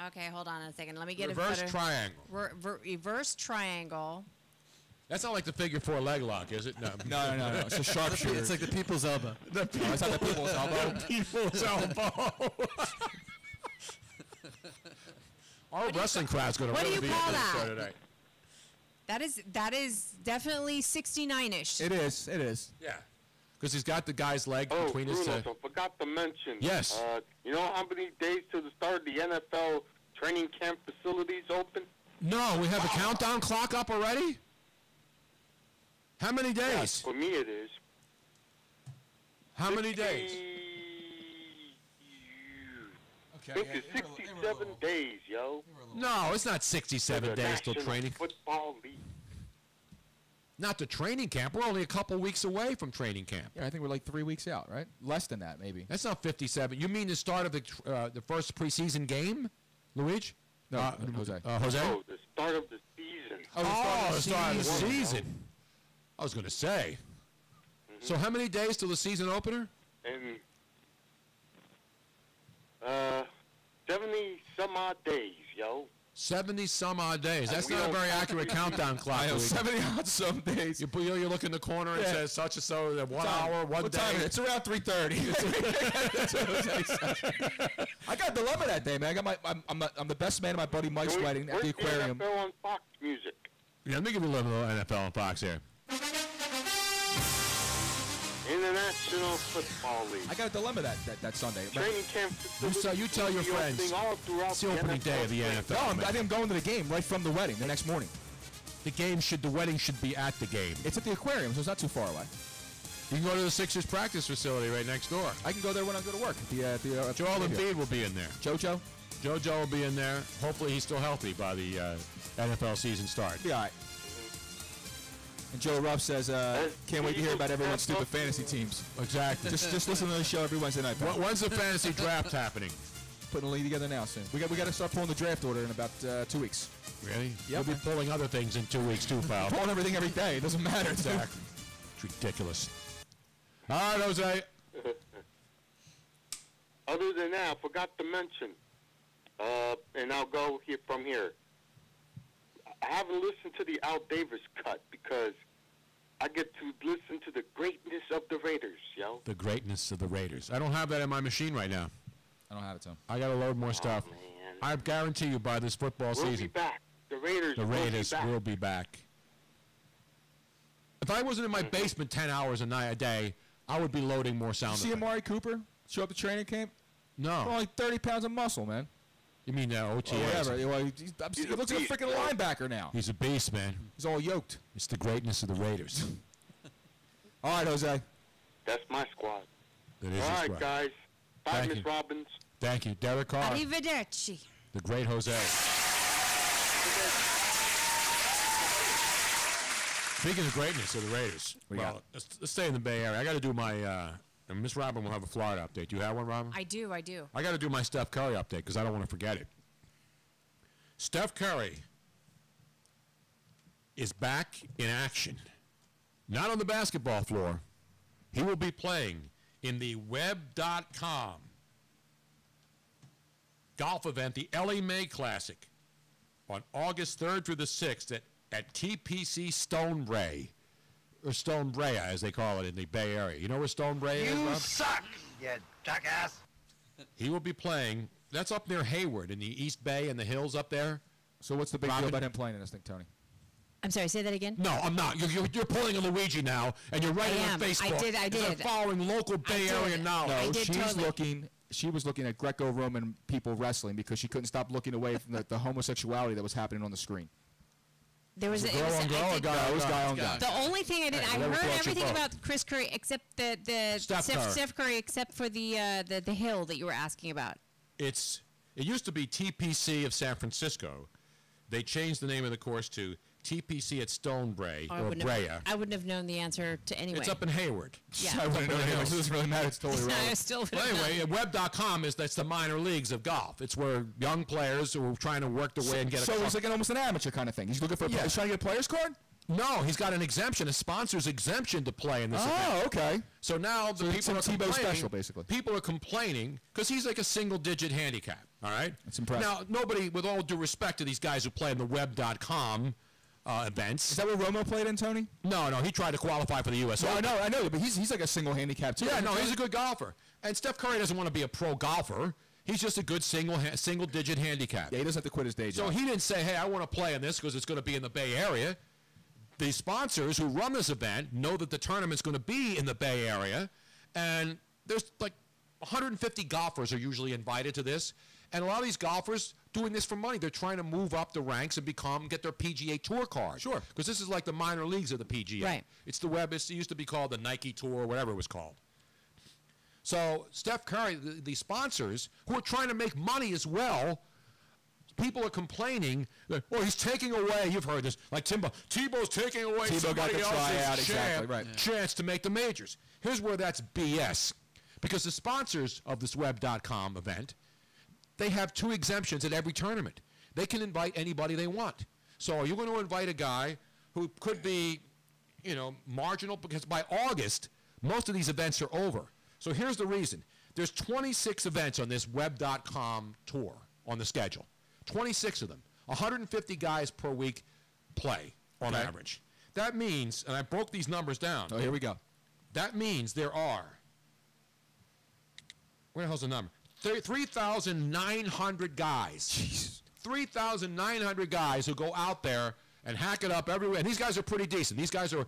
Okay, hold on a second. Let me get Reverse a better triangle. Reverse triangle. That's not like the figure four leg lock, is it? No. No. It's a sharpshooter. It's like the people's elbow. It's not the people's elbow. People's elbow. Our wrestling crowd's going to what do really you be call into this that? show today. That is definitely 69-ish. It is. It is. Yeah. Because he's got the guy's leg Oh, between Bruno, his. I forgot to mention. Yes. You know how many days to the start of the NFL training camp facilities open? No, we have a countdown clock up already? How many days? For me, it is. How many days? I think it's 67 days, yo. No, it's not 67 For the days till National training. Football League. Not the training camp. We're only a couple weeks away from training camp. Yeah, I think we're like 3 weeks out, right? Less than that, maybe. That's not 57. You mean the start of the first preseason game, Luigi? No, Jose. Jose? Oh, the start of the season. The start of the season. I was going to say. So how many days till the season opener? And 70 some odd days, yo. 70 some odd days. That's we not a don't very count accurate the countdown clock. I know, Luigi. 70 odd some days. You look in the corner and it Yeah. says such and so, 1 hour, 1 What day. time is it? It's around 3:30. That's what Jose said. I got a dilemma that day, man. I'm the best man at my buddy Mike's wedding at the aquarium. NFL on Fox Music. Yeah, let me give you a little NFL on Fox here. International Football League. I got a dilemma that Sunday. Training camp facilities. You tell your will be friends. opening all throughout It's the opening day of the NFL. No, I man. think I'm going to the game right from the wedding the next morning. the wedding should be at the game. It's at the aquarium, so it's not too far away. You can go to the Sixers practice facility right next door. I can go there when I go to work. Joel Embiid will be in there. JoJo? JoJo will be in there. Hopefully he's still healthy by the NFL season start. Be all right. And Joe Ruff says, can't wait to hear about everyone's stupid fantasy teams. Exactly. Just listen to the show every Wednesday night. When's the fantasy draft happening? Putting a league together now soon. We got to start pulling the draft order in about 2 weeks. Really? Yep. We'll be pulling other things in 2 weeks too, pal. Pulling everything every day. It doesn't matter. Exactly. It's ridiculous. All right, Jose. Other than that, I forgot to mention, and I'll go from here. I haven't listened to the Al Davis cut because I get to listen to the greatness of the Raiders, yo. The greatness of the Raiders. I don't have that in my machine right now. I don't have it, Tom. I got to load more stuff. Man. I guarantee you by this football We'll season. be back. The Raiders will be back. If I wasn't in my basement 10 hours a day, I would be loading more sound. See Amari Cooper show up to training camp? No. For only 30 pounds of muscle, man. You mean OTA? Whatever. He looks like a freaking linebacker now. He's a beast, man. He's all yoked. It's the greatness of the Raiders. All right, Jose. That's my squad. That is all your right, squad. guys. Bye, Thank Miss you. Robbins. Thank you. Derek Carr. Arrivederci. The great Jose. Speaking of greatness of the Raiders, let's stay in the Bay Area. I got to do my, Miss Robin will have a Florida update. Do you have one, Robin? I do. I got to do my Steph Curry update because I don't want to forget it. Steph Curry is back in action. Not on the basketball floor. He will be playing in the web.com golf event, the Ellie Mae Classic, on August 3rd through the 6th at TPC Stonebray, or Stonebrea, as they call it in the Bay Area. You know where Stonebrea is, Rob? You suck, you jackass. He will be playing. That's up near Hayward in the East Bay and the hills up there. So what's the big deal about him playing in this thing, Tony? I'm sorry, say that again? No, I'm not. You're pulling a Luigi now, and you're writing on Facebook. I did. You're following local Bay Area knowledge. No, she was looking at Greco-Roman people wrestling because she couldn't stop looking away from the homosexuality that was happening on the screen. There was a girl on girl or guy on guy. The only thing I did, I heard everything about Chris Curry except the Steph Curry, except for the hill that you were asking about. It used to be TPC of San Francisco. They changed the name of the course to TPC at Stonebray or Brea. I wouldn't have known the answer to anyway. It's up in Hayward. Yeah. I wouldn't know anyway, so it doesn't really matter. It's totally wrong. Well, anyway, web.com that's the minor leagues of golf. It's where young players who are trying to work their way and get a So it's like almost an amateur kind of thing. He's looking for he's trying to get a player's card? No, he's got an exemption, a sponsor's exemption to play in this event. Oh, okay. So now the people are Tebow complaining. special, basically. People are complaining because he's like a single-digit handicap, all right? That's impressive. Now, nobody, with all due respect to these guys who play in the web.com events. Is that what Romo played in, Tony? No, he tried to qualify for the U.S. Yeah, Open. I know, but he's like a single handicap, too. Yeah, no, he's a good golfer. And Steph Curry doesn't want to be a pro golfer. He's just a good single-digit handicap. Yeah, he doesn't have to quit his day job. So he didn't say, hey, I want to play in this because it's going to be in the Bay Area. The sponsors who run this event know that the tournament's going to be in the Bay Area, and there's like 150 golfers are usually invited to this, and a lot of these golfers doing this for money. They're trying to move up the ranks and get their PGA Tour card. Sure. Because this is like the minor leagues of the PGA. Right. It's the web. It used to be called the Nike Tour or whatever it was called. So Steph Curry, the sponsors who are trying to make money as well, people are complaining that, he's taking away, you've heard this, like Tebow's taking away somebody else's chance to make the majors. Here's where that's BS. Because the sponsors of this web.com event, they have 2 exemptions at every tournament. They can invite anybody they want. So are you going to invite a guy who could be, marginal? Because by August, most of these events are over. So here's the reason. There's 26 events on this web.com tour on the schedule. 26 of them. 150 guys per week play on average. That means, and I broke these numbers down. Oh, here we go. That means there are, where the hell's the number? 3,900 guys. Jesus. 3,900 guys who go out there and hack it up everywhere. And these guys are pretty decent. These guys are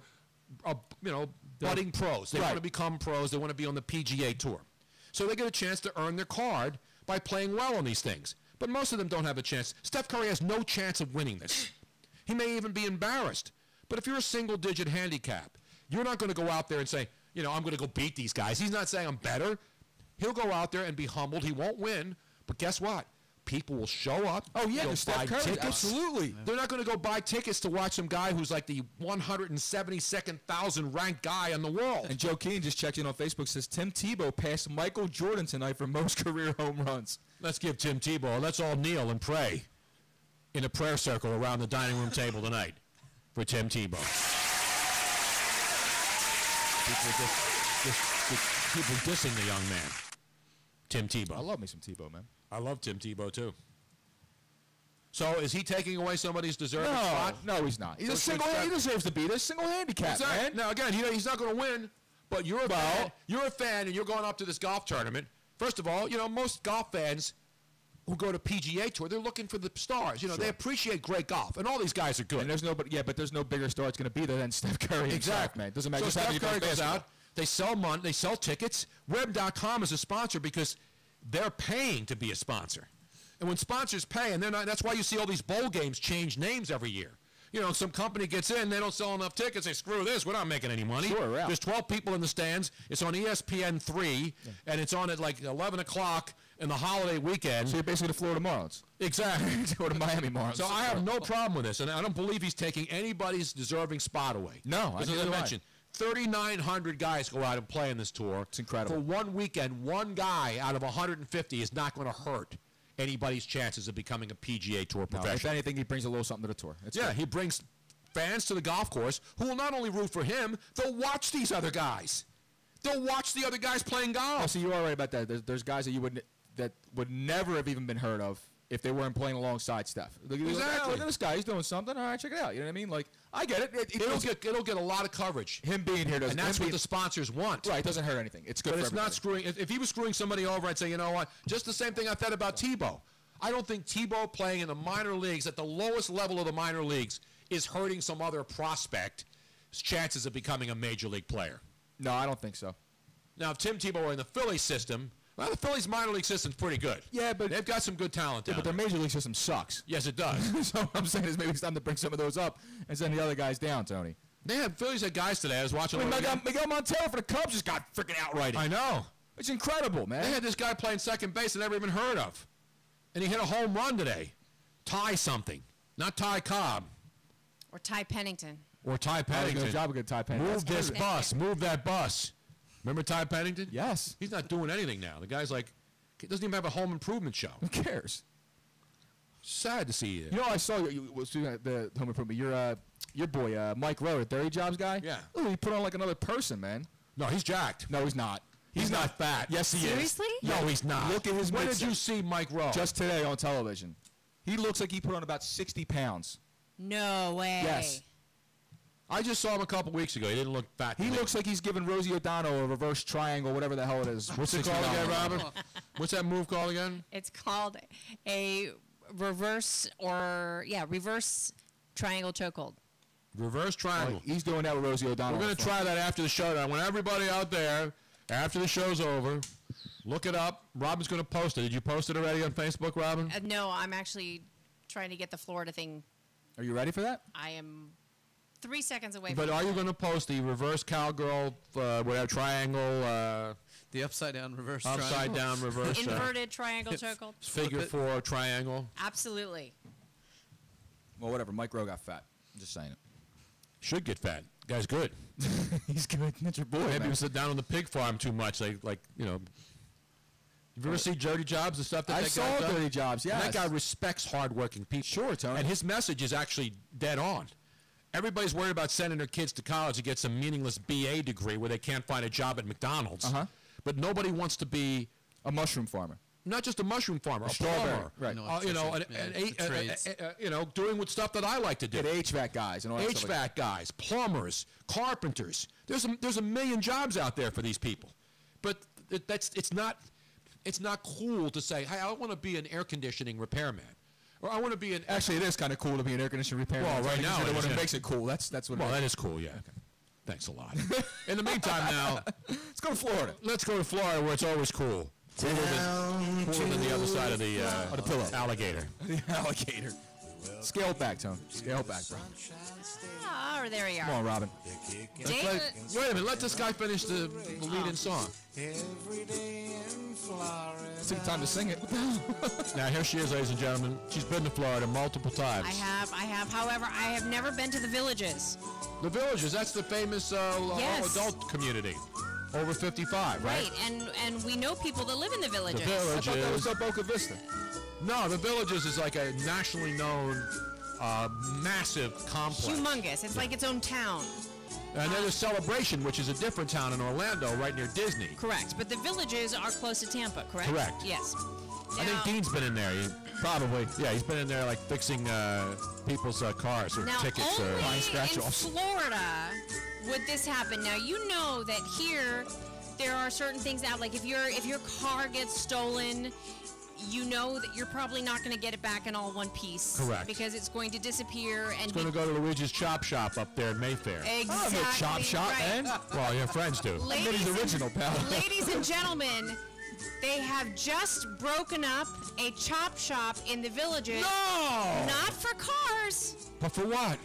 budding pros. They want to become pros. They want to be on the PGA Tour. So they get a chance to earn their card by playing well on these things. But most of them don't have a chance. Steph Curry has no chance of winning this. He may even be embarrassed. But if you're a single-digit handicap, you're not going to go out there and say, you know, I'm going to go beat these guys. He's not saying I'm better. He'll go out there and be humbled. He won't win. But guess what? People will show up. Oh, yeah, They'll Steph buy Curry, tickets. absolutely. They're not going to go buy tickets to watch some guy who's like the 172nd ranked guy in the world. And Joe Keane just checked in on Facebook, says Tim Tebow passed Michael Jordan tonight for most career home runs. Let's give Tim Tebow, let's all kneel and pray in a prayer circle around the dining room table tonight for Tim Tebow. People dissing the young man, Tim Tebow. I love me some Tebow, man. I love Tim Tebow, too. So is he taking away somebody's deserving spot? No, he's not. He's a single. He deserves to be this single handicap, man. Now, again, he's not going to win, but you're a fan, and you're going up to this golf tournament. First of all, you know, most golf fans who go to PGA Tour, they're looking for the stars. You know, they appreciate great golf, and all these guys are good. And there's there's no bigger star it's going to be there than Steph Curry. Exactly, man. Doesn't matter. So Steph Curry goes out. They sell money. They sell tickets. Web.com is a sponsor because they're paying to be a sponsor. And when sponsors pay, and they're not, that's why you see all these bowl games change names every year. You know, some company gets in, they don't sell enough tickets, they screw this, we're not making any money. Sure, yeah. There's 12 people in the stands. It's on ESPN 3, and it's on at like 11 o'clock in the holiday weekend. So you're basically the Florida Marlins. Exactly. Or the Miami Marlins. So I have no problem with this, and I don't believe he's taking anybody's deserving spot away. No, as I mentioned, 3,900 guys go out and play in this tour. It's incredible. For one weekend, one guy out of 150 is not going to hurt anybody's chances of becoming a PGA Tour professional. If anything, he brings a little something to the tour. He brings fans to the golf course who will not only root for him, they'll watch these other guys. They'll watch the other guys playing golf. Oh, so you are right about that. There's guys that would never have even been heard of if they weren't playing alongside Steph. Exactly. Like, oh, look at this guy. He's doing something. All right, check it out. You know what I mean? Like, I get it. It'll get a lot of coverage. Him being here doesn't. And that's what the sponsors want. Right. It doesn't hurt anything. It's good but for it's everybody. not screwing. If he was screwing somebody over, I'd say, you know what? Just the same thing I said about Tebow. I don't think Tebow playing in the minor leagues at the lowest level of the minor leagues is hurting some other prospect's chances of becoming a major league player. No, I don't think so. Now, if Tim Tebow were in the Phillies system, well, the Phillies minor league system's pretty good. Yeah, but they've got some good talent down but their major league system sucks. Yes, it does. So what I'm saying is maybe it's time to bring some of those up and send the other guys down, Tony. Phillies had guys today. I was watching. Miguel Montero for the Cubs just got freaking outrighted. I know. It's incredible, man. They had this guy playing second base I never even heard of. And he hit a home run today. Ty something. Not Ty Cobb. Or Ty Pennington. Or Ty Pennington. Good job, good Ty Pennington. Move this bus. Move that bus. Remember Ty Pennington? Yes. He's not doing anything now. The guy's like, he doesn't even have a home improvement show. Who cares? Sad to see it. You know, I saw the home improvement. Your boy, Mike Rowe, the Dirty Jobs guy. Yeah. Ooh, he put on like another person, man. No, he's jacked. No, he's not. He's not fat. Yes, he Seriously? is. No, he's not. Look at his When midsection. did you see Mike Rowe? Just today on television. He looks like he put on about 60 pounds. No way. Yes. I just saw him a couple weeks ago. He didn't look fat. He looks like he's giving Rosie O'Donnell a reverse triangle, whatever the hell it is. What's it called again, Robin? What's that move called again? It's called a reverse triangle chokehold. Reverse triangle. He's doing that with Rosie O'Donnell. We're going to try that after the show. I want everybody out there, after the show's over, look it up. Robin's going to post it. Did you post it already on Facebook, Robin? No, I'm actually trying to get the Florida thing. Are you ready for that? I am 3 seconds away But from are it. you going to post the reverse cowgirl, whatever, triangle? The upside down reverse upside down reverse. Inverted triangle chokehold? Figure 4 triangle. Absolutely. Well, whatever. Mike Rowe got fat. I'm just saying it. Should get fat. Guy's good. He's good. That's your boy, Maybe man. he sit down on the pig farm too much. You know. You ever see Dirty Jobs, the stuff that I that saw guy does? Dirty Jobs, yes. And that guy respects hardworking people. Sure, Tony. And his message is actually dead on. Everybody's worried about sending their kids to college to get some meaningless BA degree where they can't find a job at McDonald's. Uh-huh. But nobody wants to be a mushroom farmer. Not just a mushroom farmer, a strawberry, plumber. right. Doing what stuff that I like to do. Get HVAC guys and all that stuff like HVAC guys, plumbers, carpenters. There's a million jobs out there for these people. But it's not cool to say, hey, I want to be an air conditioning repairman. Or I want to be an... Actually, it is kind of cool to be an air conditioning repairman. Well, right now... What makes it cool. That's what Well, that is cool, yeah. Okay. Thanks a lot. In the meantime now... Let's go to Florida. Let's go to Florida where it's always cool. Cooler than the other side of the pillow. Alligator. The alligator. Scale back, Tone. Scale back, bro. Oh, there you are. Come on, Robin. Wait a minute. Let this guy finish the lead-in song. It's time to sing it. Now, here she is, ladies and gentlemen. She's been to Florida multiple times. I have. However, I have never been to the Villages. The Villages, that's the famous Yes. adult community. Over 55, right? And we know people that live in the Villages. The Villages. I thought that was Boca Vista. No, the Villages is like a nationally known, massive complex. Humongous. It's like its own town. And then there's Celebration, which is a different town in Orlando, right near Disney. Correct. But the Villages are close to Tampa, correct? Correct. Yes. I think Dean's been in there. Probably. Yeah, he's been in there like fixing people's cars or Now, tickets only or buying in scratch-offs. Florida would this happen. Now, you know that here there are certain things out. Like if your car gets stolen, you know that you're probably not going to get it back in all one piece. Correct. Because it's going to disappear and It's going to go to Luigi's Chop Shop up there in Mayfair. Exactly. Chop Shop, right. man. Well, your friends do. Ladies original, pal. Ladies and gentlemen, they have just broken up a chop shop in the Villages. No! Not for cars. But for what?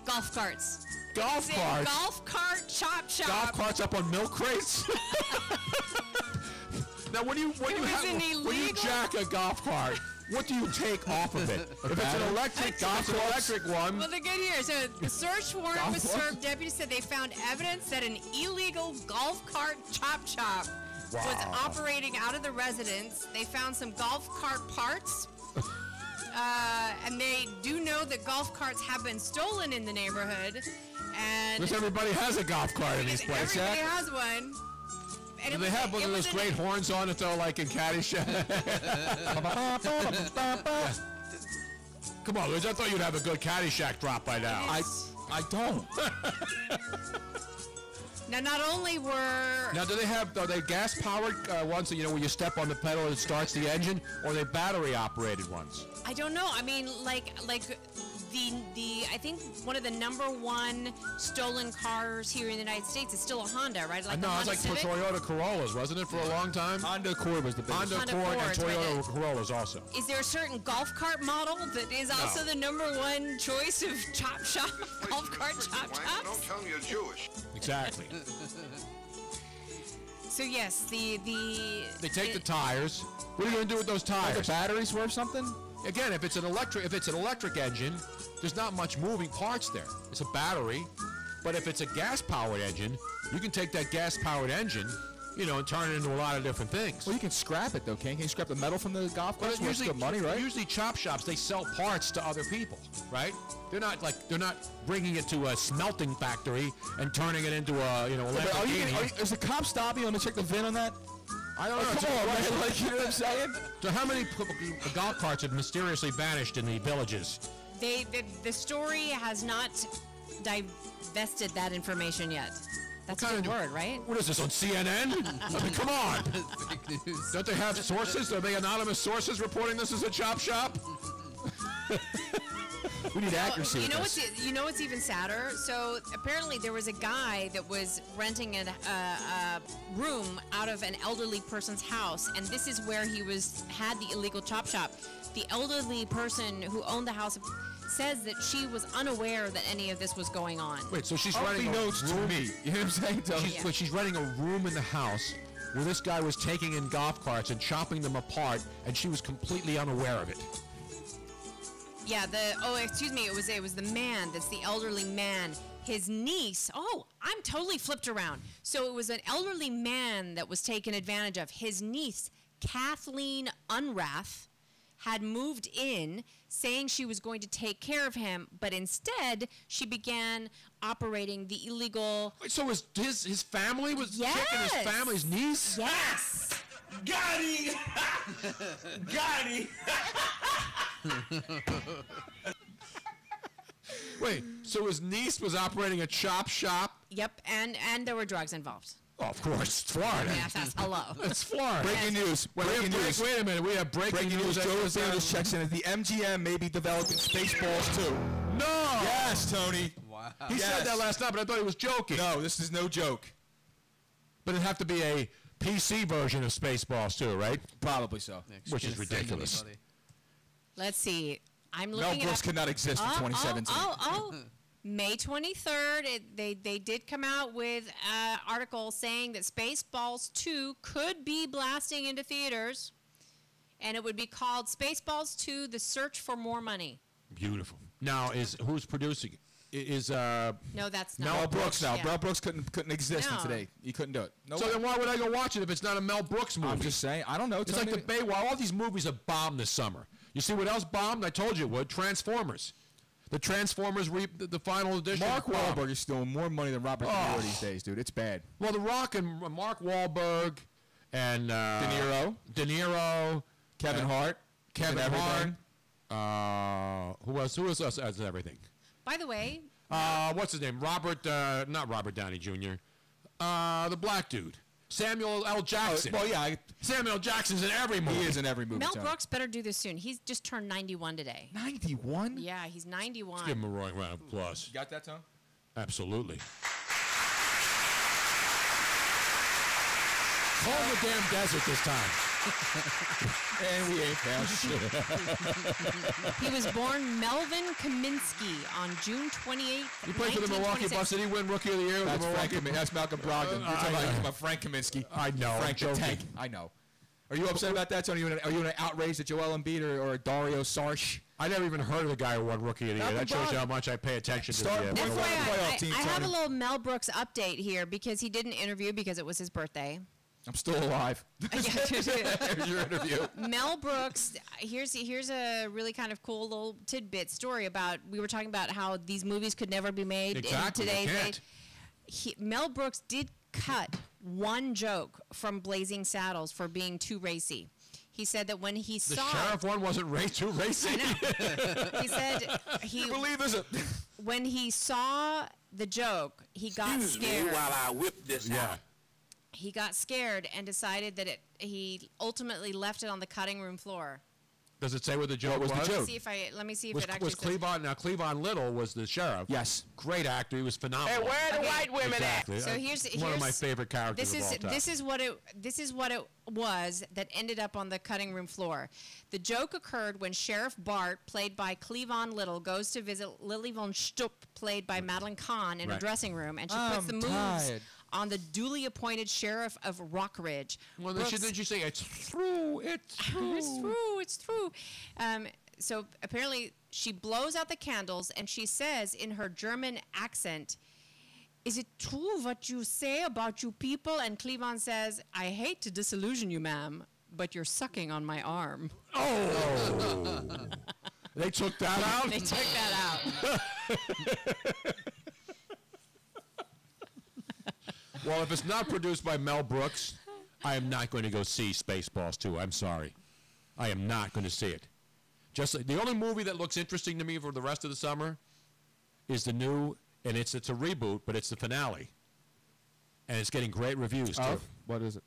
Golf carts. Golf It's a carts? golf cart chop shop. Golf carts up on milk crates? Now, when you jack a golf cart, what do you take off of it? If it's an electric one. Well, they're good here. So the search warrant was served. Deputies said they found evidence that an illegal golf cart chop shop was operating out of the residence. They found some golf cart parts. And they do know that golf carts have been stolen in the neighborhood. And Because everybody has a golf cart in these places. everybody has one. And Do they have one of those great horns on it, though, like in Caddyshack? Come on, Liz, I thought you'd have a good Caddyshack drop by now. I don't. Now, not only were... Now, are they gas-powered ones that, where you step on the pedal and it starts the engine, or are they battery-operated ones? I don't know. I mean, like the I think one of the number one stolen cars here in the United States is still a Honda, right? Like No, the it's like Honda for Civic? Toyota Corollas, wasn't it, for a long time? Honda Accord was the biggest. Honda Accord and Toyota Corollas also. Is there a certain golf cart model that is also the number one choice of chop shop golf cart chop shops? Don't tell me you're Jewish. Exactly. So yes, They take the tires. What are you going to do with those tires? Are the batteries worth something? Again, if it's an electric engine, there's not much moving parts there. It's a battery. But if it's a gas-powered engine, you can take that gas-powered engine, and turn it into a lot of different things. Well, you can scrap it though, Can you scrap the metal from the golf carts? But usually, good money, right? Usually, chop shops they sell parts to other people, right? They're not bringing it to a smelting factory and turning it into a Lamborghini. Is the cop stopping you to check the VIN on that? I don't know. Come on, man. Like, you know what I'm saying? So how many golf carts have mysteriously vanished in the Villages? The story has not divested that information yet. That's a good word, right? What is this, on CNN? I mean, come on. Fake news. Don't they have sources? Are they anonymous sources reporting this as a chop shop? We need accuracy. You know what's even sadder? So apparently there was a guy that was renting a room out of an elderly person's house, and this is where he had the illegal chop shop. The elderly person who owned the house says that she was unaware that any of this was going on. Wait, so she's renting a room to me. You know what I'm saying? But she's renting a room in the house where this guy was taking in golf carts and chopping them apart, and she was completely unaware of it. Yeah, it was the man, that's the elderly man. His niece, I'm totally flipped around. So it was an elderly man that was taken advantage of. His niece, Kathleen Unrath, had moved in saying she was going to take care of him, but instead she began operating the illegal... Wait, so was his family was checking his family's niece? Yes. Got him! Got him! Wait, so his niece was operating a chop shop? Yep, and there were drugs involved. Oh, of course, it's Florida. Yes, hello. It's Florida. Breaking news. Wait a minute. We have breaking news. Joe Lozano checks in that the MGM may be developing Spaceballs too. No! Yes, Tony. Wow. He said that last night, but I thought he was joking. No, this is no joke. But it'd have to be a PC version of Spaceballs too, right? Probably so. Which is ridiculous. Let's see. I'm Mel looking Brooks it up. could not exist in 2017. May 23rd, they did come out with an article saying that Spaceballs 2 could be blasting into theaters, and it would be called Spaceballs 2: The Search for More Money. Beautiful. Now, who's producing it? No, that's not. Mel Brooks now. Yeah. Mel Brooks couldn't exist in today. He couldn't do it. No So way. then why would I go watch it if it's not a Mel Brooks movie? I'm just saying. I don't know. It's like the Baywatch. All these movies have bombed this summer. You see what else bombed? I told you it would. Transformers. The Transformers the final edition. Mark Wahlberg is stealing more money than Robert De Niro these days, dude. It's bad. Well, The Rock and Mark Wahlberg and De Niro, Kevin Hart, Who else? Who else has everything? By the way, what's his name? Not Robert Downey Jr. The black dude. Samuel L. Jackson. Well, yeah. Samuel L. Jackson's in every movie. He is in every movie. Mel Brooks better do this soon. He's just turned 91 today. 91? Yeah, he's 91. Let's give him a roaring round of applause. You got that, Tom? Absolutely. Call the damn desert this time. And we ain't found shit. He was born Melvin Kaminsky on June 28th. He played for the Milwaukee Bucks. Did he win Rookie of the Year? That's that's Malcolm Brogdon. You're talking about Frank Kaminsky. I know. Frank the Tank. I know. Are you upset about that, Tony? Are you an outrage at Joel Embiid or Dario Saric? I never even heard of the guy who won Rookie of the Year. That shows you how much I pay attention to the FYI, I have a little Mel Brooks update here because he did an interview because it was his birthday. I'm still alive. Here's your interview. Mel Brooks, here's a really kind of cool little tidbit story about, we were talking about how these movies could never be made in today's day. Mel Brooks did cut one joke from Blazing Saddles for being too racy. He said that when he saw... The sheriff one wasn't too racy? I know. He said... You believe this? When he saw the joke, he got scared. Me while I whip this out. He got scared and decided that he ultimately left it on the cutting room floor. Does it say what the joke was? Let me see if it actually was Cleavon. Now Cleavon Little was the sheriff. Yes, great actor. He was phenomenal. Hey, where are the white women exactly. So here's one of my favorite characters of all time. This is what it was that ended up on the cutting room floor. The joke occurred when Sheriff Bart, played by Cleavon Little, goes to visit Lily Von Stupp, played by Madeline Kahn, in a dressing room, and she puts the moves on the duly appointed sheriff of Rockridge. Well, didn't you say it's true? It's true. It's true. It's true. So apparently she blows out the candles and she says in her German accent, "Is it true what you say about you people?" And Cleavon says, "I hate to disillusion you, ma'am, but you're sucking on my arm." Oh. They took that out? They took that out. Well, if it's not produced by Mel Brooks, I am not going to go see Spaceballs 2. I'm sorry. I am not going to see it. Just the only movie that looks interesting to me for the rest of the summer is the new, and it's a reboot, but it's the finale. And it's getting great reviews, too. What is it?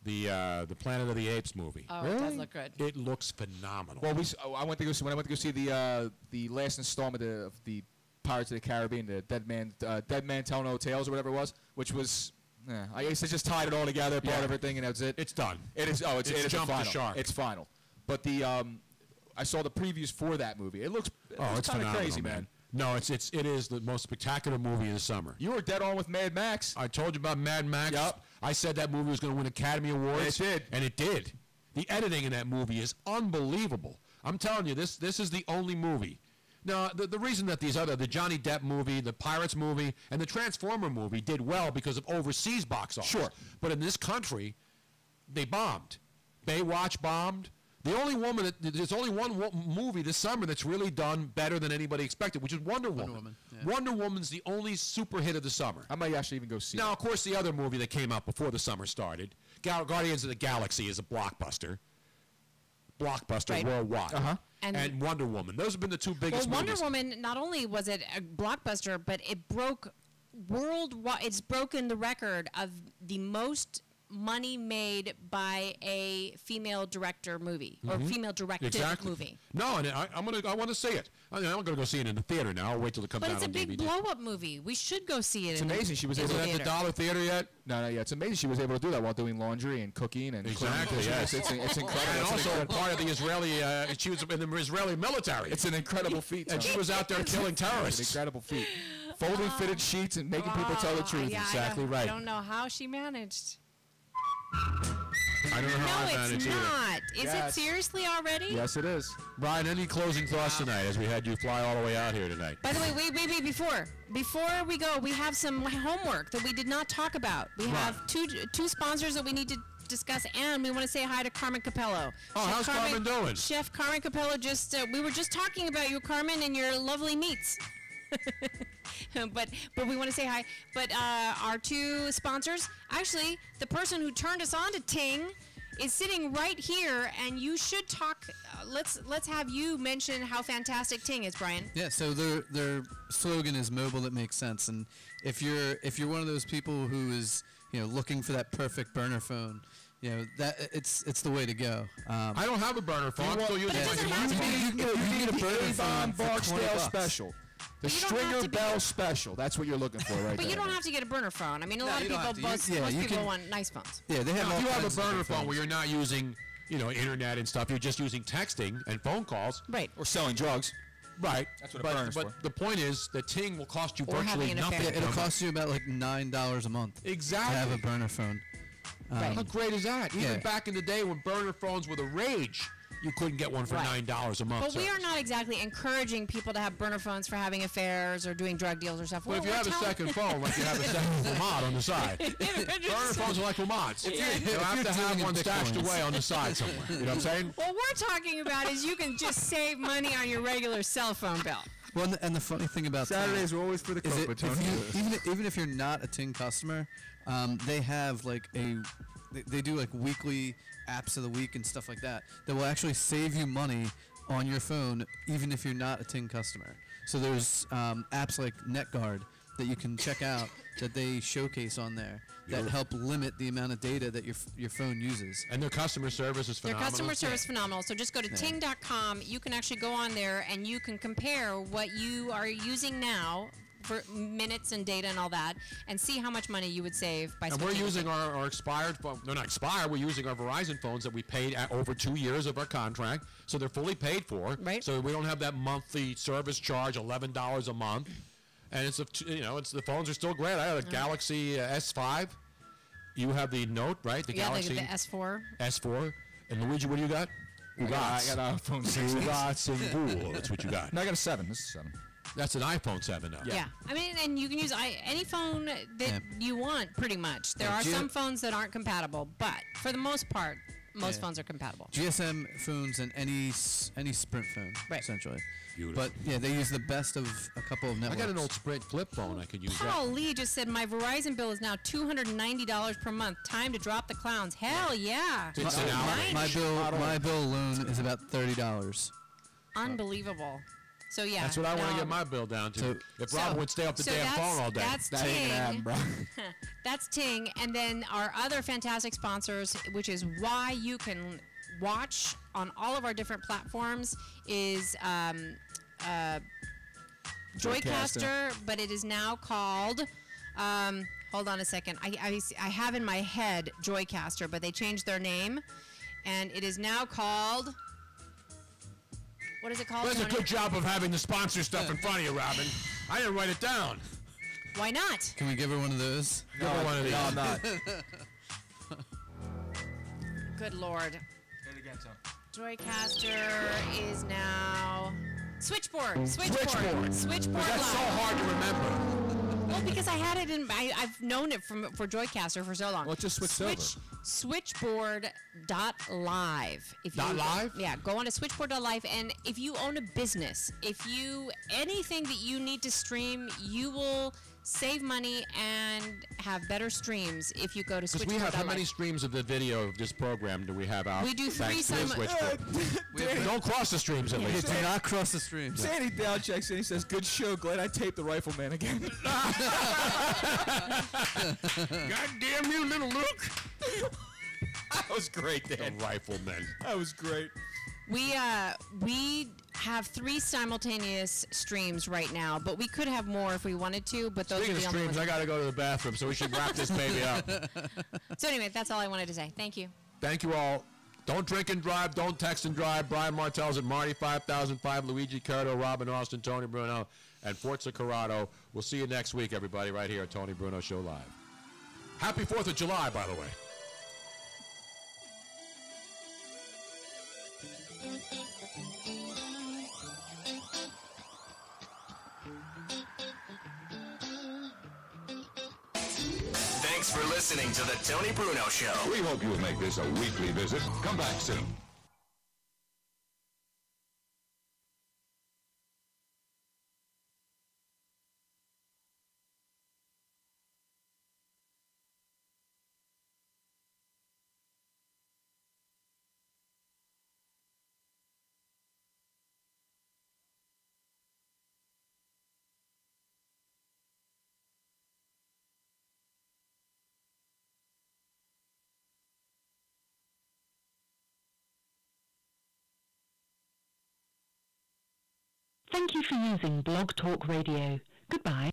The Planet of the Apes movie. Oh, really? It does look good. It looks phenomenal. Well, I went to go see the last installment of the Pirates of the Caribbean, the Dead Man Tell No Tales or whatever it was, which was, I guess they just tied it all together, brought everything, and that's it. It's done. It is. Oh, it is jumped final. the shark. It's final. But I saw the previews for that movie. It looks it's kind of crazy, man. No, it is the most spectacular movie of the summer. You were dead on with Mad Max. I told you about Mad Max. Yep. I said that movie was going to win Academy Awards. And it did. And it did. The editing in that movie is unbelievable. I'm telling you, this is the only movie. Now, the reason that the Johnny Depp movie, the Pirates movie, and the Transformer movie did well because of overseas box office. Sure. But in this country, they bombed. Baywatch bombed. There's only one movie this summer that's really done better than anybody expected, which is Wonder Woman. Yeah. Wonder Woman's the only super hit of the summer. I might actually even go see it. Now, of course, the other movie that came out before the summer started, Guardians of the Galaxy, is a blockbuster. Blockbuster worldwide. Uh-huh. And Wonder Woman. Those have been the two biggest Wonder movies. Woman, not only was it a blockbuster, but it broke worldwide. It's broken the record of the most money made by a female director movie or female directed movie. No, and I want to see it. I'm not going to go see it in the theater now. I'll wait till it comes But out it's a on big DVD. blow-up movie. We should go see it. It's amazing she was able Is to it at the Dollar Theater yet? No, yeah. It's amazing she was able to do that while doing laundry and cooking and Exactly, cleaning yes. dishes. It's incredible. And It's also incredible. part of the Israeli, she was in the Israeli military. It's an incredible feat. And she was out there killing terrorists. It's an incredible feat. Folding fitted sheets and making people tell the truth. Yeah, Exactly I right. don't know how she managed. I don't know how I No, managed it's either. not. Is it Yes. seriously already? Yes, it is. Brian, any closing thoughts tonight as we had you fly all the way out here tonight? By the way, wait, before we go, we have some homework that we did not talk about. We have two sponsors that we need to discuss, and we want to say hi to Carmen Capello. Oh, how's Carmen doing? Chef Carmen Capello just, we were just talking about you, Carmen, and your lovely meats. but we want to say hi. But our two sponsors, actually, the person who turned us on to Ting is sitting right here, and you should talk. Let's have you mention how fantastic Ting is, Brian. Yeah, so their slogan is mobile that makes sense, and if you're one of those people who is looking for that perfect burner phone, that it's the way to go. I don't have a burner phone. I'm still using my You can get a burner phone Avon for Barksdale $20. special. The But you don't have Stringer to be- Bell special. That's what you're looking for right But there. you don't have to get a burner phone. I mean, a lot of you don't people, have to. most You people can- want nice phones. Yeah, they have. Now, all if you have a kinds of burner different phone where phones. you're not using, internet and stuff, you're just using texting and phone calls. Right. Or selling drugs. Right. That's what a burner's But for. the point is that Ting will cost you Or virtually having an affair. nothing. Yeah, it'll cost you about like $9 a month Exactly. to have a burner phone. How great is that? Even Yeah. back in the day when burner phones were the rage, you couldn't get one for Right. $9 a month. But we are not exactly encouraging people to have burner phones for having affairs or doing drug deals or stuff. But if you have a second phone, like you have a second Vermont on the side, burner phones are like Vermonts. You have to have one stashed away on the side somewhere. You know what I'm saying? What we're talking about is you can just save money on your regular cell phone bill. Well, and the funny thing about Saturdays Ting are always for the is coke, it, Tony. even if you're not a Ting customer, they have like they do like weekly apps of the week and stuff like that will actually save you money on your phone even if you're not a Ting customer. So there's apps like NetGuard that you can check out that they showcase on there that help limit the amount of data that your phone uses. And their customer service is Their phenomenal. customer service phenomenal. So just go to ting.com. You can actually go on there and you can compare what you are using now for minutes and data and all that, and see how much money you would save by And we're switching. using our expired phone. They're not expired. We're using our Verizon phones that we paid at over 2 years of our contract, so they're fully paid for. Right. So we don't have that monthly service charge, $11 a month, and it's the phones are still great. I have a Galaxy S5. You have the Note, right? The Yeah, Galaxy the S4. S4. And Luigi, what do you got? I got an iPhone 6. That's what you got. No, I got a 7. This is 7. That's an iPhone 7 now. Yeah. I mean, and you can use any phone that you want, pretty much. There are some phones that aren't compatible, but for the most part, most phones are compatible. GSM phones and any Sprint phone, essentially. Beautiful. But yeah, they use the best of a couple of I networks. got an old Sprint flip phone I could use. Paul Lee just said, my Verizon bill is now $290 per month. Time to drop the clowns. Hell yeah. It's an hour. My bill alone is about $30. Unbelievable. So yeah. That's what I want to get my bill down to. So- If Rob would stay up the damn phone all day. That's That ain't gonna happen, Ting. bro. That's Ting. And then our other fantastic sponsors, which is why you can watch on all of our different platforms, is Joycaster, but it is now called. Hold on a second. I have in my head Joycaster, but they changed their name, and it is now called. What is it called? Well, that's a Tony? good job of having the sponsor stuff in front of you, Robin. I didn't write it down. Why not? Can we give her one of those? Give her one of these. No, I'm not. Good Lord. Hit it again, Tom. Joycaster is now Switchboard. Switchboard. Switchboard That's so Live. hard to remember. Well, because I had it in, I've known it for Joycaster for so long. Well, it just switched over. Switchboard.live. If you .live? Yeah, go on to switchboard.live, and if you own a business, anything that you need to stream, you will save money and have better streams if you go to Because switchboard.live. we have how many streams of the video of this program do we have out? We do thanks three to the Switchboard. Don't cross the streams at least. Do not cross the streams. Sandy down checks in. He says, "Good show. Glad I taped the Rifleman again." God damn you, little Luke. That was great, Dan. The riflemen. That was great. We have 3 simultaneous streams right now, but we could have more if we wanted to. But those Speaking are of the only streams, ones. I got to go to the bathroom, so we should wrap this baby up. So anyway, that's all I wanted to say. Thank you. Thank you all. Don't drink and drive. Don't text and drive. Brian Martell's at Marty 5005, Luigi Curto, Robin Austin, Tony Bruno, and Forza Corrado. We'll see you next week, everybody, right here at Tony Bruno Show Live. Happy 4th of July, by the way. Thanks for listening to the Tony Bruno Show. We hope you'll make this a weekly visit. Come back soon. Thank you for using Blog Talk Radio. Goodbye.